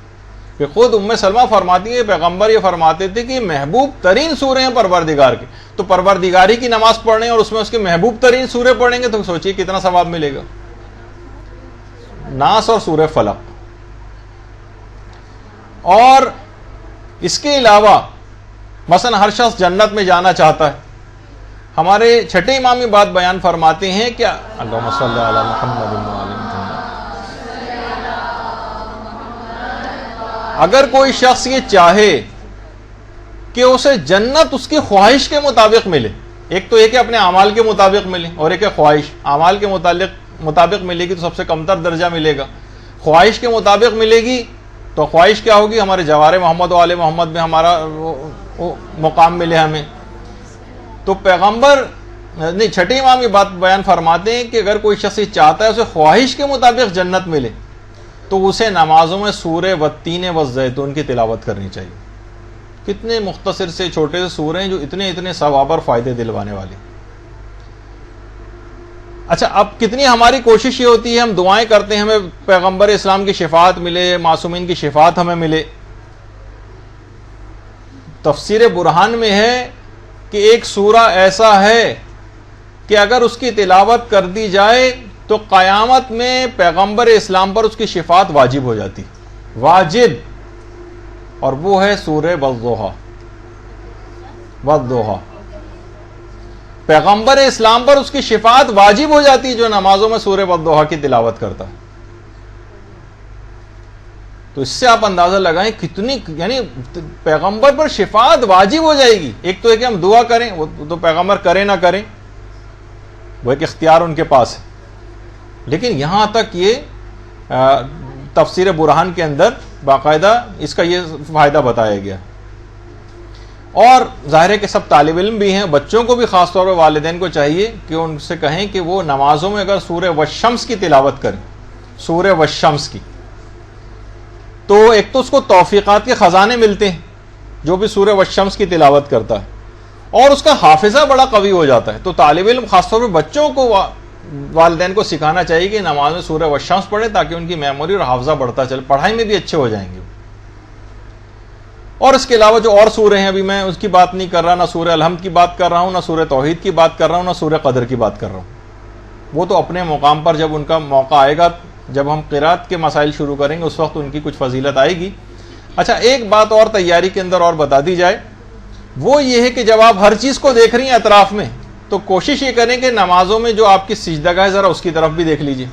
Speaker 1: کہ خود ام سلمہ فرماتی ہے پیغمبر یہ فرماتے تھے کہ محبوب ترین سورے ہیں پروردگار کے، تو پروردگاری کی نماز پڑھیں اور اس میں اس کے محبوب ترین سورے پڑھیں گے تو سوچئے کتنا ثواب ملے گا. ناس اور سورہ فلق. اور اس کے علاوہ مثلا ہر شخص جنت میں جانا چاہتا ہے. ہمارے چھٹے امام یہ بات بیان فرماتے ہیں کہ اللہم صلی علی محمد و علی محمد، اگر کوئی شخص یہ چاہے کہ اسے جنت اس کی خواہش کے مطابق ملے، ایک تو یہ کہ اپنے اعمال کے مطابق ملے اور ایک ہے خواہش. اعمال کے مطابق ملے گی تو سب سے کمتر درجہ ملے گا. خواہش کے مطابق ملے گی تو خواہش کیا ہوگی؟ ہمارے جوار محمد و آل محمد میں ہمارا مقام ملے ہمیں. تو پیغمبر نہیں، چھٹے امام یہ بات بیان فرماتے ہیں کہ اگر کوئی شخص چاہتا ہے اسے خواہش کے مطابق جنت ملے تو اسے نمازوں میں سورہ والتین والزیتون کی تلاوت کرنی چاہیے. کتنے مختصر سے چھوٹے سے سورے ہیں جو اتنے ثواب اور فائدے دلوانے والے. اچھا، اب کتنی ہماری کوشش یہ ہوتی ہے، ہم دعائیں کرتے ہیں ہمیں پیغمبر اسلام کی شفاعت ملے، معصومین کی شفاعت ہمیں ملے. تفسیر برہان میں ہے کہ ایک سورہ ایسا ہے کہ اگر اس کی تلاوت کر دی جائے تو قیامت میں پیغمبر اسلام پر اس کی شفاعت واجب ہو جاتی، واجب، اور وہ ہے سورہ والضحیٰ. پیغمبر اسلام پر اس کی شفاعت واجب ہو جاتی جو نمازوں میں سورہ والضحیٰ کی تلاوت کرتا ہے. تو اس سے آپ اندازہ لگائیں کتنی، یعنی پیغمبر پر شفاعت واجب ہو جائے گی. ایک تو ہے کہ ہم دعا کریں، وہ تو پیغمبر کریں نہ کریں وہ ایک اختیار ان کے پاس ہے، لیکن یہاں تک یہ تفسیر برہان کے اندر باقاعدہ اس کا یہ فائدہ بتایا گیا. اور ظاہر ہے کہ سب طالب علم بھی ہیں، بچوں کو بھی خاص طور پر والدین کو چاہیے کہ ان سے کہیں کہ وہ نمازوں میں اگر سورہ والشمس کی تلاوت کریں، سورہ والشمس کی، تو ایک تو اس کو توفیقات کے خزانے ملتے ہیں جو بھی سورہ والشمس کی تلاوت کرتا ہے، اور اس کا حافظہ بڑا قوی ہو جاتا ہے. تو طالب علم خاص طور پر بچوں کو والدین کو سکھانا چاہیے کہ نماز میں سورہ والشمس پڑھیں تاکہ ان کی میموری اور حافظہ بڑھتا چلے، پڑھائی میں بھی اچھے ہو جائیں گے. اور اس کے علاوہ جو اور سورے ہیں، ابھی میں اس کی بات نہیں کر رہا، نہ سورہ الحمد کی بات کر رہا ہوں، نہ سورہ توحید کی بات کر رہا ہوں، نہ سورہ قدر کی بات کر رہا ہوں. وہ تو اپنے مقام پر جب ان کا موقع آئے گا، جب ہم قرات کے مسائل شروع کریں گے اس وقت ان کی کچھ فضیلت آئے گی. اچھا، ایک بات اور تیاری کے اندر اور بتا دی جائے، وہ یہ ہے کہ جب آپ ہر چیز کو دیکھ رہی ہیں اطراف میں، تو کوشش یہ کریں کہ نمازوں میں جو آپ کی سجدگاہ ہے ذرا اس کی طرف بھی دیکھ لیجیے.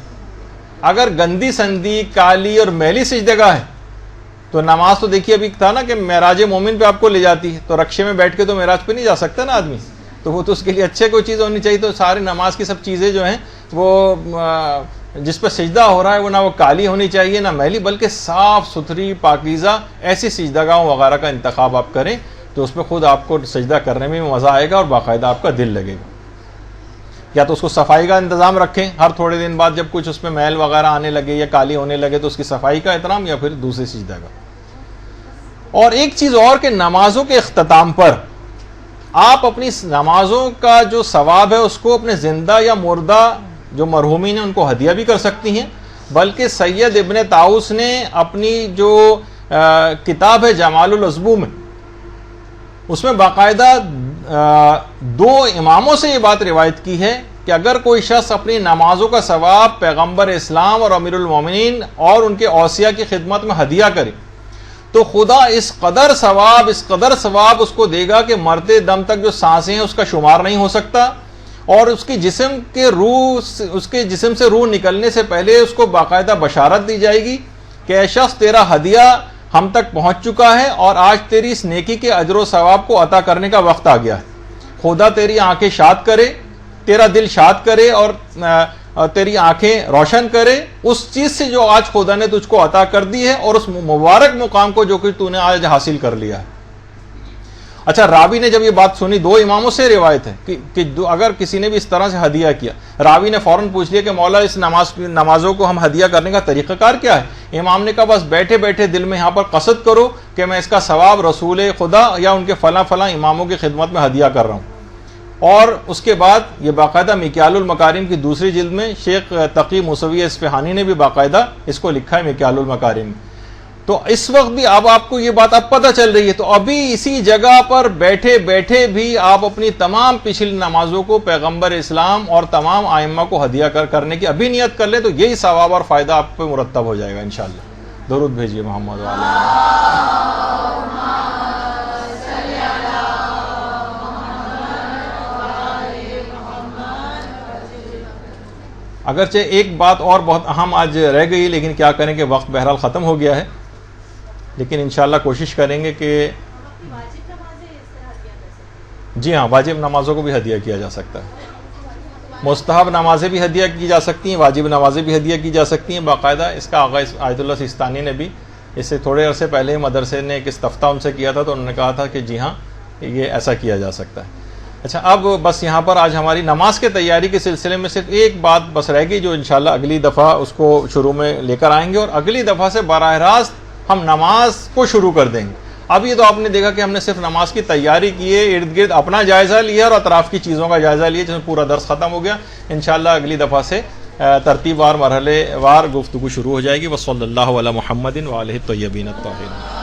Speaker 1: اگر گندی سندی کالی اور میلی سجدگاہ ہے تو نماز تو دیکھیے ابھی تھا نا کہ معراج مومن پہ آپ کو لے جاتی ہے، تو رکشے میں بیٹھ کے تو معراج پہ نہیں جا سکتا نا آدمی، تو وہ تو اس کے لیے اچھے کوئی چیز ہونی چاہیے. تو ساری نماز کی سب چیزیں جو ہیں وہ جس پہ سجدہ ہو رہا ہے وہ نہ وہ کالی ہونی چاہیے نہ میلی، بلکہ صاف ستھری پاکیزہ ایسی سجدگاہوں وغیرہ کا انتخاب آپ کریں تو اس پہ خود آپ کو سجدہ کرنے میں مزہ آئے گا اور باقاعدہ آپ کا دل لگے گا. یا تو اس کو صفائی کا انتظام رکھیں، ہر تھوڑے دن بعد جب کچھ اس میں میل وغیرہ آنے لگے یا کالی ہونے لگے تو اس کی صفائی کا احترام، یا پھر دوسری سجدہ کا. اور ایک چیز اور کہ نمازوں کے اختتام پر آپ اپنی نمازوں کا جو ثواب ہے اس کو اپنے زندہ یا مردہ جو مرحومین ہیں ان کو ہدیہ بھی کر سکتی ہیں. بلکہ سید ابن طاؤس نے اپنی جو کتاب ہے جمال العظبو میں، اس میں باقاعدہ دو اماموں سے یہ بات روایت کی ہے کہ اگر کوئی شخص اپنی نمازوں کا ثواب پیغمبر اسلام اور امیر المومنین اور ان کے اوصیاء کی خدمت میں ہدیہ کرے تو خدا اس قدر ثواب اس کو دے گا کہ مرتے دم تک جو سانسیں ہیں اس کا شمار نہیں ہو سکتا. اور اس کے جسم سے روح نکلنے سے پہلے اس کو باقاعدہ بشارت دی جائے گی کہ اے شخص تیرا ہدیہ ہم تک پہنچ چکا ہے اور آج تیری اس نیکی کے اجر و ثواب کو عطا کرنے کا وقت آ گیا ہے. خدا تیری آنکھیں شاد کرے، تیرا دل شاد کرے اور تیری آنکھیں روشن کرے اس چیز سے جو آج خدا نے تجھ کو عطا کر دی ہے اور اس مبارک مقام کو جو کہ تو نے آج حاصل کر لیا ہے. اچھا، راوی نے جب یہ بات سنی، دو اماموں سے روایت ہے کہ اگر کسی نے بھی اس طرح سے ہدیہ کیا، راوی نے فوراً پوچھ لیا کہ مولا اس نمازوں کو ہم ہدیہ کرنے کا طریقہ کار کیا ہے؟ امام نے کہا بس بیٹھے بیٹھے دل میں یہاں پر قصد کرو کہ میں اس کا ثواب رسول خدا یا ان کے فلاں اماموں کی خدمت میں ہدیہ کر رہا ہوں. اور اس کے بعد یہ باقاعدہ مکیال المکارم کی دوسری جلد میں شیخ تقی موسوی اصفہانی نے بھی باقاعدہ اس کو لکھا ہے مکیال المکارم. تو تو اس وقت بھی اب آپ کو یہ بات اب پتہ چل رہی ہے، تو ابھی اسی جگہ پر بیٹھے بیٹھے بھی آپ اپنی تمام پچھلی نمازوں کو پیغمبر اسلام اور تمام ائمہ کو ہدیہ کرنے کی ابھی نیت کر لیں، تو یہی ثواب اور فائدہ آپ پہ مرتب ہو جائے گا انشاءاللہ۔ درود بھیجیے محمد وعلیہ۔ اگرچہ ایک بات اور بہت اہم آج رہ گئی، لیکن کیا کریں کہ وقت بہرحال ختم ہو گیا ہے، لیکن انشاءاللہ کوشش کریں گے کہ جی ہاں، واجب نمازوں کو بھی ہدیہ کیا جا سکتا ہے، مستحب نمازیں بھی ہدیہ کی جا سکتی ہیں، واجب نمازیں بھی ہدیہ کی جا سکتی ہیں باقاعدہ۔ اس کا آغاز آیت اللہ سیستانی نے بھی اس سے تھوڑے عرصے پہلے مدرسے نے ایک استفتاء ان سے کیا تھا، تو انہوں نے کہا تھا کہ جی ہاں یہ ایسا کیا جا سکتا ہے۔ اچھا، اب بس یہاں پر آج ہماری نماز کے تیاری کے سلسلے میں صرف ایک بات بس رہ گئی، جو انشاءاللہ اگلی دفعہ اس کو شروع میں لے کر آئیں گے، اور اگلی دفعہ سے براہ راست ہم نماز کو شروع کر دیں گے۔ اب یہ تو آپ نے دیکھا کہ ہم نے صرف نماز کی تیاری کی ہے، ارد گرد اپنا جائزہ لیا اور اطراف کی چیزوں کا جائزہ لیا، جس میں پورا درس ختم ہو گیا۔ انشاءاللہ اگلی دفعہ سے ترتیب وار مرحلے وار گفتگو شروع ہو جائے گی۔ وصلی اللہ علی محمد وآلہ الطیبین الطاہرین۔